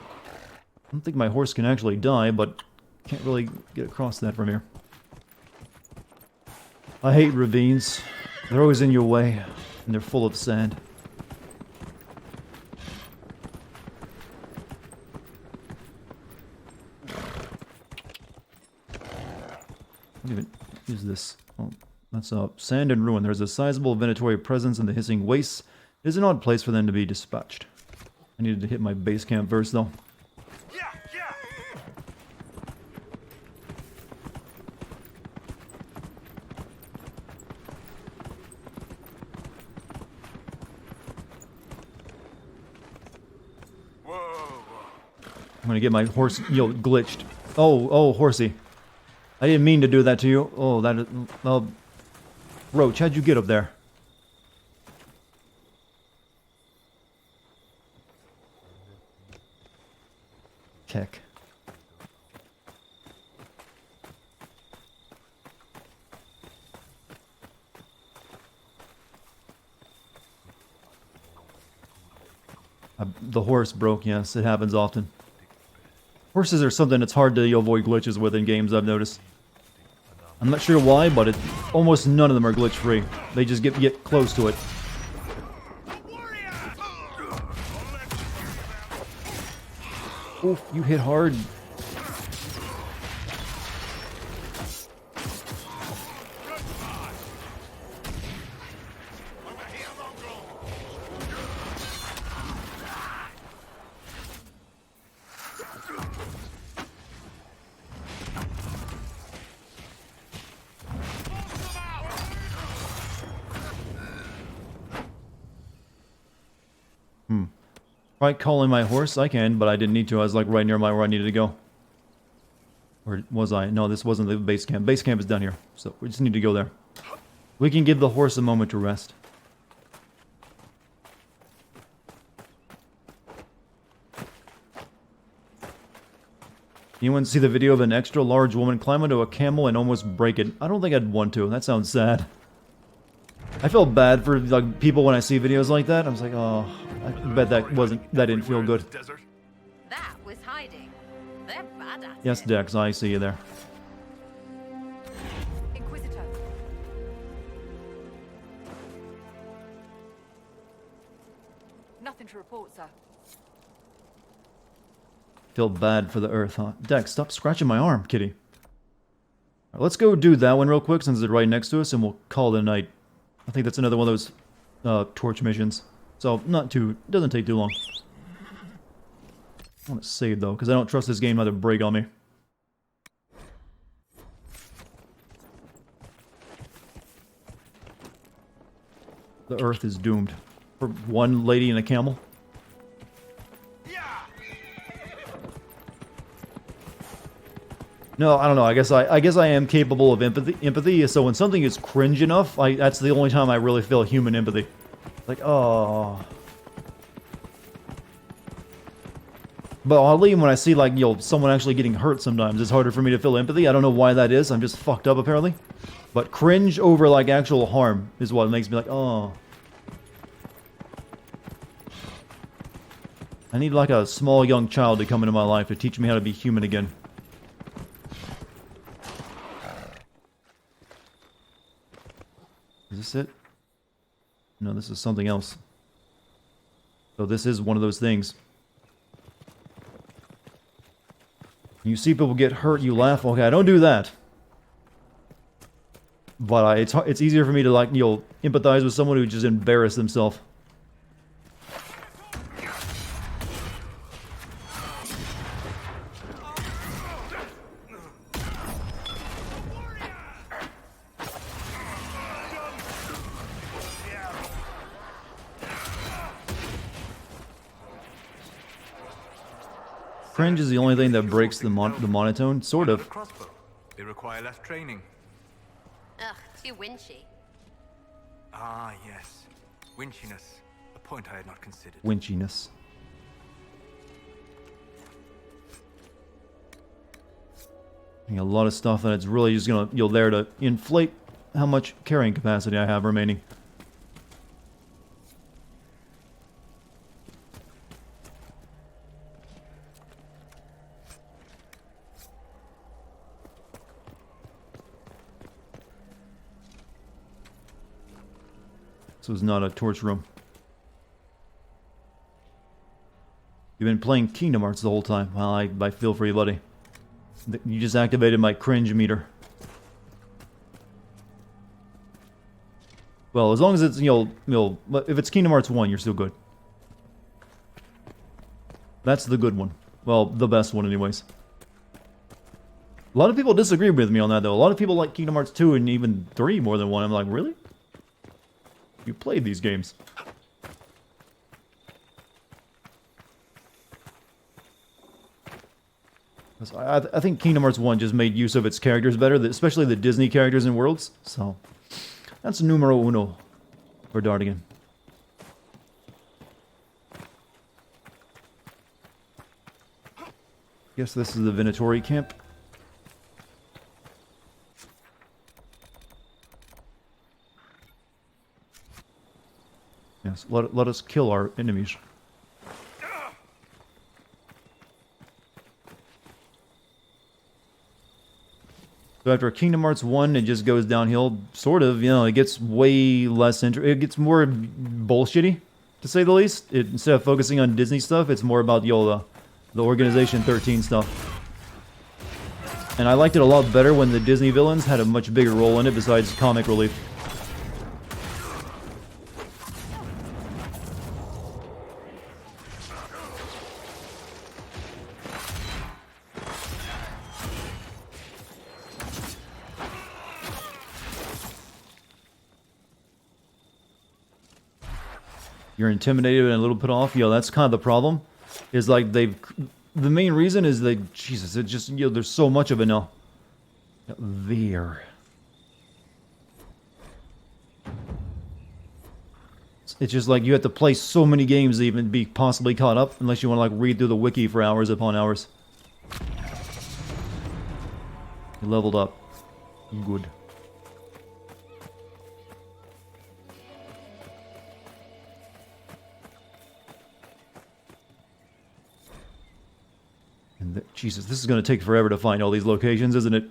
[SPEAKER 1] I don't think my horse can actually die, but can't really get across that from here. I hate ravines. They're always in your way, and they're full of sand. Even use this. Oh, that's sand and ruin. There's a sizable venatory presence in the hissing wastes. It is an odd place for them to be dispatched. I needed to hit my base camp first, though. I'm gonna get my horse, glitched. Oh, horsey. I didn't mean to do that to you. Oh, that is... Roach, how'd you get up there? Keck. The horse broke, yes. It happens often. Horses are something that's hard to avoid glitches with in games, I've noticed. I'm not sure why, but almost none of them are glitch-free. They just get close to it. Oof, you hit hard. Try calling my horse? I can, but I didn't need to. I was like right near where I needed to go. Or was I? No, this wasn't the base camp. Base camp is down here, so we just need to go there. We can give the horse a moment to rest. Anyone see the video of an extra large woman climb onto a camel and almost break it? I don't think I'd want to. That sounds sad. I felt bad for like people when I see videos like that. I was like, oh, I bet that didn't feel good.
[SPEAKER 17] That was hiding. They're bad at
[SPEAKER 1] Yes, Dex, I see you there.
[SPEAKER 2] Inquisitor. Nothing to report, sir.
[SPEAKER 1] Feel bad for the earth, huh? Dex, stop scratching my arm, kitty. Right, let's go do that one real quick since it's right next to us, and we'll call it a night. I think that's another one of those torch missions. So, doesn't take too long. I want to save, though, because I don't trust this game not to break on me. The earth is doomed. For one lady and a camel. No, I don't know. I guess I am capable of empathy. So when something is cringe enough, that's the only time I really feel human empathy. Like, oh. But oddly, when I see like someone actually getting hurt, sometimes it's harder for me to feel empathy. I don't know why that is. I'm just fucked up apparently. But cringe over like actual harm is what makes me like, oh. I need like a small young child to come into my life to teach me how to be human again. Is this it? No, this is something else. So this is one of those things. You see people get hurt, you laugh. Okay, I don't do that. But it's easier for me to like, empathize with someone who just embarrassed themselves. cringe is the only thing that breaks the monotone, sort of.
[SPEAKER 4] Crossbow. They require less training.
[SPEAKER 17] Ugh, too winchy.
[SPEAKER 4] Ah, yes. Winchiness. A point I had not considered.
[SPEAKER 1] Winchiness. A lot of stuff that it's really just gonna, there to inflate how much carrying capacity I have remaining. This was not a torch room. You've been playing Kingdom Hearts the whole time. Well, I feel for you, buddy. You just activated my cringe meter. Well, as long as it's, if it's Kingdom Hearts 1, you're still good. That's the good one. Well, the best one anyways. A lot of people disagree with me on that, though. A lot of people like Kingdom Hearts 2 and even 3 more than 1. I'm like, really? You played these games. I think Kingdom Hearts 1 just made use of its characters better, especially the Disney characters and worlds. So, that's numero uno for Dartigan. Guess this is the Venatori camp. Yes, let us kill our enemies. So after Kingdom Hearts 1, it just goes downhill, sort of, it gets way less it gets more bullshitty, to say the least. Instead of focusing on Disney stuff, it's more about, the Organization 13 stuff. And I liked it a lot better when the Disney villains had a much bigger role in it besides comic relief. You're intimidated and a little put off. That's kind of the problem. Is like the main reason is that, Jesus, it just, there's so much of it now. There. It's just like you have to play so many games to even be possibly caught up, unless you want to read through the wiki for hours upon hours. You leveled up. Good. Jesus, this is going to take forever to find all these locations, isn't it?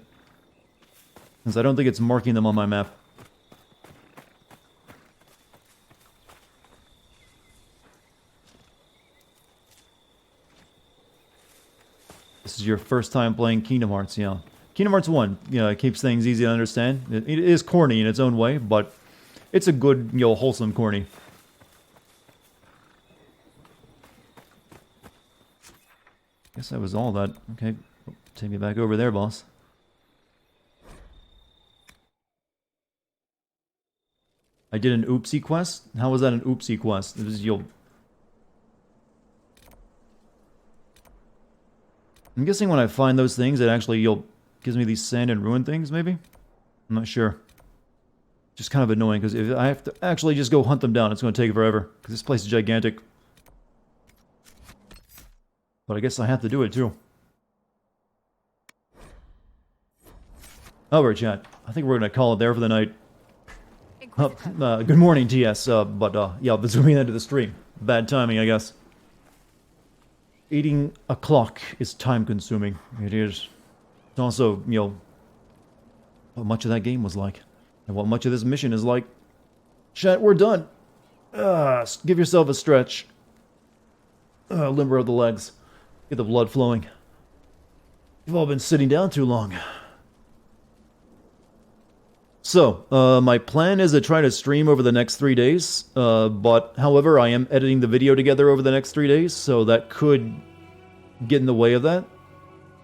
[SPEAKER 1] Since I don't think it's marking them on my map. This is your first time playing Kingdom Hearts, yeah. Kingdom Hearts 1, it keeps things easy to understand. It is corny in its own way, but it's a good, wholesome corny. Guess that was all that. Okay, take me back over there, boss. I did an oopsie quest? How was that an oopsie quest? It was, I'm guessing when I find those things, it actually, gives me these sand and ruin things, maybe? I'm not sure. Just kind of annoying, because if I have to actually just go hunt them down, it's going to take forever, because this place is gigantic. But I guess I have to do it, too. Alright, chat. I think we're going to call it there for the night. Good morning, TS. Yeah, this will be the end of the stream. Bad timing, I guess. Eating a clock is time-consuming. It is. It's also, what much of that game was like. And what much of this mission is like. Chat, we're done. Give yourself a stretch. Limber of the legs. Get the blood flowing. You've all been sitting down too long. So, my plan is to try to stream over the next 3 days, but however, I am editing the video together over the next 3 days, so that could get in the way of that.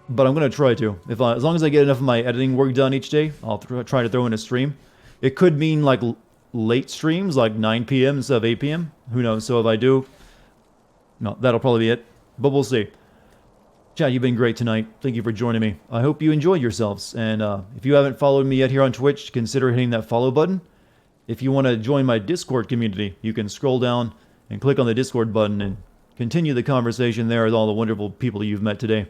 [SPEAKER 1] But I'm going to try to. As long as I get enough of my editing work done each day, I'll try to throw in a stream. It could mean, late streams, 9 p.m. instead of 8 p.m. Who knows? So if I do, no, that'll probably be it. But we'll see. Chat, you've been great tonight. Thank you for joining me. I hope you enjoyed yourselves. And if you haven't followed me yet here on Twitch, consider hitting that follow button. If you want to join my Discord community, you can scroll down and click on the Discord button and continue the conversation there with all the wonderful people you've met today.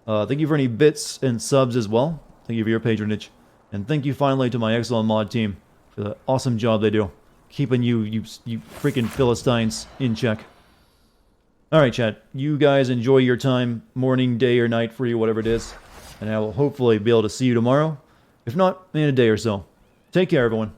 [SPEAKER 1] Thank you for any bits and subs as well. Thank you for your patronage. And thank you finally to my excellent mod team for the awesome job they do, keeping you freaking Philistines in check. Alright, chat. You guys enjoy your time, morning, day, or night for you, whatever it is. And I will hopefully be able to see you tomorrow. If not, in a day or so. Take care, everyone.